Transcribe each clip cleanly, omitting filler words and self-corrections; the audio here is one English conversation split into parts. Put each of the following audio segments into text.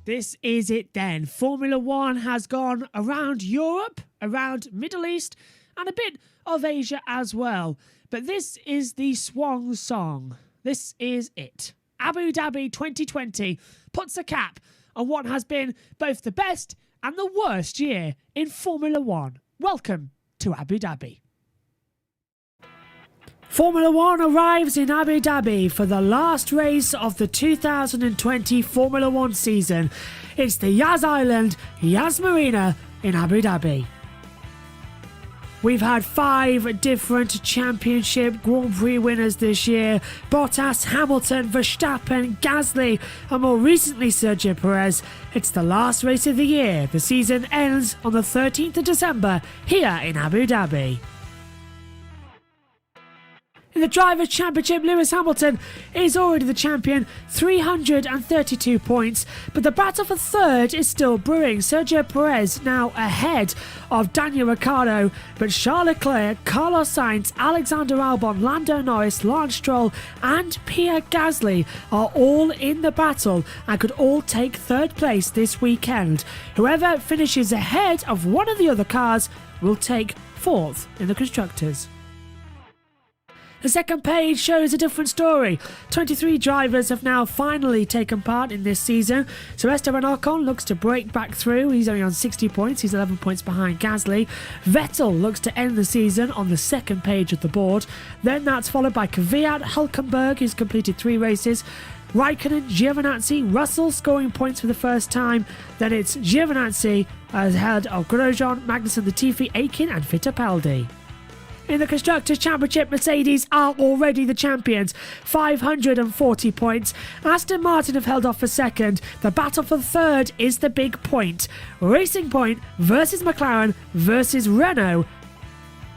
This is it then. Formula One has gone around Europe, around Middle East, and a bit of Asia as well. But this is the swan song. This is it. Abu Dhabi 2020 puts a cap on what has been both the best and the worst year in Formula One. Welcome to Abu Dhabi. Formula One arrives in Abu Dhabi for the last race of the 2020 Formula One season. It's the Yas Island, Yas Marina in Abu Dhabi. We've had 5 different championship Grand Prix winners this year. Bottas, Hamilton, Verstappen, Gasly, and more recently Sergio Perez. It's the last race of the year. The season ends on the 13th of December here in Abu Dhabi. In the Drivers' Championship, Lewis Hamilton is already the champion, 332 points, but the battle for third is still brewing. Sergio Perez now ahead of Daniel Ricciardo, but Charles Leclerc, Carlos Sainz, Alexander Albon, Lando Norris, Lance Stroll and Pierre Gasly are all in the battle and could all take third place this weekend. Whoever finishes ahead of one of the other cars will take fourth in the Constructors. The second page shows a different story. 23 drivers have now finally taken part in this season. So Esteban Ocon looks to break back through. He's only on 60 points. He's 11 points behind Gasly. Vettel looks to end the season on the second page of the board. Then that's followed by Kvyat, Hülkenberg, who's completed 3 races. Raikkonen, Giovinazzi, Russell scoring points for the first time. Then it's Giovinazzi ahead of Grosjean, Magnussen, Latifi, Akin and Fittipaldi. In the Constructors' Championship, Mercedes are already the champions, 540 points. Aston Martin have held off for second. The battle for third is the big point. Racing Point versus McLaren versus Renault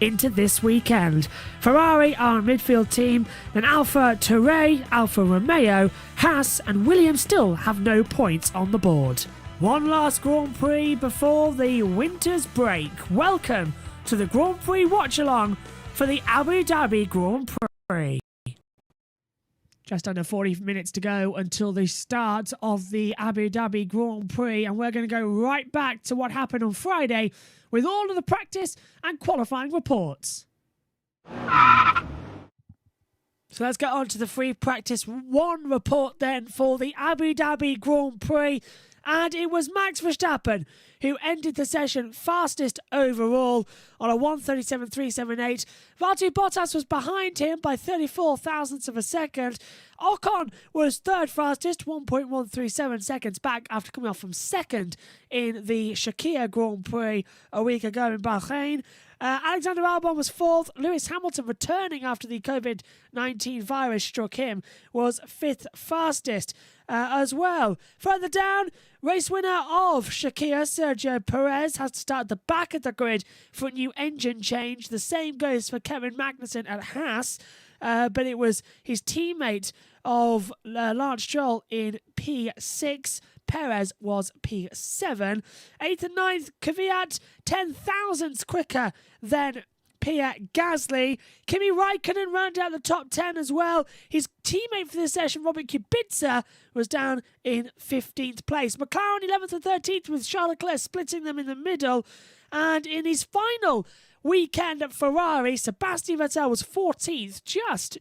into this weekend. Ferrari are a midfield team, then Alfa Tauri, Alfa Romeo, Haas and Williams still have no points on the board. One last Grand Prix before the winter's break. Welcome to the Grand Prix watch-along for the Abu Dhabi Grand Prix. Just under 40 minutes to go until the start of the Abu Dhabi Grand Prix, and we're going to go right back to what happened on Friday with all of the practice and qualifying reports. So let's get on to the free practice 1 report then for the Abu Dhabi Grand Prix. And it was Max Verstappen who ended the session fastest overall on a 1:37.378. Valtteri Bottas was behind him by 34 thousandths of a second. Ocon was third fastest, 1.137 seconds back after coming off from second in the Shakir Grand Prix a week ago in Bahrain. Alexander Albon was fourth. Lewis Hamilton, returning after the COVID-19 virus struck him, was fifth fastest as well. Further down, race winner of Shakir, Sergio Perez, has to start at the back of the grid for a new engine change. The same goes for Kevin Magnussen at Haas, but it was his teammate of Lance Stroll in P6. Perez was P7. 8th and 9th, Kvyat, 10 thousandths quicker than Pierre Gasly. Kimi Raikkonen rounded out the top 10 as well. His teammate for this session, Robert Kubica, was down in 15th place. McLaren 11th and 13th with Charles Leclerc splitting them in the middle. And in his final weekend at Ferrari, Sebastian Vettel was 14th, just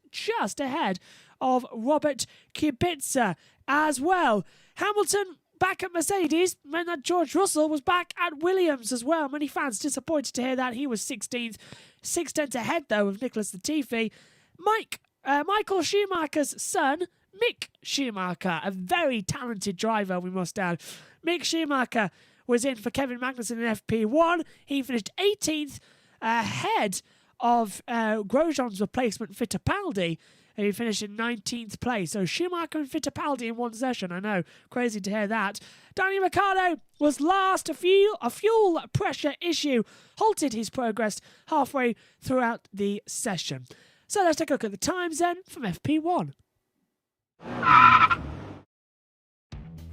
ahead of Robert Kubica as well. Hamilton back at Mercedes meant that George Russell was back at Williams as well. Many fans disappointed to hear that. He was 16th. 6 tenths ahead, though, of Nicholas Latifi. Michael Schumacher's son, Mick Schumacher, a very talented driver, we must add. Mick Schumacher was in for Kevin Magnussen in FP1. He finished 18th, ahead of Grosjean's replacement, Fittipaldi, who finished in 19th place. So Schumacher and Fittipaldi in one session. I know, crazy to hear that. Daniel Ricciardo was last. A fuel pressure issue halted his progress halfway throughout the session. So let's take a look at the times then from FP1.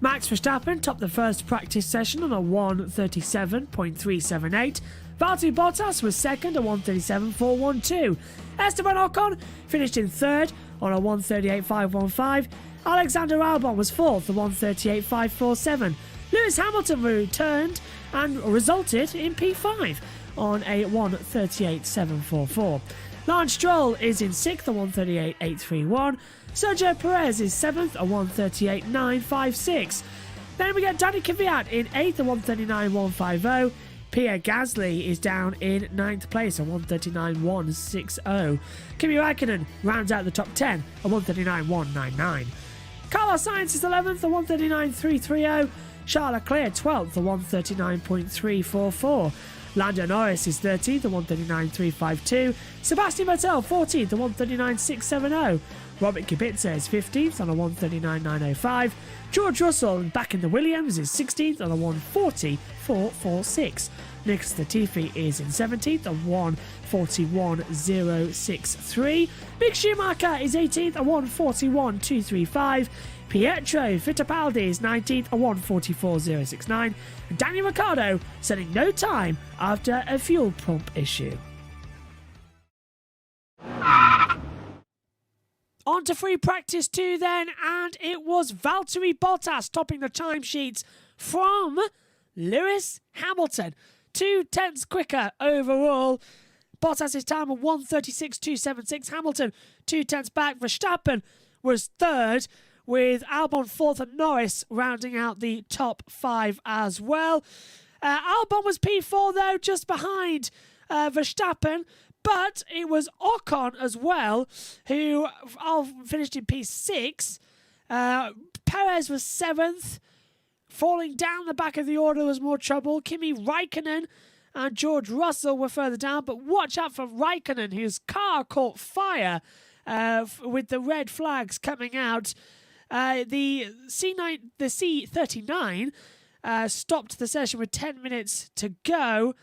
Max Verstappen topped the first practice session on a 1:37.378. Valtteri Bottas was second at 1:37.412. Esteban Ocon finished in third on a 1:38.515. Alexander Albon was 4th at 1:38.547. Lewis Hamilton returned and resulted in P5 on a 1:38.744. Lance Stroll is in 6th at 1:38.831. Sergio Perez is 7th at 1:38.956. Then we get Danny Kvyat in 8th at 1:39.150. Pierre Gasly is down in 9th place at 1:39.160. Kimi Räikkönen rounds out the top 10 at 1:39.199. Carlos Sainz is 11th at 1:39.330. Charles Leclerc 12th at 1:39.344. Lando Norris is 13th at 1:39.352. Sebastian Vettel 14th at 1:39.670. Robert Kubica is 15th on a 1:39.905. George Russell, back in the Williams, is 16th on a 1:40.446. Nicholas Latifi is in 17th on 1:41.063. Mick Schumacher is 18th at 1:41.235. Pietro Fittipaldi is 19th at 1:44.069. And Daniel Ricciardo setting no time after a fuel pump issue. On to free practice 2 then, and it was Valtteri Bottas topping the timesheets from Lewis Hamilton. 0.2 quicker overall. Bottas' time of 1:36.276. Hamilton 0.2 back. Verstappen was 3rd, with Albon 4th and Norris rounding out the top 5 as well. Albon was P4 though, just behind Verstappen. But it was Ocon as well, who finished in P6. Perez was 7th. Falling down the back of the order was more trouble. Kimi Räikkönen and George Russell were further down. But watch out for Räikkönen, whose car caught fire with the red flags coming out. The C39 stopped the session with 10 minutes to go.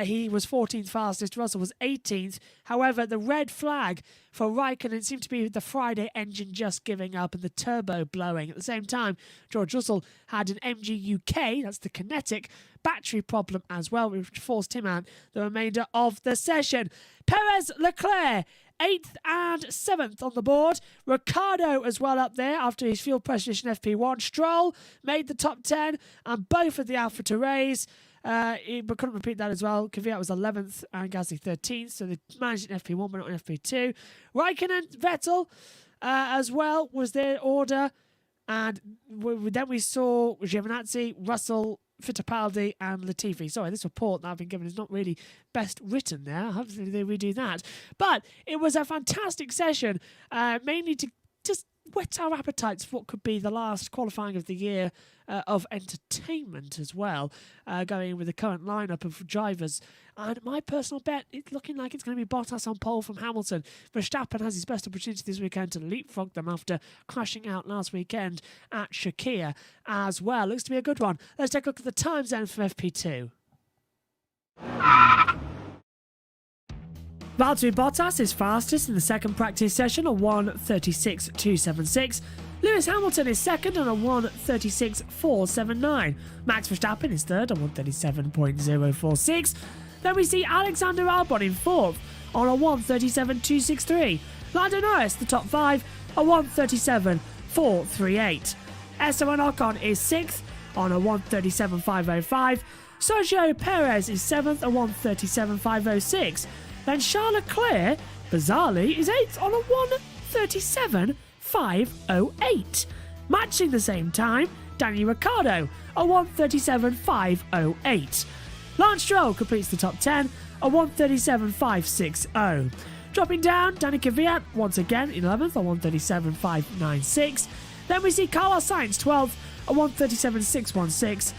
He was 14th fastest, Russell was 18th. However, the red flag for Raikkonen seemed to be the Friday engine just giving up and the turbo blowing. At the same time, George Russell had an MGUK, that's the kinetic, battery problem as well, which forced him out the remainder of the session. Perez Leclerc, 8th and 7th on the board. Ricciardo as well up there after his fuel pressure in FP1. Stroll made the top 10 and both of the Alpha Tauris. But couldn't repeat that as well. Kvyat was 11th and Gasly 13th, so they managed in FP1 but not in FP2. Raikkonen, Vettel as well was their order, and then we saw Giovinazzi, Russell, Fittipaldi and Latifi. Sorry, this report that I've been given is not really best written there. Hopefully they redo that. But it was a fantastic session, mainly to just whet our appetites for what could be the last qualifying of the year of entertainment as well, going with the current lineup of drivers. And my personal bet, it's looking like it's going to be Bottas on pole from Hamilton. Verstappen has his best opportunity this weekend to leapfrog them after crashing out last weekend at Shakir as well. Looks to be a good one. Let's take a look at the times then from FP2. Valtteri Bottas is fastest in the second practice session on 1:36.276. Lewis Hamilton is second on a 1:36.479. Max Verstappen is third on 1:37.046. Then we see Alexander Albon in fourth on a 1:37.263. Lando Norris, the top 5, a 1:37.438. Esteban Ocon is sixth on a 1:37.505. Sergio Perez is seventh at 1:37.506. Then Charles Leclerc, bizarrely, is 8th on a 1:37.508. Matching the same time, Daniel Ricciardo, a 1:37.508. Lance Stroll completes the top 10, a 1:37.560. Dropping down, Danny Kvyat, once again, 11th, a 1:37.596. Then we see Carlos Sainz, 12th, a 1:37.616.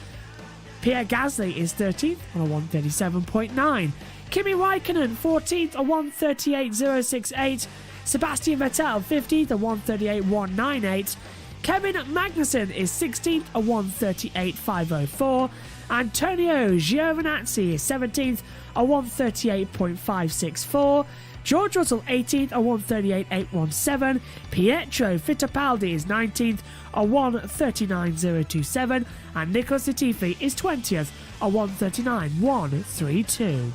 Pierre Gasly is 13th on a 1:37.9. Kimi Räikkönen, 14th, a 1:38.068. Sebastian Vettel, 15th, a 1:38.198. Kevin Magnussen is 16th, a 1:38.504. Antonio Giovinazzi is 17th, a 1:38.564. George Russell, 18th, a 1:38.817. Pietro Fittipaldi is 19th, a 1:39.027. And Nicholas Latifi is 20th, a 1:39.132.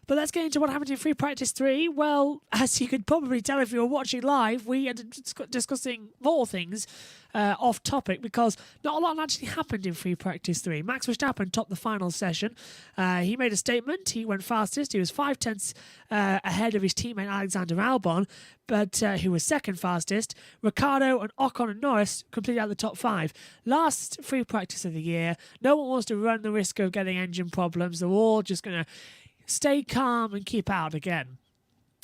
But let's get into what happened in free practice 3. Well, as you could probably tell if you were watching live, we are discussing more things off topic because not a lot actually happened in free practice 3. Max Verstappen topped the final session. He made a statement. He went fastest. He was 5/10 ahead of his teammate Alexander Albon, but who was second fastest. Ricciardo and Ocon and Norris completed out the top 5. Last free practice of the year. No one wants to run the risk of getting engine problems. They're all just going to stay calm and keep out again.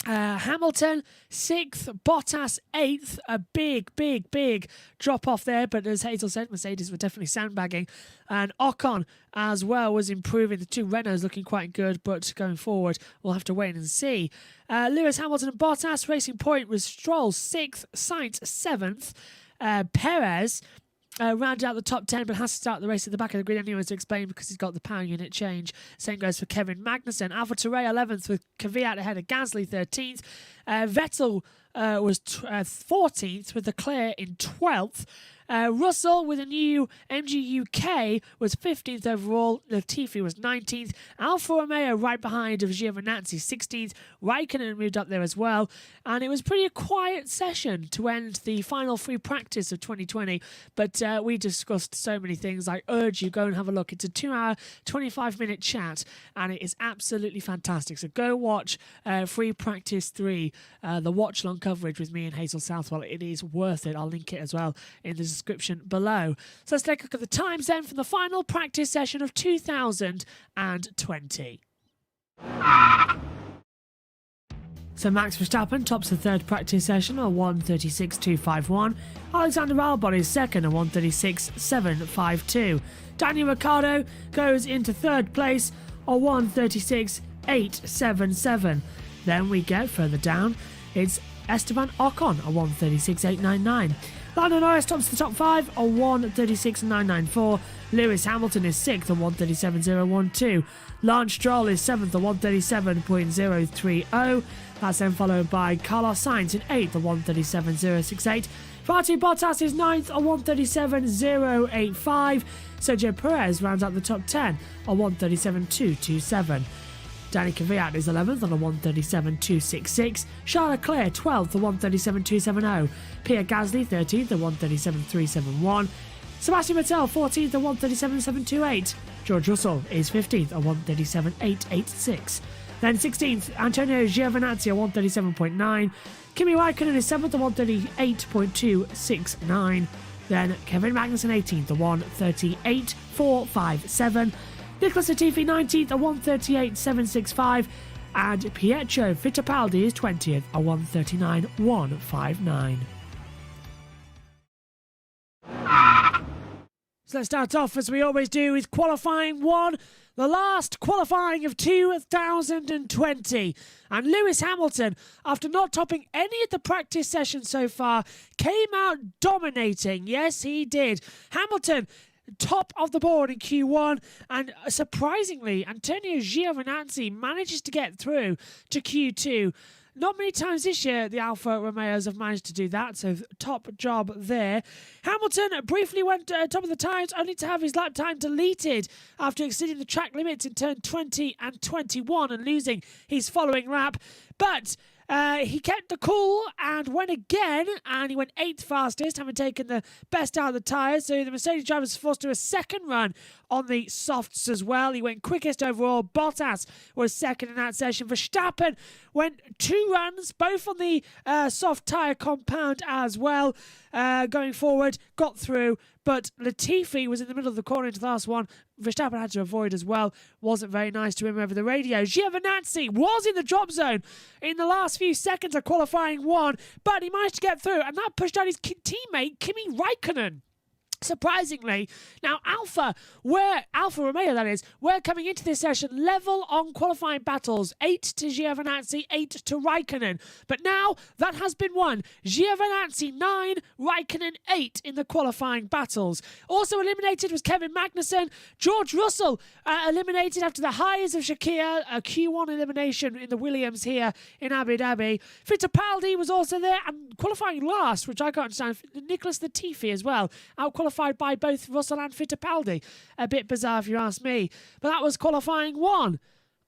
Hamilton 6th, Bottas 8th, a big drop off there, but as Hazel said, Mercedes were definitely sandbagging, and Ocon as well was improving. The two Renaults looking quite good, but going forward we'll have to wait and see. Lewis Hamilton and Bottas, Racing Point was Stroll 6th, Sainz 7th, Perez rounded out the top 10, but has to start the race at the back of the grid anyway to explain because he's got the power unit change. Same goes for Kevin Magnussen. AlphaTauri 11th with Kvyat ahead of Gasly 13th. Vettel was 14th with Leclerc in 12th. Russell with a new MG UK was 15th overall. Latifi was 19th. Alfa Romeo right behind of Giovinazzi 16th. Raikkonen moved up there as well. And it was pretty a quiet session to end the final free practice of 2020. But we discussed so many things. I urge you, go and have a look. It's a 2-hour, 25-minute chat. And it is absolutely fantastic. So go watch free practice 3, the watch-long coverage with me and Hazel Southwell. It is worth it. I'll link it as well in the description below. So let's take a look at the times then from the final practice session of 2020. So Max Verstappen tops the third practice session on 1:36.251. Alexander Albon is second at 1:36.752. Daniel Ricciardo goes into third place on 1:36.877. Then we get further down, it's Esteban Ocon at 1:36.899. Lando Norris tops the top 5 on 1:36.994. Lewis Hamilton is 6th on 1:37.012. Lance Stroll is 7th on 1:37.030. That's then followed by Carlos Sainz in 8th on 1:37.068. Valtteri Bottas is 9th on 1:37.085. Sergio Perez rounds out the top 10 on 1:37.227. Danny Kvyat is 11th on a 1:37.266. Charles Leclerc 12th on 1:37.270. Pierre Gasly 13th on 1:37.371. Sebastian Vettel 14th on 1:37.728. George Russell is 15th on 1:37.886. Then 16th, Antonio Giovinazzi on 1:37.9. Kimi Raikkonen is 7th on 1:38.269. Then Kevin Magnussen 18th on 1:38.457. Nicholas Latifi 19th at 1:38.765, and Pietro Fittipaldi is 20th at 1:39.159. So let's start off as we always do with qualifying 1, the last qualifying of 2020. And Lewis Hamilton, after not topping any of the practice sessions so far, came out dominating. Yes, he did. Hamilton top of the board in Q1, and surprisingly, Antonio Giovinazzi manages to get through to Q2. Not many times this year the Alfa Romeos have managed to do that, so top job there. Hamilton briefly went top of the times, only to have his lap time deleted after exceeding the track limits in turn 20 and 21 and losing his following lap. But he kept the cool and went again, and he went 8th fastest, having taken the best out of the tyres. So the Mercedes driver was forced to do a second run on the softs as well. He went quickest overall. Bottas was second in that session. Verstappen went 2 runs, both on the soft tyre compound as well. Going forward, got through, but Latifi was in the middle of the corner into the last one. Verstappen had to avoid as well. Wasn't very nice to him over the radio. Giovinazzi was in the drop zone in the last few seconds of qualifying 1, but he managed to get through, and that pushed out his teammate Kimi Raikkonen. Surprisingly, now Alfa Romeo that is, were coming into this session level on qualifying battles, 8 to Giovinazzi, 8 to Raikkonen. But now that has been won. Giovinazzi 9, Raikkonen 8 in the qualifying battles. Also eliminated was Kevin Magnussen. George Russell eliminated after the highs of Shakir, a Q1 elimination in the Williams here in Abu Dhabi. Fittipaldi was also there and qualifying last, which I can't understand. Nicholas Latifi as well, out-qualified by both Russell and Fittipaldi. A bit bizarre if you ask me. But that was qualifying 1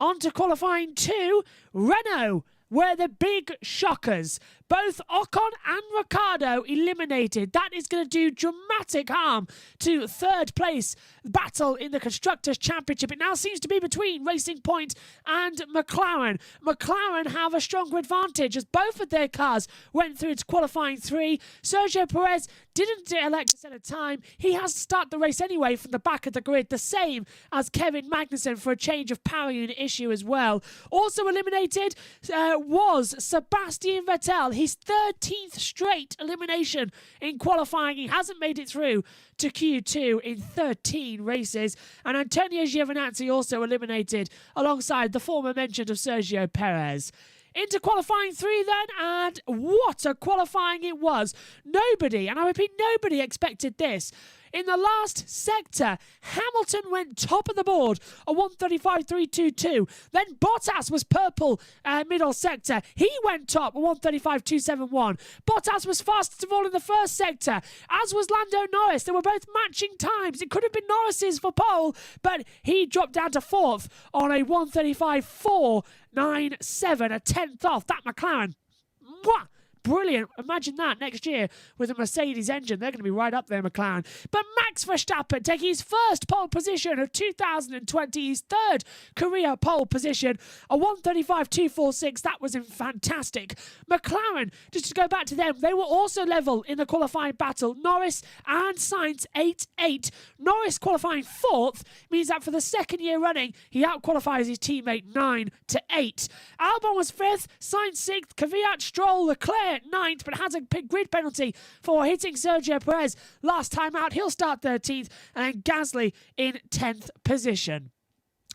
On to qualifying 2, Renault were the big shockers. Both Ocon and Ricciardo eliminated. That is going to do dramatic harm to third place battle in the Constructors' Championship. It now seems to be between Racing Point and McLaren. McLaren have a stronger advantage as both of their cars went through to qualifying 3. Sergio Perez didn't elect to set a time. He has to start the race anyway from the back of the grid, the same as Kevin Magnussen for a change of power unit issue as well. Also eliminated was Sebastian Vettel. His 13th straight elimination in qualifying. He hasn't made it through to Q2 in 13 races. And Antonio Giovinazzi also eliminated alongside the former mentioned of Sergio Perez. Into qualifying 3 then, and what a qualifying it was. Nobody, and I repeat, nobody expected this. In the last sector, Hamilton went top of the board, a 1:35.322. Then Bottas was purple middle sector. He went top, a 1:35.271. Bottas was fastest of all in the first sector, as was Lando Norris. They were both matching times. It could have been Norris's for pole, but he dropped down to 4th on a 1:35.497, a 10th off. That McLaren. Mwah! Brilliant. Imagine that next year with a Mercedes engine. They're going to be right up there, McLaren. But Max Verstappen taking his first pole position of 2020, his third career pole position, a 1:35.246. That was fantastic. McLaren, just to go back to them, they were also level in the qualifying battle. Norris and Sainz 8-8. Norris qualifying 4th means that for the second year running, he out-qualifies his teammate 9-8. Albon was 5th, Sainz 6th, Kvyat, Stroll, Leclerc 9th, but has a grid penalty for hitting Sergio Perez last time out. He'll start 13th, and then Gasly in 10th position.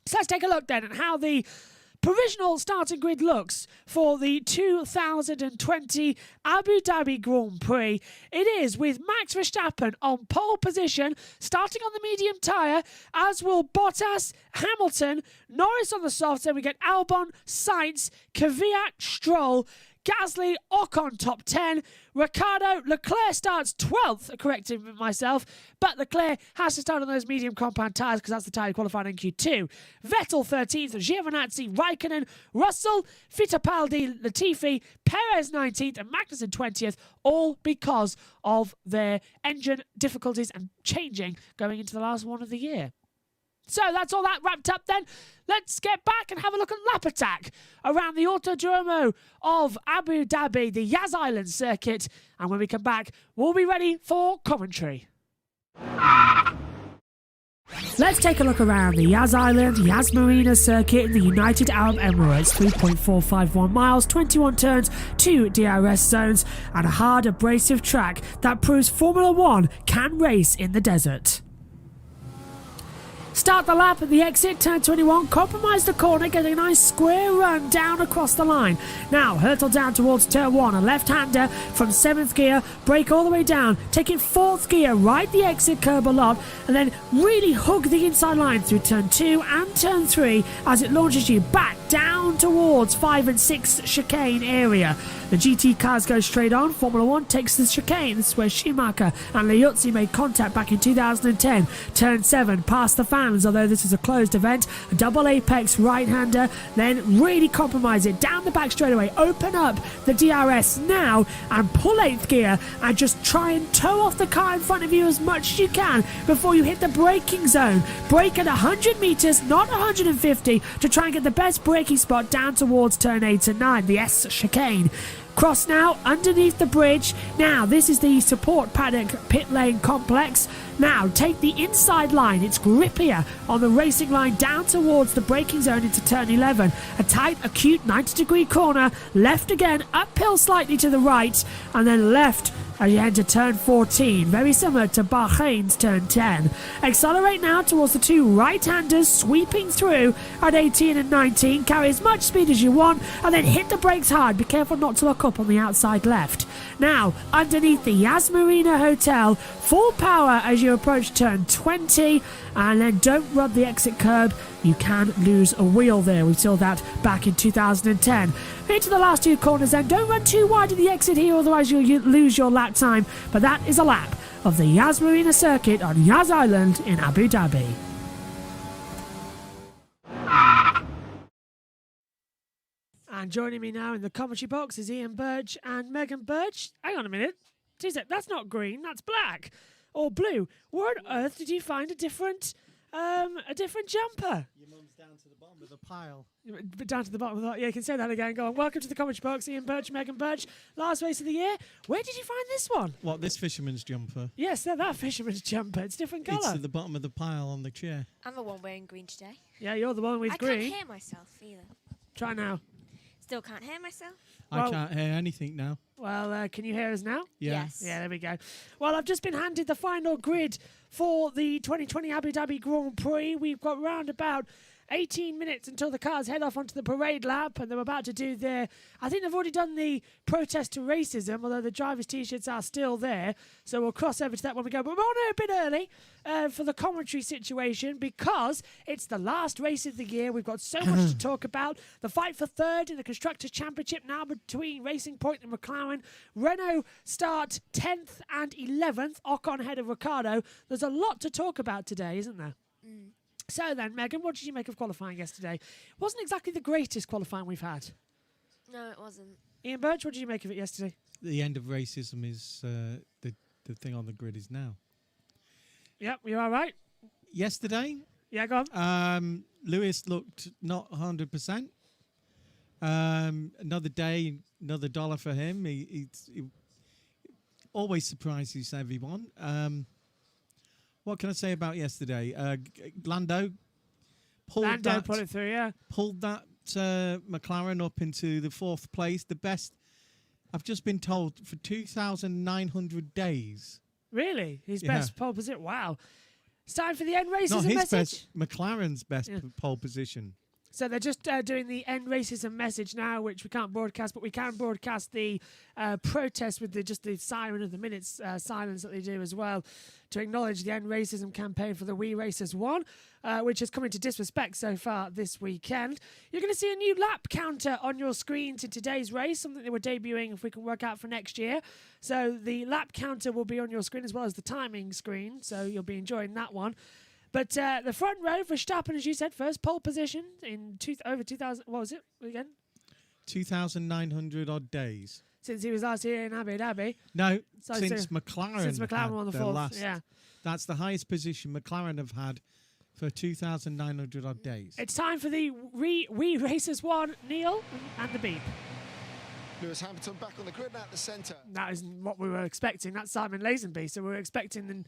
So let's take a look then at how the provisional starting grid looks for the 2020 Abu Dhabi Grand Prix. It is with Max Verstappen on pole position, starting on the medium tyre, as will Bottas, Hamilton, Norris on the softs. Then we get Albon, Sainz, Kvyat, Stroll, Gasly, Ocon top 10. Ricciardo, Leclerc starts 12th, correcting myself, but Leclerc has to start on those medium compound tyres because that's the tyre qualifying in Q2. Vettel 13th, Giovinazzi, Raikkonen, Russell, Fittipaldi, Latifi, Perez 19th and Magnussen 20th, all because of their engine difficulties and changing going into the last one of the year. So that's all that wrapped up then. Let's get back and have a look at lap attack around the Autodromo of Abu Dhabi, the Yas Island circuit. And when we come back, we'll be ready for commentary. Let's take a look around the Yas Island, Yas Marina circuit in the United Arab Emirates. 3.451 miles, 21 turns, 2 DRS zones, and a hard abrasive track that proves Formula One can race in the desert. Start the lap at the exit, turn 21, compromise the corner, getting a nice square run down across the line. Now, hurtle down towards turn 1, a left-hander from 7th gear, brake all the way down, taking 4th gear, ride the exit curb a lot, and then really hug the inside line through turn 2 and turn 3 as it launches you back down towards 5 and 6 chicane area. The GT cars go straight on. Formula One takes the chicane. This is where Schumacher and Liuzzi made contact back in 2010. Turn 7, past the fans, although this is a closed event. A double apex right-hander, then really compromise it. Down the back straightaway, open up the DRS now and pull 8th gear and just try and tow off the car in front of you as much as you can before you hit the braking zone. Brake at 100 metres, not 150, to try and get the best braking spot down towards turn 8 and 9, the S chicane. Cross now underneath the bridge. Now this is the support paddock pit lane complex. Now take the inside line, it's grippier on the racing line down towards the braking zone into turn 11. A tight, acute 90-degree corner, left again, uphill slightly to the right, and then left as you enter turn 14, very similar to Bahrain's turn 10. Accelerate now towards the 2 right-handers sweeping through at 18 and 19. Carry as much speed as you want and then hit the brakes hard. Be careful not to lock up on the outside left. Now, underneath the Yas Marina Hotel, full power as you approach turn 20, and then don't rub the exit curb. You can lose a wheel there. We saw that back in 2010. Into the last 2 corners then. Don't run too wide at the exit here, otherwise you'll lose your lap time. But that is a lap of the Yas Marina circuit on Yas Island in Abu Dhabi. And joining me now in the commentary box is Ian Birch and Megan Birch. Hang on a minute. That's not green, that's black. Or blue. Where on earth did you find a different jumper? Your mum's down to the bottom of the pile. Down to the bottom of the... Yeah, you can say that again. Go on. Welcome to the commentary box. Ian Birch, Megan Birch. Last race of the year. Where did you find this one? What, this fisherman's jumper? Yes, that fisherman's jumper. It's different colour. It's at the bottom of the pile on the chair. I'm the one wearing green today. Yeah, you're the one with I green. can't hear myself either. Try now. Still can't hear myself? I can't hear anything now. Well, can you hear us now? Yeah. Yes. Yeah, there we go. Well, I've just been handed the final grid for the 2020 Abu Dhabi Grand Prix. We've got round about 18 minutes until the cars head off onto the parade lap, and they're about to do their... I think they've already done the protest to racism, although the drivers' T-shirts are still there, so we'll cross over to that when we go. But we're on here a bit early for the commentary situation because it's the last race of the year. We've got so much to talk about. The fight for third in the Constructors' Championship now between Racing Point and McLaren. Renault start 10th and 11th, Ocon ahead of Ricciardo. There's a lot to talk about today, isn't there? Mm. So then, Megan, what did you make of qualifying yesterday? It wasn't exactly the greatest qualifying we've had. No, it wasn't. Ian Birch, what did you make of it yesterday? The end of racism is the thing on the grid is now. Yep, you all right? Yesterday, Yeah, go on. Lewis looked not 100%. Another day, another dollar for him. He always surprises everyone. What can I say about yesterday? Lando pulled put it through, yeah. pulled that McLaren up into the fourth place, the best. I've just been told for 2,900 days. Really? His Yeah. best pole position? Wow. It's time for the end races Not and his message. best, McLaren's best Yeah. pole position. So they're just doing the end racism message now, which we can't broadcast, but we can broadcast the protest with the siren of the minutes silence that they do as well to acknowledge the end racism campaign for the We Racers 1, which has come into disrespect so far this weekend. You're going to see a new lap counter on your screen to today's race, something that we're debuting if we can work out for next year. So the lap counter will be on your screen as well as the timing screen, so you'll be enjoying that one. But the front row, Verstappen, as you said, first pole position in over 2,000. What was it again? 2,900 odd days. Since he was last here in Abu Dhabi. No, Sorry, since McLaren. Since McLaren had were on the their fourth. last. Yeah. That's the highest position McLaren have had for 2,900 odd days. It's time for the We Racers 1, Neil, and the beep. Lewis Hamilton back on the grid now at the centre. That isn't what we were expecting. That's Simon Lazenby. So we were expecting the...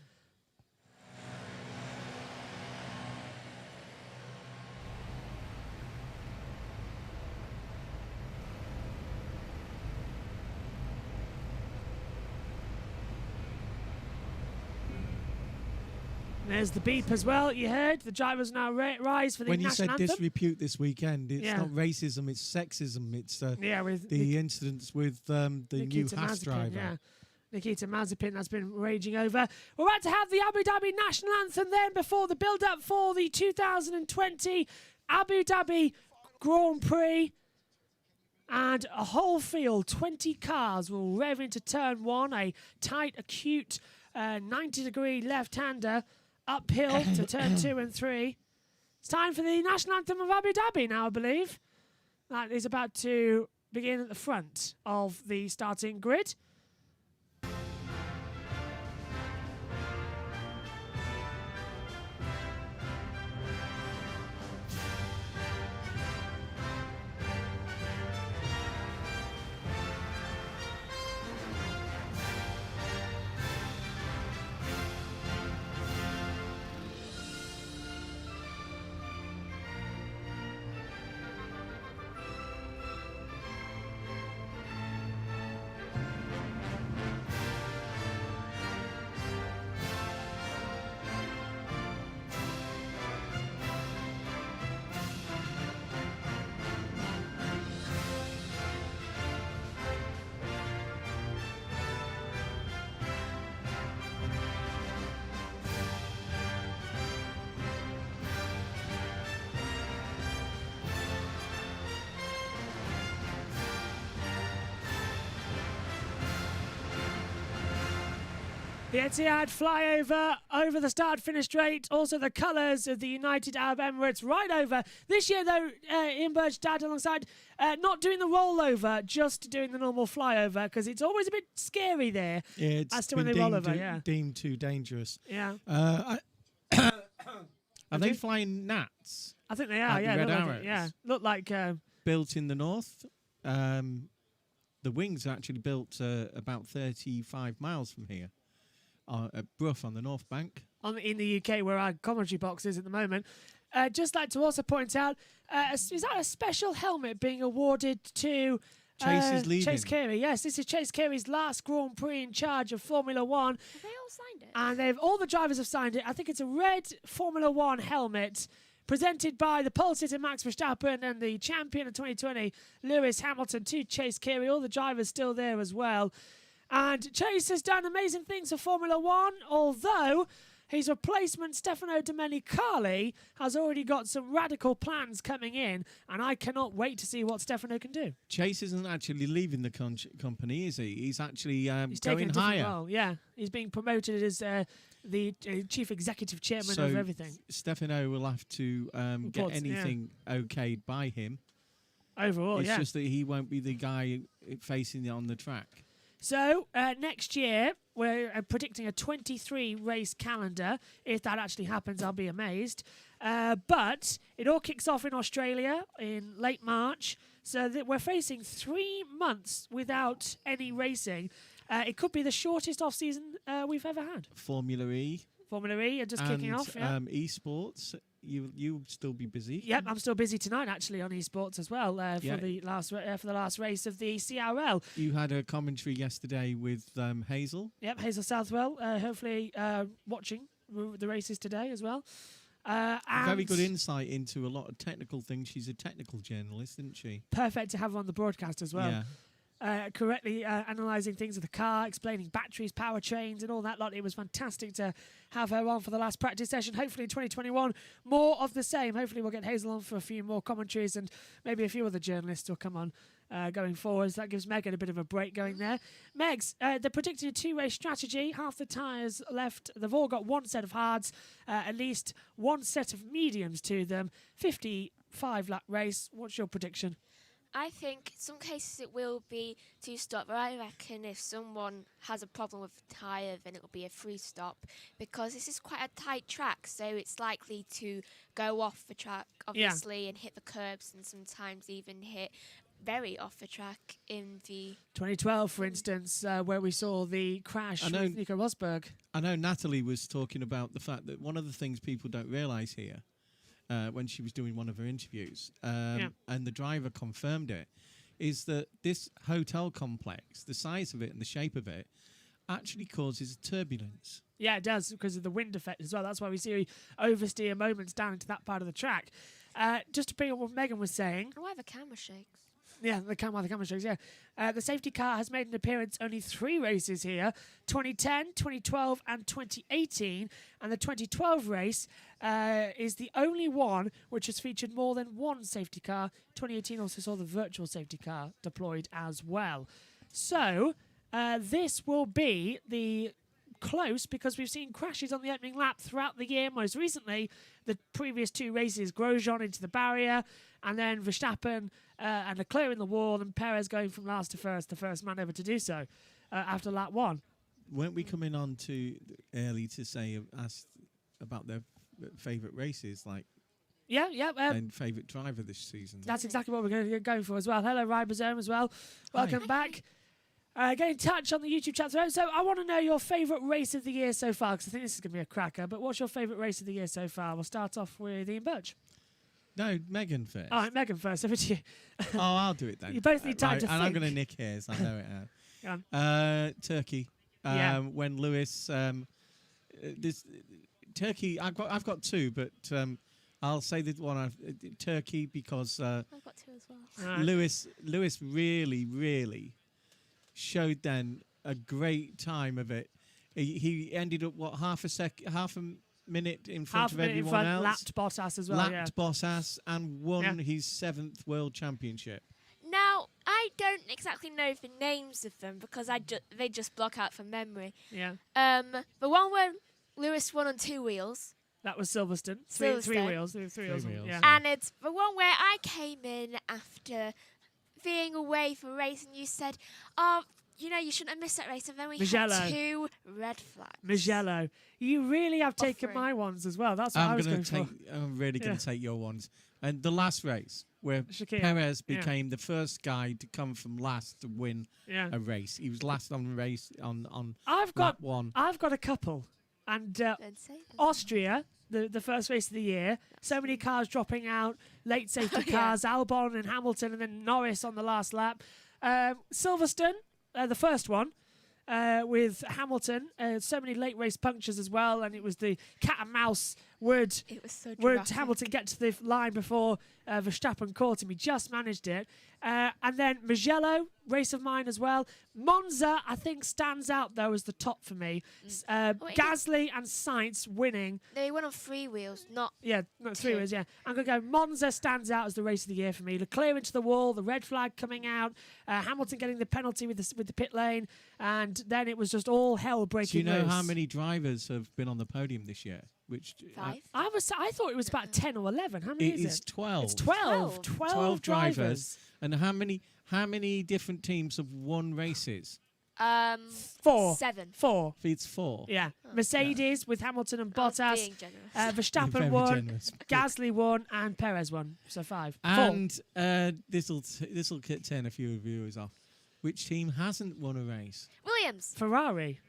There's the beep as well. You heard the drivers now rise for the When you national said anthem. disrepute this weekend, it's Yeah. not racism, it's sexism. It's with the incidents with the new Nikita Haas Mazepin, driver. yeah. Nikita Mazepin, that's been raging over. We're about to have the Abu Dhabi national anthem then before the build-up for the 2020 Abu Dhabi Grand Prix. And a whole field, 20 cars, will rev into turn one, a tight, acute 90-degree left-hander uphill to turn 2 and 3. It's time for the national anthem of Abu Dhabi now, I believe. That is about to begin at the front of the starting grid. The Etihad flyover over the start-finish straight. Also the colours of the United Arab Emirates right over. This year, though, Imber's dad alongside, not doing the rollover, just doing the normal flyover, because it's always a bit scary there. Yeah, it's as to when they roll over, deemed too dangerous. Yeah. Are they flying gnats? I think they are, the yeah. Red Look Arrows? like, yeah. Look like... Built in the north. The wings are actually built about 35 miles from here. At Brough on the North Bank. In the UK, where our commentary box is at the moment. Just like to also point out, is that a special helmet being awarded to Chase is leaving. Chase Carey? Yes, this is Chase Carey's last Grand Prix in charge of Formula One. Have they all signed it? And all the drivers have signed it. I think it's a red Formula One helmet presented by the pole sitter Max Verstappen and the champion of 2020, Lewis Hamilton, to Chase Carey. All the drivers still there as well. And Chase has done amazing things for Formula One, although his replacement, Stefano Domenicali, has already got some radical plans coming in, and I cannot wait to see what Stefano can do. Chase isn't actually leaving the company, is he? He's actually He's taking going a different higher. role. Yeah, he's being promoted as the chief executive chairman of everything. Stefano will have to get anything okayed by him. Overall, it's just that he won't be the guy facing it on the track. So, next year, we're predicting a 23 race calendar. If that actually happens, I'll be amazed. But it all kicks off in Australia in late March. So that we're facing 3 months without any racing. It could be the shortest off-season we've ever had. Formula E are just kicking off. Yeah. Esports. You'll still be busy. Yep, I'm still busy tonight actually on esports as well for the last race of the CRL. You had a commentary yesterday with Hazel. Yep, Hazel Southwell. Hopefully watching the races today as well. Very good insight into a lot of technical things. She's a technical journalist, isn't she? Perfect to have her on the broadcast as well. Yeah. Correctly analysing things of the car, explaining batteries, powertrains and all that lot. It was fantastic to have her on for the last practice session. Hopefully in 2021, more of the same. Hopefully we'll get Hazel on for a few more commentaries and maybe a few other journalists will come on going forwards. That gives Megan a bit of a break going there. Megs, they're predicting a two-race strategy. Half the tyres left. They've all got one set of hards, at least one set of mediums to them. 55-lap race. What's your prediction? I think in some cases it will be two stop, but I reckon if someone has a problem with the tyre, then it will be a free stop, because this is quite a tight track, so it's likely to go off the track, obviously, and hit the curbs, and sometimes even hit very off the track in the 2012, for instance, where we saw the crash with Nico Rosberg. I know Natalie was talking about the fact that one of the things people don't realise here, when she was doing one of her interviews, and the driver confirmed it, is that this hotel complex, the size of it and the shape of it, actually causes turbulence. Yeah, it does, because of the wind effect as well. That's why we see oversteer moments down into that part of the track. Just to bring up what Megan was saying. why the camera shakes. Yeah, the camera shakes, yeah. The safety car has made an appearance only 3 races here, 2010, 2012 and 2018. And the 2012 race is the only one which has featured more than one safety car. 2018 also saw the virtual safety car deployed as well. So this will be the close, because we've seen crashes on the opening lap throughout the year. Most recently, the previous 2 races, Grosjean into the barrier, and then Verstappen and Leclerc in the wall, and Perez going from last to first, the first man ever to do so after lap 1. Weren't we coming on too early to ask about their favourite races, like and favourite driver this season? That's exactly what we're going to get going for as well. Hello, Ribosome as well. Welcome back. Get in touch on the YouTube chat thread. So I want to know your favourite race of the year so far, because I think this is going to be a cracker. But what's your favourite race of the year so far? We'll start off with Ian Birch. No, Megan first. All right, Megan first. Over to you. Oh, I'll do it then. You both need time to and think. I'm going to nick his. I know it now. Go on. Turkey. When Lewis, this Turkey. I've got 2, but I'll say the one. Turkey, because I've got 2 as well. Right. Lewis really showed then a great time of it. He ended up half a minute in front of everyone else. Lapped Bottas as well. Lapped Bottas and won his 7th world championship. Now, I don't don't exactly know the names of them because they just block out from memory. Yeah. The one where Lewis won on 2 wheels. That was Silverstone. Three Silverstone. wheels. Three wheels. wheels. Yeah. And it's the one where I came in after being away for a race and you said, oh, you shouldn't have missed that race. And then we Mugello. had 2 red flags. Mugello. You really have taken 3. my ones as well. That's what I was going for. I'm really going to take your ones. And the last race where Shakir. Perez Yeah. became the first guy to come from last to win Yeah. a race. He was last on the race on I've got lap 1. I've got a couple. And Then say them. Austria, the first race of the year, so many cars dropping out, late safety Yeah. cars, Albon and Hamilton, and then Norris on the last lap. Silverstone, the first one, with Hamilton, so many late race punctures as well, and it was the cat and mouse. Would It was so would dramatic. Hamilton get to the line before Verstappen caught him? He just managed it. And then Mugello, race of mine as well. Monza, I think, stands out, though, as the top for me. Wait, Gasly and Sainz winning. They went on 3 wheels, not... Yeah, no, 3 Two. wheels, yeah. I'm going to go Monza stands out as the race of the year for me. Leclerc into the wall, the red flag coming out, Hamilton getting the penalty with the pit lane, and then it was just all hell breaking Do you know loose. how many drivers have been on the podium this year? Which 5? I thought it was about 10 or 11. How many it is is it? 12. It's 12. 12 drivers. And how many different teams have won races? 4. 7. 4. It's 4. Yeah. Mercedes with Hamilton and I was Bottas. being generous. Verstappen Very won. generous. Gasly won and Perez won. So 5. 4. And this will turn a few viewers off. Which team hasn't won a race? Williams. Ferrari.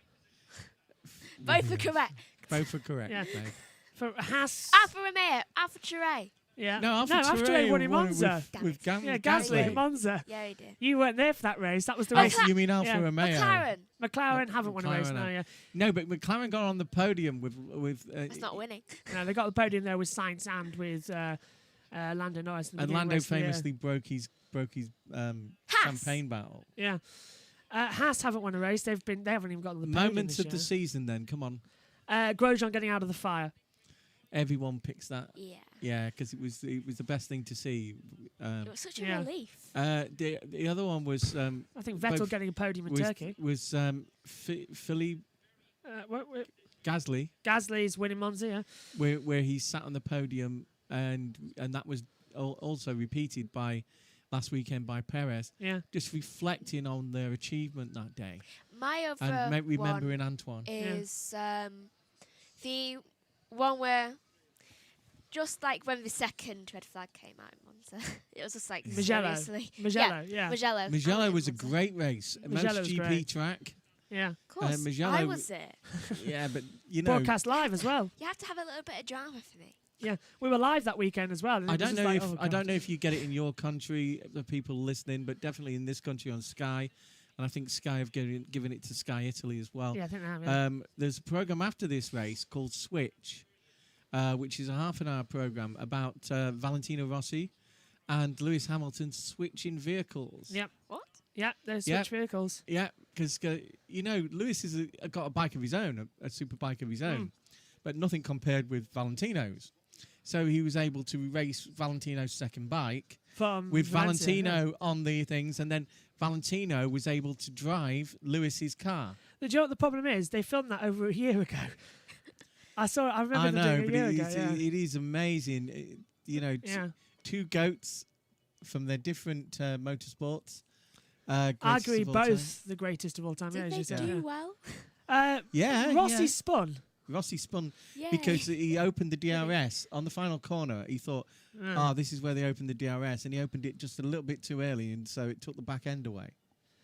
Both are correct. Both are correct. Yeah. Dave. For Haas. Alfa Romeo. Alfa Ture. Yeah. No, after Alfa won in Monza. With Yeah, Gasly in Gasly. Monza. Yeah, he did. You weren't there for that race. That was the Oh, race. you mean Alfa Yeah. Romeo? McLaren. McLaren haven't won a race. McLaren No, have. yeah. No, but McLaren got on the podium with That's not winning. No, they got the podium there with Sainz and with Lando Norris. in the and beginning Lando race of the year. famously broke his Haas. champagne bottle. Yeah. Haas haven't won a race. They haven't even got on the podium Moments this of the year. season, then come on, Grosjean getting out of the fire. everyone picks that. Yeah. Yeah, because it was the best thing to see. It was such a Yeah. relief. The other one was I think Vettel both getting a podium in was Turkey. Philly Gasly, Gasly's winning Monza, yeah. where he sat on the podium, and that was also repeated by last weekend by Perez. Yeah. Just reflecting on their achievement that day My other and one remembering Antoine. is the one where, just like when the second red flag came out in Monza, it was just like Mugello. seriously. Mugello, yeah. Mugello. Mugello was a Monza. great race, a Mugello was MotoGP great. track. Yeah. Of course, Mugello I was it. Yeah, but you know, Broadcast live as well. You have to have a little bit of drama for me. Yeah. We were live that weekend as well. and I it was don't just know like, if oh, I God. don't know if you get it in your country, the people listening, but definitely in this country on Sky, and I think Sky have given it to Sky Italy as well. Yeah, I think they have, yeah. There's a program after this race called Switch, which is a half-an-hour program about Valentino Rossi and Lewis Hamilton switching vehicles. Yep. What? Yeah, they're Yeah. switch vehicles. Yeah, because Lewis has got a bike of his own, a super bike of his own, but nothing compared with Valentino's. So he was able to race Valentino's second bike From with Valencia, yeah. Valentino on the things, and then Valentino was able to drive Lewis's car. Do you know what the problem is? They filmed that over a year ago. I remember I them know, doing it but a year ago. Yeah. it is amazing. Yeah. Two goats from their different motorsports. Arguably both the greatest of all time. Did yeah, as they you said, do yeah. well? Yeah, Rossi yeah. spun. Rossi spun Yay. because he opened the DRS on the final corner. He thought, Yeah. this is where they opened the DRS, and he opened it just a little bit too early, and so it took the back end away.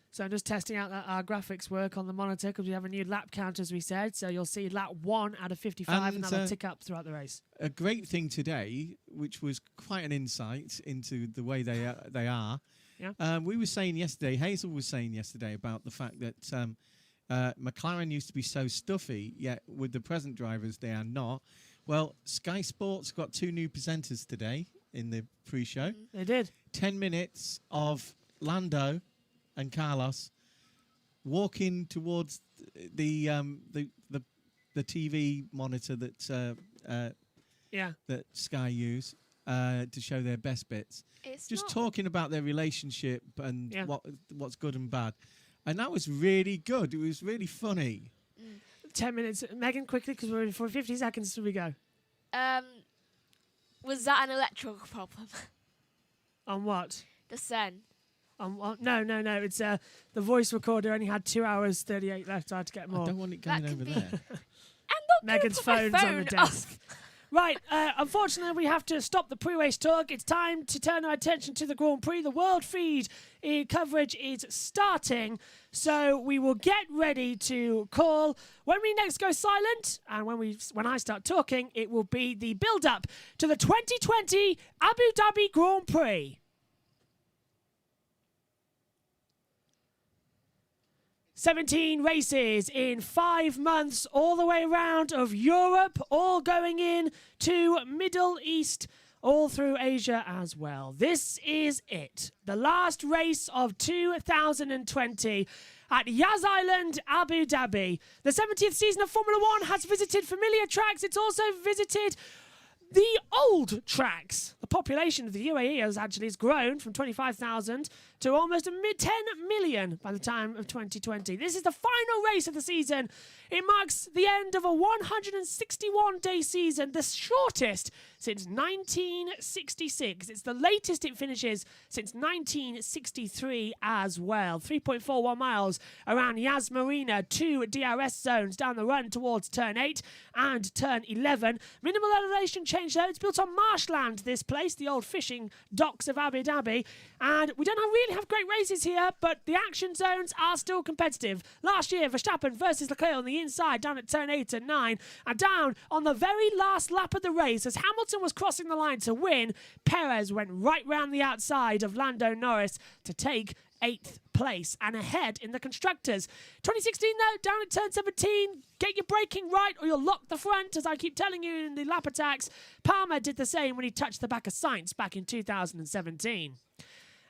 So I'm just testing out that our graphics work on the monitor because we have a new lap count, as we said. So you'll see lap 1 out of 55, and And, that'll tick up throughout the race. A great thing today, which was quite an insight into the way they are. Yeah. We were saying yesterday, Hazel was saying yesterday about the fact that McLaren used to be so stuffy, yet with the present drivers they are not. Well, Sky Sports got 2 new presenters today in the pre-show. They did. 10 minutes of Lando and Carlos walking towards the TV monitor that Yeah. that Sky use, to show their best bits. It's Just not- talking about their relationship and Yeah. what's good and bad. And that was really good. It was really funny. 10 minutes. Megan, quickly, because we're in for 50 seconds till we go. Was that an electrical problem? On what? The sun. On what? No. It's the voice recorder only had 2 hours 38 left. I had to get I more. don't want it That going could over be- there. I'm not gonna Megan's put my phone's on the phone desk. off. Right, unfortunately, we have to stop the pre-race talk. It's time to turn our attention to the Grand Prix. The World Feed coverage is starting, so we will get ready to call. When we next go silent, and when I start talking, it will be the build-up to the 2020 Abu Dhabi Grand Prix. 17 races in 5 months, all the way around of Europe, all going in to Middle East, all through Asia as well. This is it. The last race of 2020 at Yas Island, Abu Dhabi. The 70th season of Formula One has visited familiar tracks. It's also visited the old tracks. The population of the UAE has grown from 25,000 to almost 10 million by the time of 2020. This is the final race of the season. It marks the end of a 161-day season, the shortest since 1966. It's the latest it finishes since 1963 as well. 3.41 miles around Yas Marina, 2 DRS zones down the run towards turn 8 and turn 11. Minimal elevation change though. It's built on marshland, this place, the old fishing docks of Abu Dhabi. And we don't really have great races here, but the action zones are still competitive. Last year, Verstappen versus Leclerc on the inside, down at turn 8 and 9. And down on the very last lap of the race, as Hamilton was crossing the line to win, Perez went right round the outside of Lando Norris to take 8th place and ahead in the constructors. 2016 though, down at turn 17, get your braking right or you'll lock the front, as I keep telling you in the lap attacks. Palmer did the same when he touched the back of Sainz back in 2017.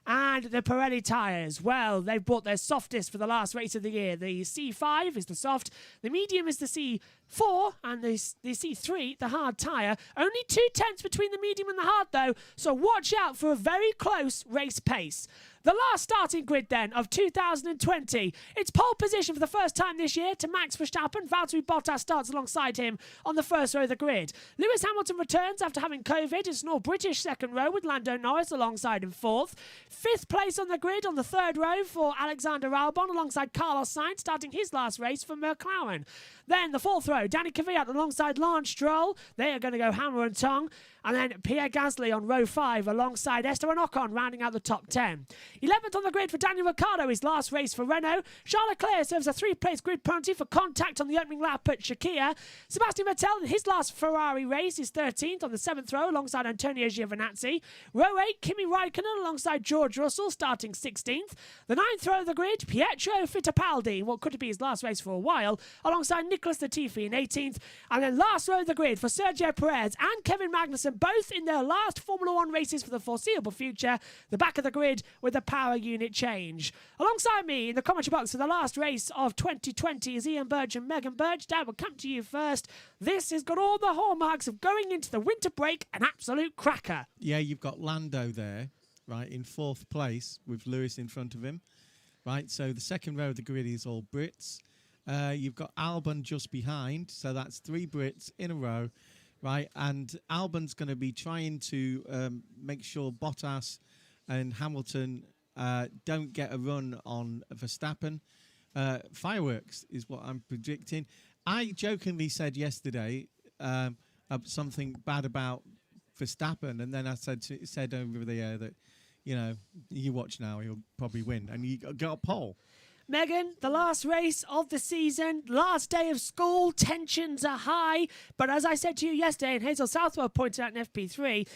And the Pirelli tyres, well, they've bought their softest for the last race of the year. The C5 is the soft, the medium is the C4, and the C3, the hard tyre. Only 2/10 between the medium and the hard, though, so watch out for a very close race pace. The last starting grid, then, of 2020. It's pole position for the first time this year to Max Verstappen. Valtteri Bottas starts alongside him on the first row of the grid. Lewis Hamilton returns after having COVID. It's an all-British second row with Lando Norris alongside him 4th. 5th place on the grid on the 3rd row for Alexander Albon alongside Carlos Sainz, starting his last race for McLaren. Then the 4th row, Danny Kvyat alongside Lance Stroll. They are going to go hammer and tongue. And then Pierre Gasly on row 5 alongside Esteban Ocon, rounding out the top 10. 11th on the grid for Daniel Ricciardo, his last race for Renault. Charles Leclerc serves a 3-place grid penalty for contact on the opening lap at Shakir. Sebastian Vettel in his last Ferrari race is 13th on the 7th row alongside Antonio Giovinazzi. Row 8, Kimi Raikkonen alongside George Russell, starting 16th. The 9th row of the grid, Pietro Fittipaldi, in what could be his last race for a while, alongside Nicholas Latifi in 18th. And then last row of the grid for Sergio Perez and Kevin Magnussen, both in their last Formula One races for the foreseeable future. The back of the grid with the power unit change. Alongside me in the commentary box for the last race of 2020 is Ian Burge and Megan Burge. Dad, we'll come to you first. This has got all the hallmarks of going into the winter break, an absolute cracker. Yeah, you've got Lando there, right, in 4th place with Lewis in front of him. Right, so the second row of the grid is all Brits. You've got Albon just behind, so that's 3 Brits in a row. Right, and Albon's going to be trying to make sure Bottas and Hamilton don't get a run on Verstappen. Fireworks is what I'm predicting. I jokingly said yesterday something bad about Verstappen, and then I said over the air that, you know, you watch now, he'll probably win, and he got a pole. Megan, the last race of the season, last day of school, tensions are high. But as I said to you yesterday, and Hazel Southwell pointed out in FP3,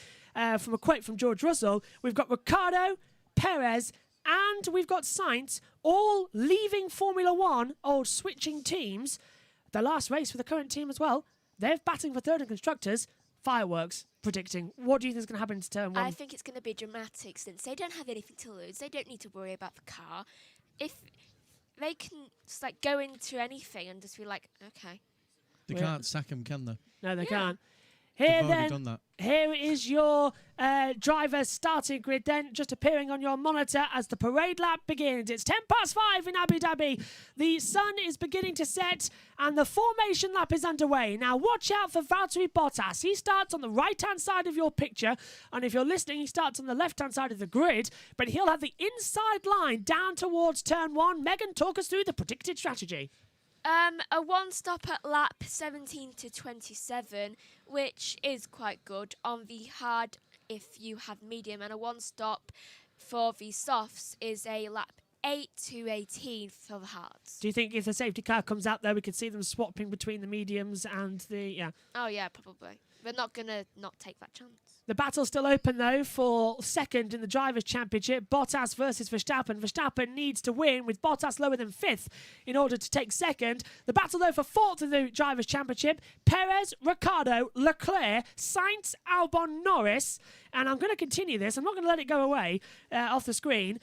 from a quote from George Russell, we've got Ricciardo, Perez, and we've got Sainz all leaving Formula One, all switching teams. The last race for the current team as well. They're batting for 3rd in constructors. Fireworks. Predicting. What do you think is going to happen to turn 1? I think it's going to be dramatic since they don't have anything to lose. They don't need to worry about the car. If they can just go into anything and just be like, okay. They can't sack him, can they? No, they Yeah. can't. Here They've already then, done that. here is your driver's starting grid then, just appearing on your monitor as the parade lap begins. It's 5:10 in Abu Dhabi. The sun is beginning to set and the formation lap is underway. Now watch out for Valtteri Bottas. He starts on the right-hand side of your picture, and if you're listening, he starts on the left-hand side of the grid, but he'll have the inside line down towards turn 1. Megan, talk us through the predicted strategy. A one-stop at lap 17 to 27, which is quite good on the hard if you have medium, and a one-stop for the softs is a lap 8 to 18 for the hards. Do you think if the safety car comes out there, we could see them swapping between the mediums and the... Yeah. Oh, yeah, probably. We're not going to not take that chance. The battle's still open, though, for second in the Drivers' Championship. Bottas versus Verstappen. Verstappen needs to win, with Bottas lower than 5th in order to take second. The battle, though, for 4th in the Drivers' Championship. Perez, Ricciardo, Leclerc, Sainz, Albon, Norris. And I'm going to continue this. I'm not going to let it go away off the screen.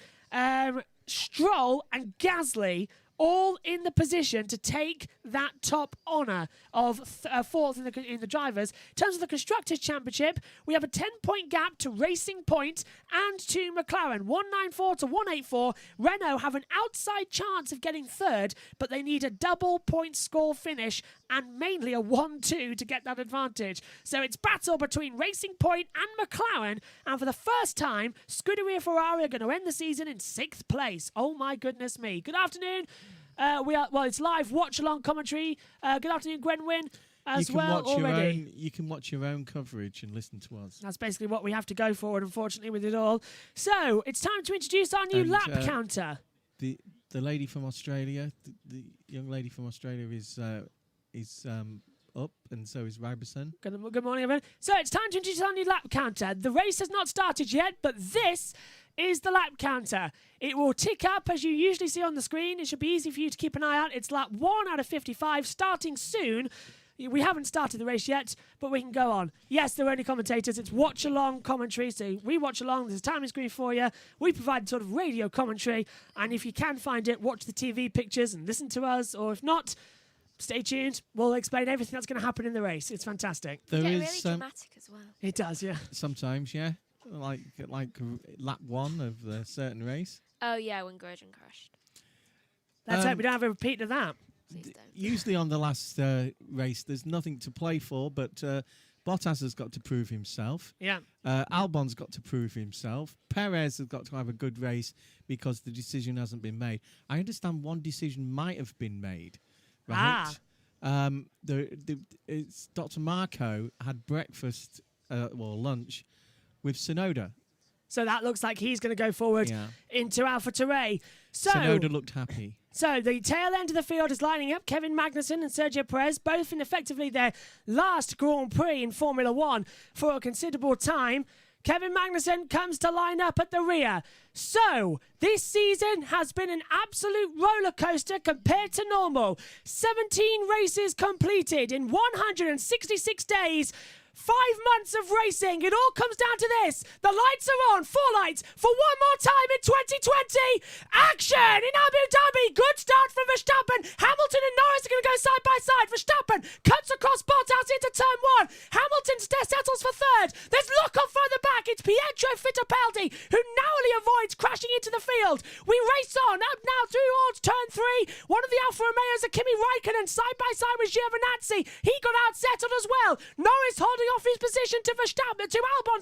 Stroll and Gasly all in the position to take that top honour of 4th in the drivers. In terms of the Constructors' Championship, we have a 10-point gap to Racing Point and to McLaren. 194 to 184. Renault have an outside chance of getting 3rd, but they need a double point score finish and mainly a 1-2 to get that advantage. So it's battle between Racing Point and McLaren, and for the first time, Scuderia Ferrari are going to end the season in 6th place. Oh my goodness me. Good afternoon. It's live watch-along commentary. Good afternoon, Gwenwyn, as well already. You can watch your own coverage and listen to us. That's basically what we have to go forward, unfortunately, with it all. So, it's time to introduce our new lap counter. The lady from Australia, the young lady from Australia is up, and so is Robertson. Good morning, everyone. So, it's time to introduce our new lap counter. The race has not started yet, but this is the lap counter. It will tick up as you usually see on the screen. It should be easy for you to keep an eye out. It's lap 1 out of 55, starting soon. We haven't started the race yet, but we can go on. Yes, there are only commentators. It's watch-along commentary, so we watch along. There's a timing screen for you. We provide sort of radio commentary, and if you can find it, watch the TV pictures and listen to us, or if not, stay tuned. We'll explain everything that's going to happen in the race. It's fantastic. It's really dramatic as well. It does, yeah. Sometimes, yeah. Like lap 1 of a certain race. Oh, yeah, when Grosjean crashed. Let's hope we don't have a repeat of that. Please don't. Usually on the last race, there's nothing to play for, but Bottas has got to prove himself. Yeah. Albon's got to prove himself. Perez has got to have a good race because the decision hasn't been made. I understand one decision might have been made, right? It's Dr. Marco had breakfast, lunch, with Tsunoda. So that looks like he's going to go forward into AlphaTauri. So Tsunoda looked happy. So the tail end of the field is lining up. Kevin Magnussen and Sergio Perez, both in effectively their last Grand Prix in Formula One for a considerable time. Kevin Magnussen comes to line up at the rear. So, this season has been an absolute roller coaster compared to normal. 17 races completed in 166 days. 5 months of racing. It all comes down to this. The lights are on. 4 lights for one more time in 2020. Action in Abu Dhabi. Good start from Verstappen. Hamilton and Norris are going to go side by side. Verstappen cuts across Bottas into turn 1. Hamilton settles for 3rd. There's lock-off further back. It's Pietro Fittipaldi who narrowly avoids crashing into the field. We race on up now towards turn 3. One of the Alfa Romeos, Kimi Raikkonen, side by side with Giovinazzi. He got out-settled as well. Norris holding off his position to Albon.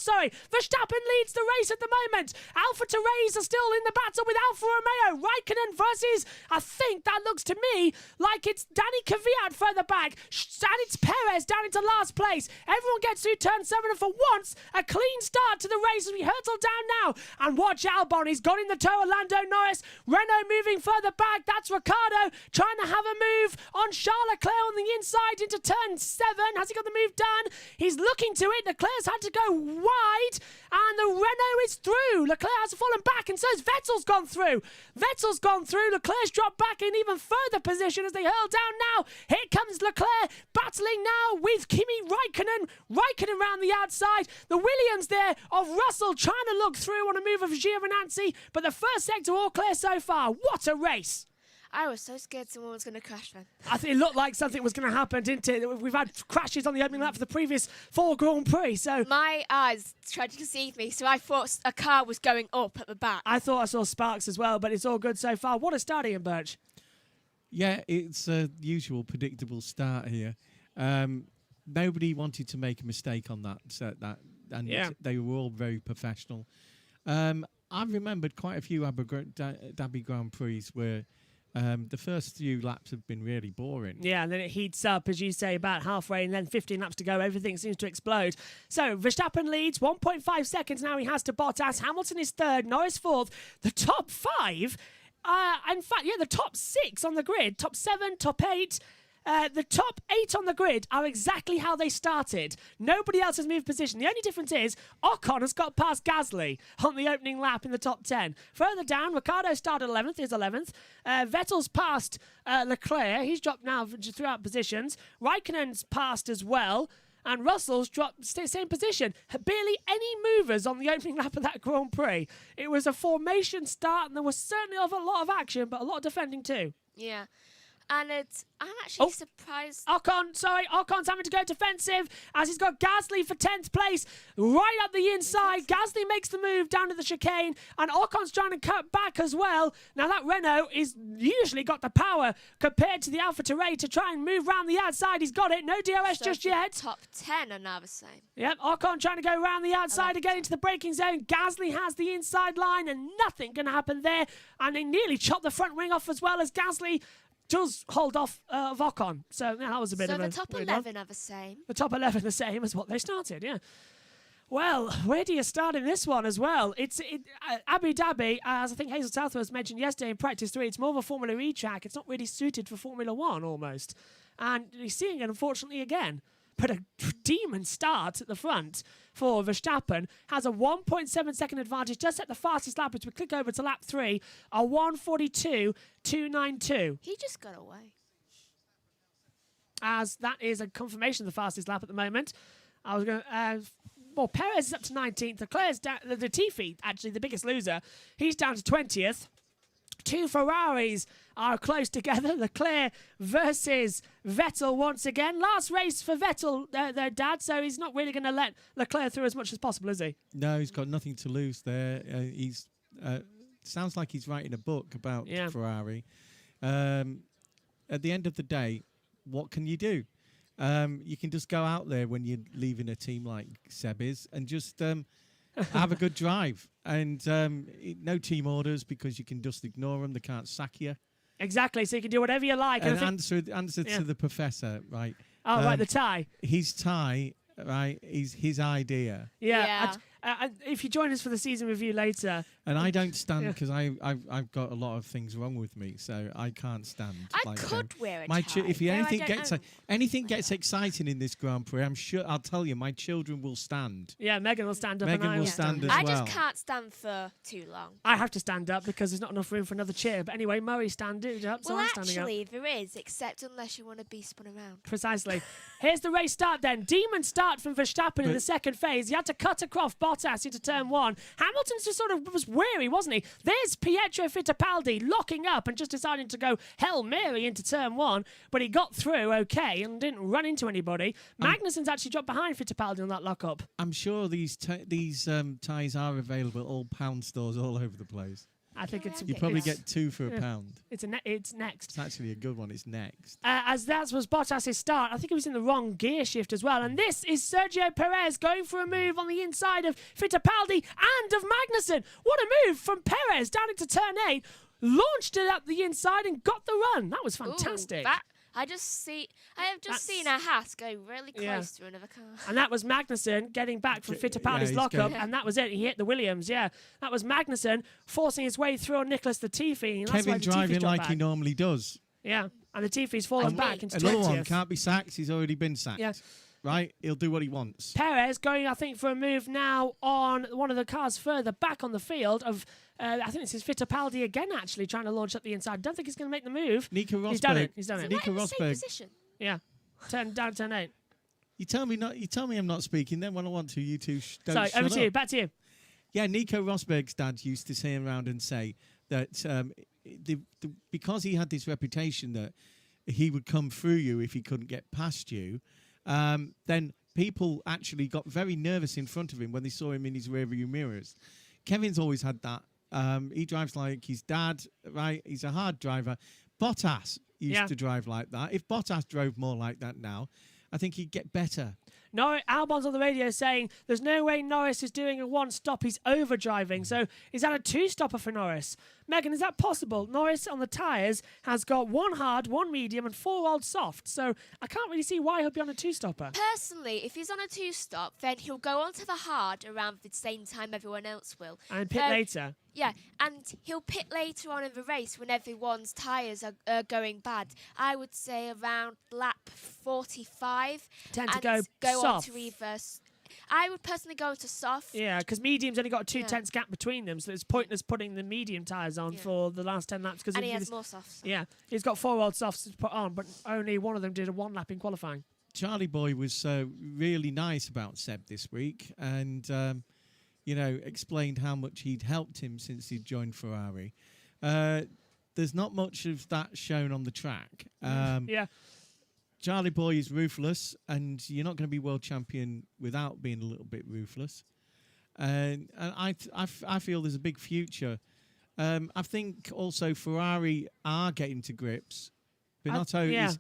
Verstappen leads the race at the moment. AlphaTauri are still in the battle with Alfa Romeo. Raikkonen versus, I think that looks to me like it's Danny Kvyat further back. And it's Perez down into last place. Everyone gets through turn 7, and for once, a clean start to the race as we hurtle down now. And watch Albon, he's got in the tow of Lando Norris. Renault moving further back. That's Ricciardo trying to have a move on Charles Leclerc on the inside into turn 7. Has he got the move done? He's looking to it. Leclerc's had to go wide, and the Renault is through. Leclerc has fallen back, and so has Vettel's gone through. Leclerc's dropped back in even further position as they hurl down now. Here comes Leclerc battling now with Kimi Raikkonen. Raikkonen round the outside. The Williams there of Russell trying to look through on a move of Giovinazzi, but the first sector all clear so far. What a race! I was so scared someone was going to crash then. I think it looked like something was going to happen, didn't it? We've had crashes on the opening lap for the previous 4 Grand Prix, so My eyes tried to deceive me, so I thought a car was going up at the back. I thought I saw sparks as well, but it's all good so far. What a start, Ian Birch. Yeah, it's a usual predictable start here. Nobody wanted to make a mistake on and Yeah. they were all very professional. I've remembered quite a few Abu Dhabi Grand Prix where the first few laps have been really boring. Yeah, and then it heats up, as you say, about halfway, and then 15 laps to go. Everything seems to explode. So Verstappen leads 1.5 seconds now. He has to Bottas. Hamilton is third. Norris fourth. The top 5, in fact, yeah, the top 6 on the grid, top 7, top 8. The top 8 on the grid are exactly how they started. Nobody else has moved position. The only difference is Ocon has got past Gasly on the opening lap in the top 10. Further down, Ricciardo started 11th, is 11th. Vettel's passed Leclerc. He's dropped now throughout positions. Raikkonen's passed as well. And Russell's dropped same position. Barely any movers on the opening lap of that Grand Prix. It was a formation start, and there was certainly a lot of action, but a lot of defending too. Yeah. And I'm actually surprised. Ocon's having to go defensive as he's got Gasly for 10th place right up the inside. Gasly makes the move down to the chicane, and Ocon's trying to cut back as well. Now that Renault is usually got the power compared to the AlphaTauri to try and move round the outside. He's got it. No DRS So just the yet. Top 10 are now the same. Yep, Ocon trying to go round the outside to get into the braking zone. Gasly has the inside line, and nothing going to happen there. And they nearly chopped the front wing off as well as Gasly does hold off of Ocon. So that was a bit So of the a top weird 11 are the same. The top 11 the same as what they started, yeah. Well, where do you start in this one as well? It's Abu Dhabi, as I think Hazel Southworth mentioned yesterday in practice 3, it's more of a Formula E track. It's not really suited for Formula 1 almost. And you're seeing it, unfortunately, again. But a demon start at the front for Verstappen has a 1.7 second advantage, just at the fastest lap as we click over to lap 3, a 1:42.292. He just got away. As that is a confirmation of the fastest lap at the moment. I was going to... Perez is up to 19th. Leclerc's down... The Latifi, actually, the biggest loser. He's down to 20th. 2 Ferraris are close together. Leclerc versus Vettel once again. Last race for Vettel, their dad, so he's not really going to let Leclerc through as much as possible, is he? No, he's got nothing to lose there. He's sounds like he's writing a book about Ferrari. At the end of the day, what can you do? You can just go out there when you're leaving a team like Seb is and just have a good drive. And no team orders because you can just ignore them. They can't sack you. Exactly, so you can do whatever you like. And answer to the professor, right? Oh, right, the tie. His tie, right, is his idea. Yeah. If you join us for the season review later... And I don't stand because I've got a lot of things wrong with me, so I can't stand. I could wear a tie. If anything gets exciting in this Grand Prix, I'm sure I'll tell you, my children will stand. Yeah, Megan will stand up. Megan and I will stand as I well. just can't stand for too long. I have to stand up because there's not enough room for another chair. But anyway, Murray standing up, so Well, I'm standing up. actually, there is, except unless you want to be spun around. Precisely. Here's the race start then. Demon start from Verstappen in the second phase. He had to cut across Bottas into turn 1. Hamilton's just sort of was wary, wasn't he? There's Pietro Fittipaldi locking up and just deciding to go Hail Mary into turn 1, but he got through okay and didn't run into anybody. Magnussen's actually dropped behind Fittipaldi on that lock-up. I'm sure these ties are available at all pound stores all over the place. I think it's... You probably get 2 for a pound. It's next. It's actually a good one. It's next. As that was Bottas' start, I think he was in the wrong gear shift as well. And this is Sergio Perez going for a move on the inside of Fittipaldi and of Magnussen. What a move from Perez down into turn 8. Launched it up the inside and got the run. That was fantastic. Ooh, I have just seen a Haas go really close to another car. And that was Magnussen getting back from Fittipaldi's lockup, and that was it. He hit the Williams, That was Magnussen forcing his way through on Nicholas Latifi. Kevin driving like he normally does. Yeah, and Latifi's fallen back into 20th. Another one can't be sacked. He's already been sacked. Yeah. Right? He'll do what he wants. Perez going, I think, for a move now on one of the cars further back on the field of... I think this is Fittipaldi again, actually, trying to launch up the inside. Don't think he's going to make the move. Nico Rosberg. He's done it. He's done it. Nico Rosberg. Yeah. Down turn 8. You tell me I'm not speaking. Then when I want to, you two don't Sorry, shut over to up. you. Back to you. Yeah, Nico Rosberg's dad used to sit around and say that because he had this reputation that he would come through you if he couldn't get past you, then people actually got very nervous in front of him when they saw him in his rearview mirrors. Kevin's always had that. He drives like his dad, right? He's a hard driver. Bottas used to drive like that. If Bottas drove more like that now, I think he'd get better. No, Albon's on the radio saying there's no way Norris is doing a one-stop. He's overdriving. So is that a two-stopper for Norris? Megan, is that possible? Norris on the tyres has got 1 hard, 1 medium and 4 old soft. So I can't really see why he'll be on a two-stopper. Personally, if he's on a two-stop, then he'll go onto the hard around the same time everyone else will. And pit later. Yeah, and he'll pit later on in the race when everyone's tyres are going bad. I would say around lap 45. Tend to and go on soft. to reverse. I would personally go into soft. Yeah, because medium's only got a 2/10 gap between them, so it's pointless putting the medium tyres on for the last 10 laps. And he has more softs. So. Yeah, he's got 4 old softs to put on, but only one of them did a 1 lap in qualifying. Charlie Boy was really nice about Seb this week, and explained how much he'd helped him since he'd joined Ferrari. There's not much of that shown on the track. Yeah. Charlie Boy is ruthless, and you're not going to be world champion without being a little bit ruthless. And I feel there's a big future. I think also Ferrari are getting to grips. Binotto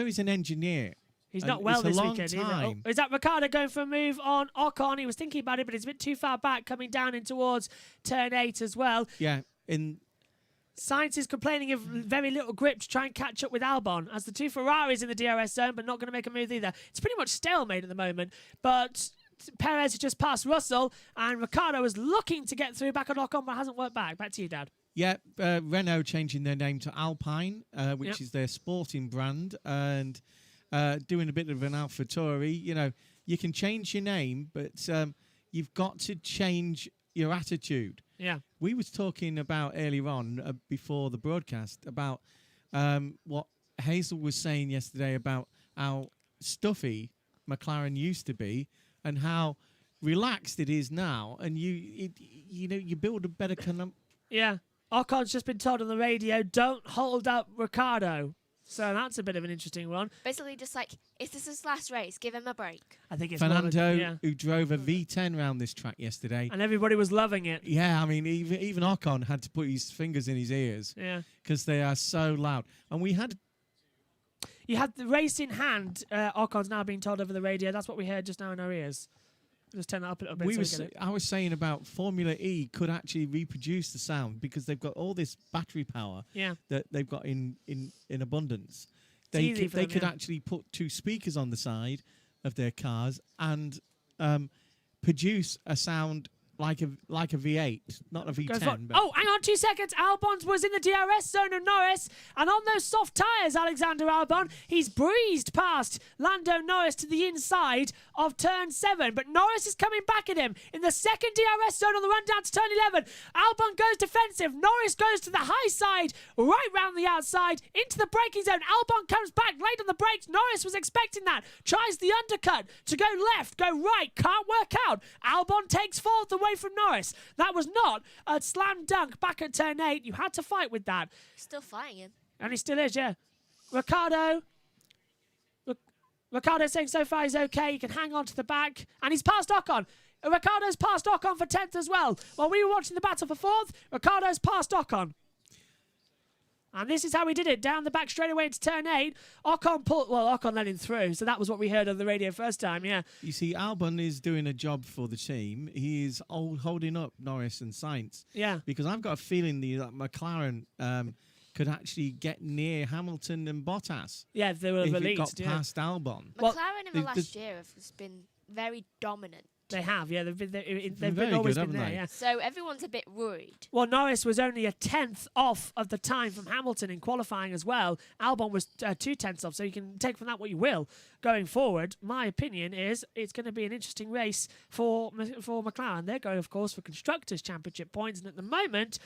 is an engineer. He's not well this weekend either. Oh, is that Ricciardo going for a move on Ocon? He was thinking about it, but he's a bit too far back, coming down in towards turn 8 as well. Yeah, Sainz is complaining of very little grip to try and catch up with Albon, as the 2 Ferraris in the DRS zone, but not going to make a move either. It's pretty much stalemate at the moment, but Perez has just passed Russell, and Ricciardo is looking to get through back on Ocon, but hasn't worked back. Back to you, Dad. Yeah, Renault changing their name to Alpine, which is their sporting brand, and doing a bit of an AlphaTauri. You can change your name, but you've got to change your attitude. Yeah. We was talking about earlier on, before the broadcast, about what Hazel was saying yesterday about how stuffy McLaren used to be and how relaxed it is now. And you build a better Yeah. Ocon's just been told on the radio, don't hold up Ricciardo. So that's a bit of an interesting one. Basically, just like, if this is his last race, give him a break. I think it's Fernando, who drove a V10 around this track yesterday. And everybody was loving it. Yeah, I mean, even Ocon had to put his fingers in his ears. Yeah. Because they are so loud. And You had the race in hand. Ocon's now being told over the radio. That's what we heard just now in our ears. Just turn that up a little bit. I was saying about Formula E could actually reproduce the sound because they've got all this battery power that they've got in abundance. They could actually put 2 speakers on the side of their cars and produce a sound like a V8, not a V10. Oh, hang on 2 seconds. Albon was in the DRS zone of Norris, and on those soft tyres, Alexander Albon, he's breezed past Lando Norris to the inside of turn 7, but Norris is coming back at him in the second DRS zone on the run down to turn 11. Albon goes defensive. Norris goes to the high side, right round the outside, into the braking zone. Albon comes back late on the brakes. Norris was expecting that. Tries the undercut to go left, go right. Can't work out. Albon takes 4th away from Norris. That was not a slam dunk back at turn 8. You had to fight with that. Still fighting him. And he still is, yeah. Ricciardo's saying so far he's okay. He can hang on to the back. And he's passed Ocon. Ricciardo's passed Ocon for 10th as well. While we were watching the battle for 4th, Ricciardo's passed Ocon. And this is how we did it. Down the back straight away into turn 8. Ocon let him through. So that was what we heard on the radio first time, yeah. You see, Albon is doing a job for the team. He is holding up Norris and Sainz. Yeah. Because I've got a feeling that McLaren could actually get near Hamilton and Bottas. Yeah, they were released. If it got past Albon. McLaren in the last year has been very dominant. They have, yeah. They've very always good, been there, they? yeah. So everyone's a bit worried. Well, Norris was only a 10th off of the time from Hamilton in qualifying as well. Albon was 2/10 off, so you can take from that what you will going forward. My opinion is it's going to be an interesting race for McLaren. They're going, of course, for Constructors' Championship points, and at the moment,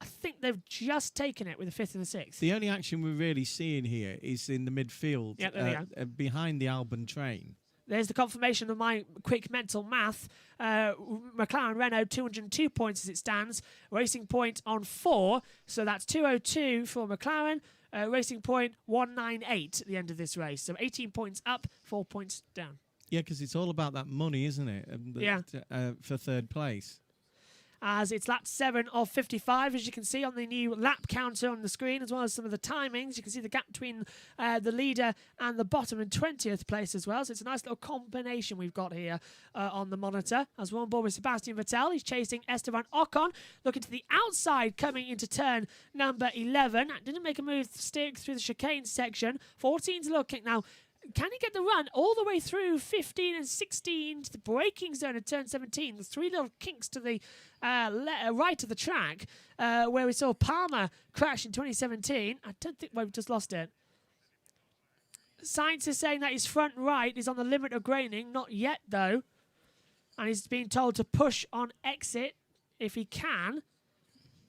I think they've just taken it with the 5th and the 6th. The only action we're really seeing here is in the midfield, Yeah, there we go. behind the Albon train. There's the confirmation of my quick mental math. McLaren Renault 202 points as it stands. Racing Point on 4. So that's 202 for McLaren. Racing Point 198 at the end of this race. So 18 points up, 4 points down. Yeah, because it's all about that money, isn't it? For third place. As it's lap 7 of 55, as you can see on the new lap counter on the screen, as well as some of the timings. You can see the gap between the leader and the bottom in 20th place as well. So it's a nice little combination we've got here on the monitor. As we're on board with Sebastian Vettel, he's chasing Esteban Ocon, looking to the outside coming into turn number 11. Didn't make a move stick through the chicane section. 14's a little kick now. Can he get the run all the way through 15 and 16 to the braking zone at turn 17? There's 3 little kinks to the right of the track where we saw Palmer crash in 2017. I don't think we've just lost it. Sainz is saying that his front right is on the limit of graining. Not yet, though. And he's being told to push on exit if he can.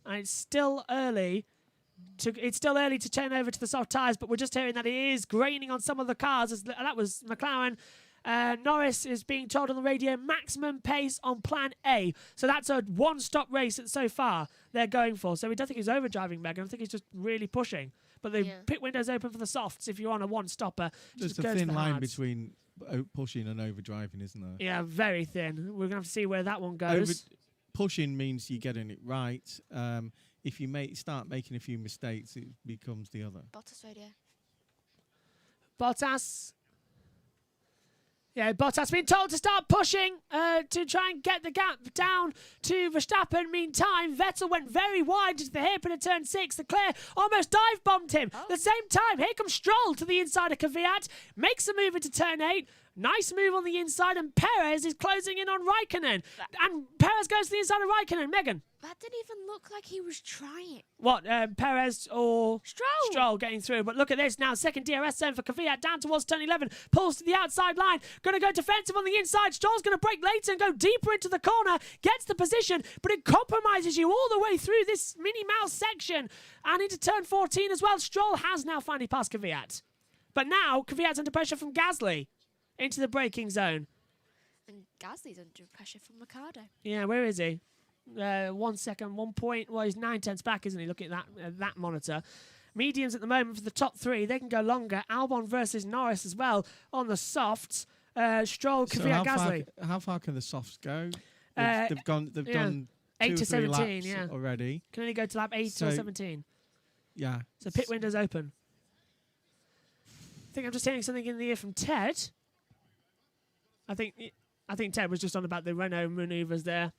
And it's still early. It's still early to turn over to the soft tyres, but we're just hearing that it is graining on some of the cars. That was McLaren. Norris is being told on the radio maximum pace on plan A. So that's a one-stop race so far they're going for. So we don't think he's overdriving, Megan. I think he's just really pushing. But the pit window's open for the softs if you're on a one-stopper. There's a thin line between pushing and overdriving, isn't there? Yeah, very thin. We're going to have to see where that one goes. Pushing means you're getting it right. If you start making a few mistakes, it becomes the other. Bottas radio. Bottas. Yeah, Bottas being told to start pushing to try and get the gap down to Verstappen. Meantime, Vettel went very wide into the hairpin at turn 6. Leclerc almost dive-bombed him. At the same time, here comes Stroll to the inside of Kvyat. Makes a move into turn 8. Nice move on the inside, and Perez is closing in on Raikkonen. And Perez goes to the inside of Raikkonen. Megan. That didn't even look like he was trying. What, Perez or Stroll? Stroll getting through. But look at this now. Second DRS zone for Kvyat down towards turn 11. Pulls to the outside line. Going to go defensive on the inside. Stroll's going to break later and go deeper into the corner. Gets the position, but it compromises you all the way through this Minnie Mouse section. And into turn 14 as well. Stroll has now finally passed Kvyat. But now Kvyat's under pressure from Gasly into the braking zone. And Gasly's under pressure from Ricciardo. Yeah, where is he? 1 second, 1 point. Well, he's 9/10 back, isn't he? Look at that monitor. Mediums at the moment for the top 3. They can go longer. Albon versus Norris as well on the softs. Stroll, Kvyat, Gasly. How far can the softs go? They've done 8 to 2 or 3 17. laps already. Can only go to lap 8 or 17. Yeah. So pit window's open. I think I'm just hearing something in the ear from Ted. I think Ted was just on about the Renault manoeuvres there.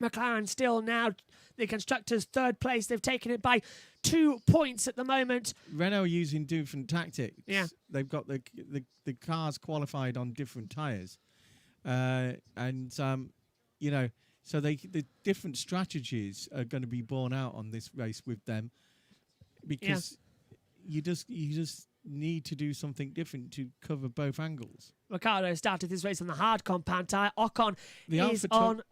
McLaren still now the constructors' third place. They've taken it by 2 points at the moment. Renault are using different tactics. Yeah. They've got the cars qualified on different tyres. So the different strategies are going to be borne out on this race with them because you just need to do something different to cover both angles. Ricciardo started this race on the hard compound tyre. Ocon is on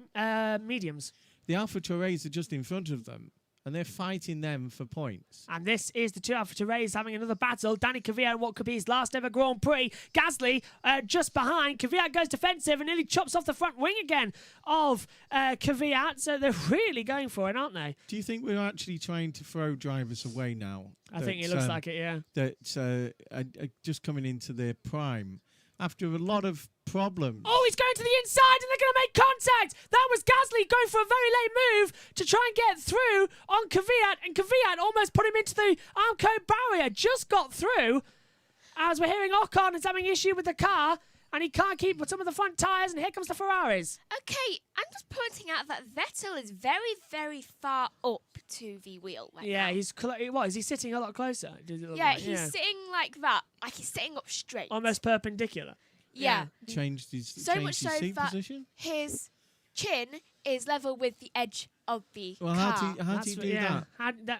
mediums. The Alpha Tauri's are just in front of them, and they're fighting them for points. And this is the 2 Alpha Tauri's having another battle. Danny Kvyat in what could be his last ever Grand Prix. Gasly just behind. Kvyat goes defensive and nearly chops off the front wing again of Kvyat. So they're really going for it, aren't they? Do you think we're actually trying to throw drivers away now? I think it looks like it, yeah. That just coming into their prime after a lot of problems. Oh, he's going to the inside and they're going to make contact. That was Gasly going for a very late move to try and get through on Kvyat, and Kvyat almost put him into the Armco barrier. Just got through. As we're hearing Ocon is having issue with the car and he can't keep some of the front tyres, and here comes the Ferraris. Okay, I'm just pointing out that Vettel is very, very far up to the wheel right now. He's what? Is he sitting a lot closer? He's sitting like that, like he's sitting up straight. Almost perpendicular. Yeah. Changed his seat position? His chin is level with the edge of the car. How do you do that?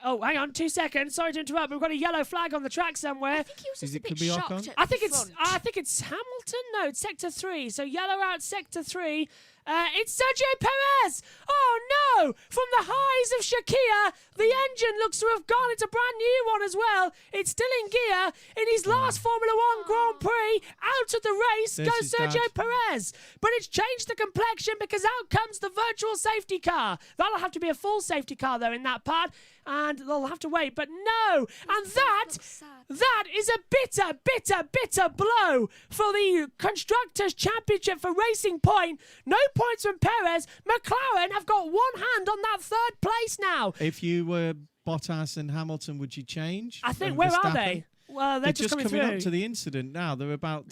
Oh, hang on 2 seconds. Sorry to interrupt, but we've got a yellow flag on the track somewhere. I think he was just a bit could be shocked Ocon? at I the think it's front. Hamilton. No, it's sector 3. So yellow out sector 3. It's Sergio Perez. Oh no! From the highs of Shakir, the engine looks to have gone. It's a brand new one as well. It's still in gear. In his last Formula One Grand Prix, out of the race This goes is Sergio bad. Perez. But it's changed the complexion because out comes the virtual safety car. That'll have to be a full safety car though in that part, and they'll have to wait. But no! And that is a bitter, bitter, bitter blow for the Constructors' Championship for Racing Point. No points from Perez. McLaren have got one hand on that third place now. If you were Bottas and Hamilton, would you change? I think, And where are Verstappen? they? Well, they're just coming up through. to the incident now. They're about.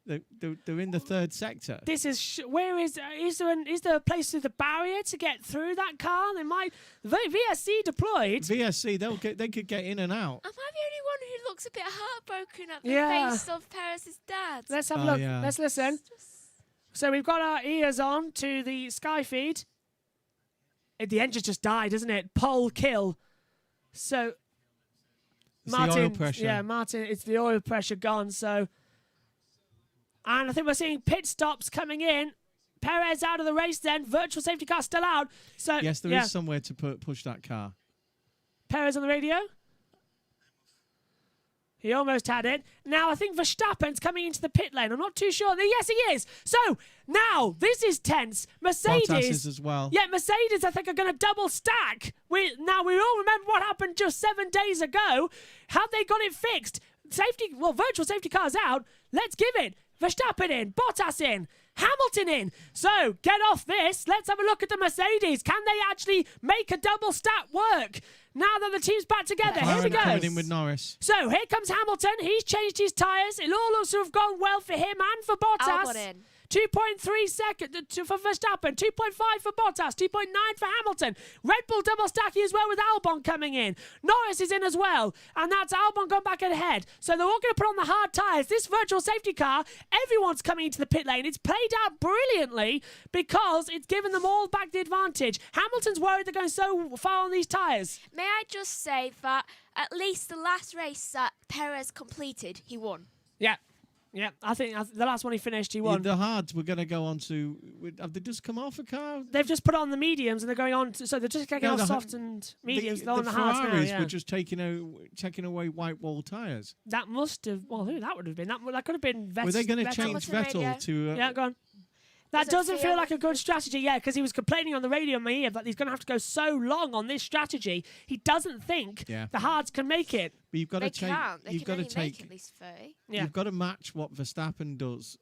They're in the third sector. This is where is there a place through the barrier to get through that car? They might VSC deployed. VSC, they could get in and out. Am I the only one who looks a bit heartbroken at the Yeah. face of Perez's dad? Let's have a Oh, look. yeah. Let's listen. So we've got our ears on to the Sky feed. The engine just died, isn't it? Pole kill. So It's the Martin, oil pressure. yeah, Martin, it's the oil pressure gone. So, and I think we're seeing pit stops coming in. Perez out of the race. Then virtual safety car still out. So Yes, there is yeah. somewhere to push that car. Perez on the radio. He almost had it. Now I think Verstappen's coming into the pit lane. I'm not too sure. Yes, he is. So now this is tense. Mercedes Bottas is as well. Yeah, Mercedes, I think, are going to double stack. Now, we all remember what happened just 7 days ago. Have they got it fixed? Virtual safety car's out. Let's give it. Verstappen in, Bottas in, Hamilton in. So, get off this. Let's have a look at the Mercedes. Can they actually make a double stack work? Now that the team's back together, here we McLaren go. coming in with Norris. So, here comes Hamilton. He's changed his tyres. It all looks to have gone well for him and for Bottas. Albon in. 2.3 seconds for Verstappen, 2.5 for Bottas, 2.9 for Hamilton. Red Bull double stacking as well with Albon coming in. Norris is in as well, and that's Albon gone back ahead. So they're all going to put on the hard tyres. This virtual safety car, everyone's coming into the pit lane. It's played out brilliantly because it's given them all back the advantage. Hamilton's worried they're going so far on these tyres. May I just say that at least the last race that Perez completed, he won. Yeah, I think the last one he finished, he won. The hards we're going to go on to. Have they just come off a car? They've just put on the mediums and they're going on. So they're just getting No, on the- soft and mediums. The They're on the hards now. Ferraris Yeah. were just taking away white wall tyres. That must have. Well, who that would have been? That could have been Vettel. Were they going to Vettel. change What's the radio? Vettel to? Yeah, go on. That Does it doesn't feel feel- like a good strategy, yeah, because he was complaining on the radio in my ear that he's going to have to go so long on this strategy. He doesn't think Yeah. the hards can make it. But you've got They to take. can't. They You've can got to only make take. at least 30. Yeah. You've got to match what Verstappen does,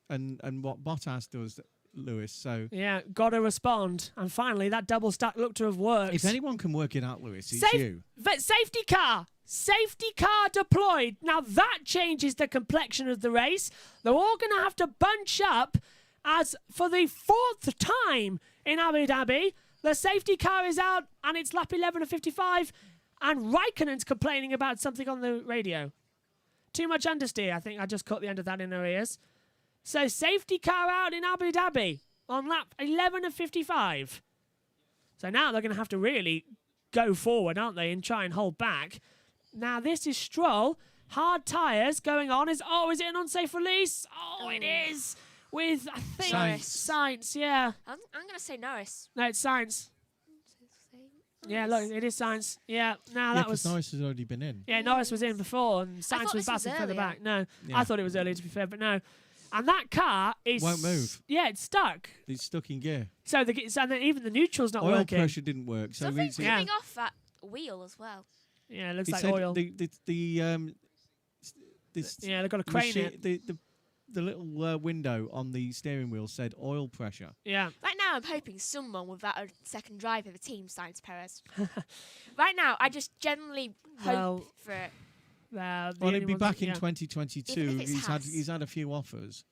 and what Bottas does, Lewis. So Yeah, got to respond. And finally, that double stack looked to have worked. if anyone can work it out, Lewis, it's Safe- you. Safety car. Safety car deployed. Now that changes the complexion of the race. They're all going to have to bunch up as for the 4th time in Abu Dhabi. The safety car is out and it's lap 11 of 55. And Raikkonen's complaining about something on the radio. Too much understeer. I think I just caught the end of that in her ears. So safety car out in Abu Dhabi on lap 11 of 55. So now they're going to have to really go forward, aren't they, and try and hold back. Now this is Stroll. Hard tyres going on. Is it an unsafe release? Oh, it is. With, I think, Sainz, yeah. I'm going to say Norris. No, it's Sainz. Yeah, look, it is Sainz. Yeah, now that 'cause was... Norris has already been in. Yeah, Norris was in before, and thought Sainz was this was battling further earlier. back. No, Yeah. I thought it was earlier, to be fair, but no. And that car is... Won't move. Yeah, it's stuck. It's stuck in gear. So and then even the neutral's not Oil working. pressure didn't work. So Something's it's- Yeah. coming off that wheel as well. Yeah, it looks It like said oil. this Yeah, they've got to crane machine, it. the little window on the steering wheel said oil pressure. Yeah. Right now, I'm hoping someone without a second driver of the team signs Perez. Right now, I just generally hope Well, for it. The Well, only he'd be ones- back in yeah. 2022. Even if it's Haas. He's had a few offers,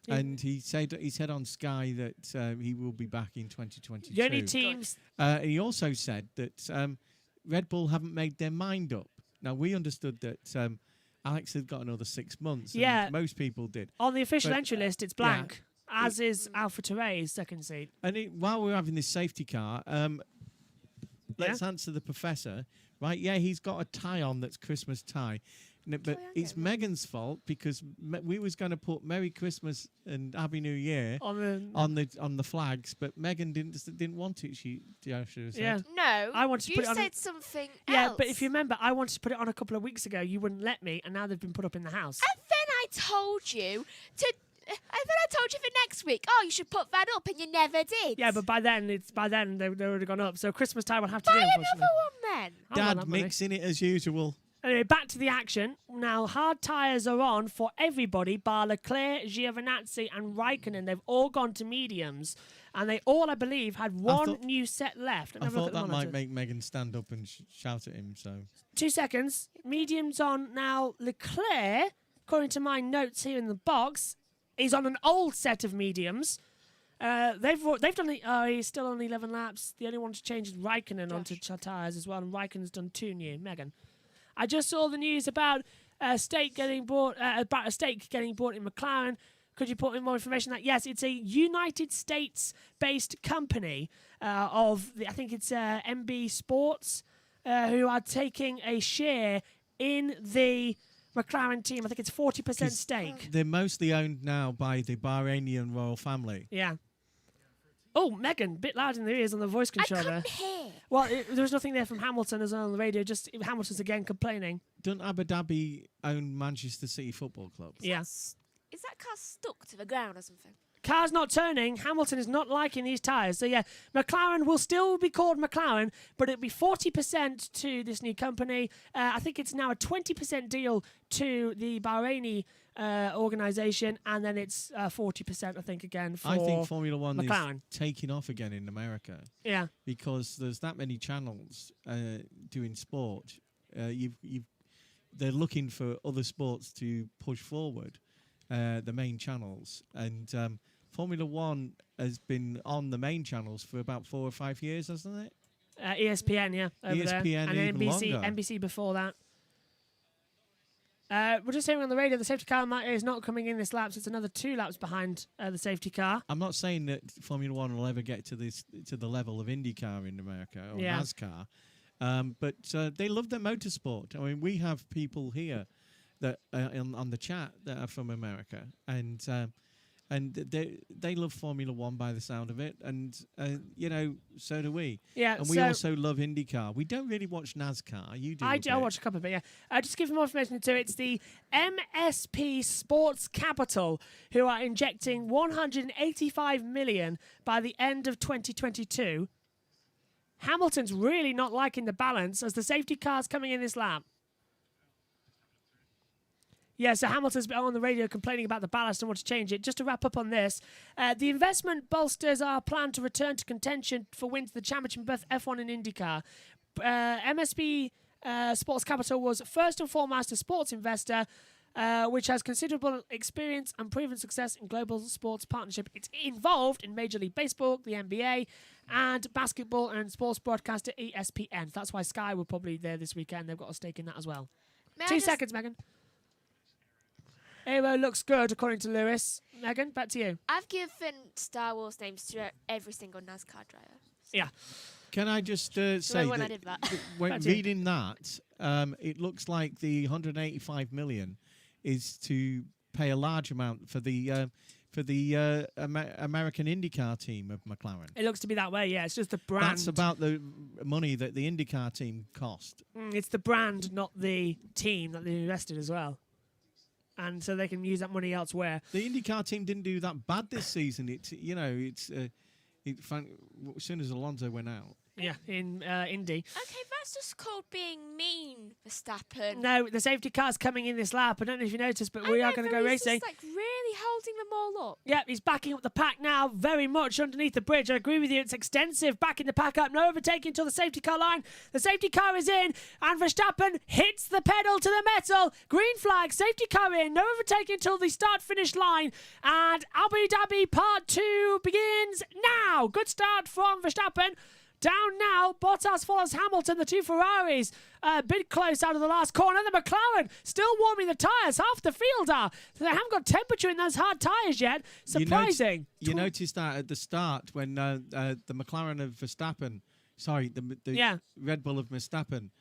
Yeah. and he said on Sky that he will be back in 2022. The only teams... He also said that Red Bull haven't made their mind up. Now we understood that Alex had got another 6 months. and Yeah. most people did. On the official But, entry list, it's blank, as is Alpha Taure's second seat. And while we're having this safety car, let's answer the professor. Right, yeah, he's got a tie on that's Christmas tie. No, but Carry on, it's Gary. Megan's fault because we was going to put Merry Christmas and Happy New Year On on the flags, but Megan didn't want it. She said. Yeah. No, I wanted to you put it on said something Yeah, else. but if you remember, I wanted to put it on a couple of weeks ago. You wouldn't let me, and now they've been put up in the house. And then I told you to. And then I told you for next week. Oh, you should put that up, and you never did. Yeah, but by then they would have gone up. So Christmas time will have to buy do. another Unfortunately. one then. I want Dad that money. mixing it as usual. Anyway, back to the action. Now, hard tyres are on for everybody, bar Leclerc, Giovinazzi and Raikkonen. They've all gone to mediums. And they all, I believe, had one thought- new set left. Let me I have a look thought at the that monitor. might make Megan stand up and shout at him. So 2 seconds. Mediums on now. Leclerc, according to my notes here in the box, is on an old set of mediums. They've done he's still on 11 laps. The only one to change is Raikkonen onto tyres as well, and Raikkonen's done 2 new. Megan, I just saw the news about a stake getting bought in McLaren. Could you put in more information on that? Yes, it's a United States-based company I think it's MB Sports, who are taking a share in the McLaren team. I think it's 40% stake. they're mostly owned now by the Bahrainian royal family. Yeah. Oh, Megan, bit loud in the ears on the voice I control there. couldn't hear. Well, there was nothing there from Hamilton as well on the radio. Just Hamilton's again complaining. Don't Abu Dhabi own Manchester City Football Club? Yeah. Is that car stuck to the ground or something? Car's not turning. Hamilton is not liking these tyres. So, yeah, McLaren will still be called McLaren, but it'll be 40% to this new company. I think it's now a 20% deal to the Bahraini organisation, and then it's 40%, I think, again for I think Formula One McLaren. is taking off again in America Yeah. because there's that many channels doing sport. They're looking for other sports to push forward. The main channels, and Formula One has been on the main channels for about 4 or 5 years, hasn't it? ESPN, yeah, over there. ESPN And then even NBC, longer. NBC before that. We're just hearing on the radio the safety car is not coming in this lap, so it's another 2 laps behind the safety car. I'm not saying that Formula One will ever get to the level of IndyCar in America or Yeah. NASCAR, but they love their motorsport. I mean, we have people here that on the chat that are from America, and they love Formula One by the sound of it, and so do we. Yeah, And we so also love IndyCar. We don't really watch NASCAR. You do. I a do. I bit. watch a couple of it, yeah. Just give you more information to it. It's the MSP Sports Capital who are injecting 185 million by the end of 2022. Hamilton's really not liking the balance as the safety car's coming in this lap. Yeah, so Hamilton's been on the radio complaining about the ballast and want to change it. Just to wrap up on this, the investment bolsters our plan to return to contention for wins the championship, both F1 and IndyCar. MSB Sports Capital was first and foremost a sports investor, which has considerable experience and proven success in global sports partnership. It's involved in Major League Baseball, the NBA, and basketball and sports broadcaster ESPN. That's why Sky were probably there this weekend. They've got a stake in that as well. May I 2 just- seconds, Megan. Aero looks good, according to Lewis. Megan, back to you. I've given Star Wars names to every single NASCAR driver. Yeah. Can I just say when I that did that. when That's it. reading that, it looks like the 185 million is to pay a large amount for the American IndyCar team of McLaren. It looks to be that way, yeah. It's just the brand. That's about the money that the IndyCar team cost. It's the brand, not the team that they invested as well. And so they can use that money elsewhere. The IndyCar team didn't do that bad this season. As soon as Alonso went out. Yeah, in Indy. Okay, that's just called being mean, Verstappen. No, the safety car's coming in this lap. I don't know if you noticed, but we are going to go He's racing. just, really holding them all up. Yeah, he's backing up the pack now very much underneath the bridge. I agree with you. It's extensive. Backing the pack up. No overtaking until the safety car line. The safety car is in. And Verstappen hits the pedal to the metal. Green flag. Safety car in. No overtaking until the start-finish line. And Abu Dhabi Part 2 begins now. Good start from Verstappen. Down now, Bottas follows Hamilton, the 2 Ferraris. A bit close out of the last corner. The McLaren still warming the tyres. Half the field are. They haven't got temperature in those hard tyres yet. Surprising. You noticed that at the start when the McLaren of Verstappen, the Yeah. Red Bull of Verstappen,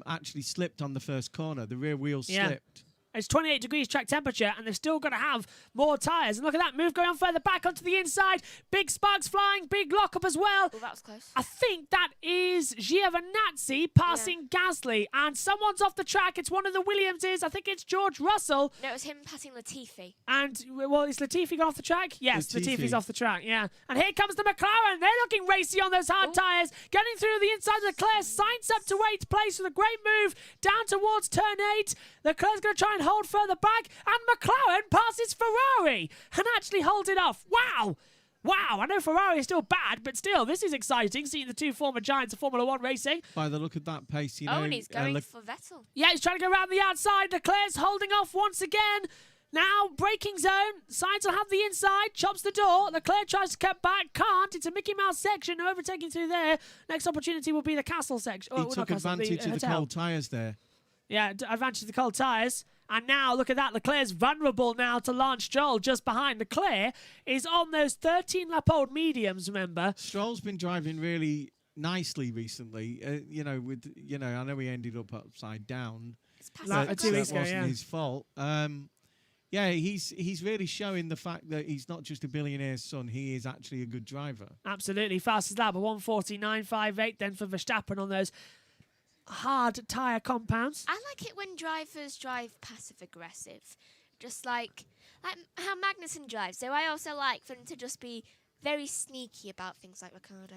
actually slipped on the first corner. The rear wheel Yeah. slipped. It's 28 degrees track temperature, and they're still going to have more tyres. And look at that move going on further back onto the inside. Big sparks flying, big lock-up as well. Oh, that was close. I think that is Giovinazzi passing Gasly, and someone's off the track. It's one of the Williamses. I think it's George Russell. No, it was him passing Latifi. And, well, is Latifi gone off the track? Yes, Latifi. Latifi's off the track, yeah. And here comes the McLaren. They're looking racy on those hard tyres. Getting through the inside of Leclerc. Sainz up to 8th place with a great move down towards turn 8. Leclerc's going to try and hold further back. And McLaren passes Ferrari and actually holds it off. Wow. Wow, I know Ferrari is still bad, but still, this is exciting, seeing the two former giants of Formula 1 racing. By the look of that pace, you know... Oh, and he's going for Vettel. Yeah, he's trying to go around the outside. Leclerc's holding off once again. Now, braking zone. Sainz will have the inside, chops the door. Leclerc tries to cut back, can't. It's a Mickey Mouse section, no overtaking through there. Next opportunity will be the castle section. He took advantage of the cold tyres there. Yeah, advantage of the cold tyres. And now, look at that. Leclerc's vulnerable now to Lance Stroll just behind. Leclerc is on those 13-lap-old mediums, remember? Stroll's been driving really nicely recently. I know he ended up upside down. It's Like, passive 2 weeks That ago, wasn't yeah. his fault. He's really showing the fact that he's not just a billionaire's son. He is actually a good driver. Absolutely. Fastest lap, a 1:49.58 then for Verstappen on those hard tyre compounds. I like it when drivers drive passive-aggressive. Just like how Magnussen drives. So I also like them to just be very sneaky about things like Ricardo.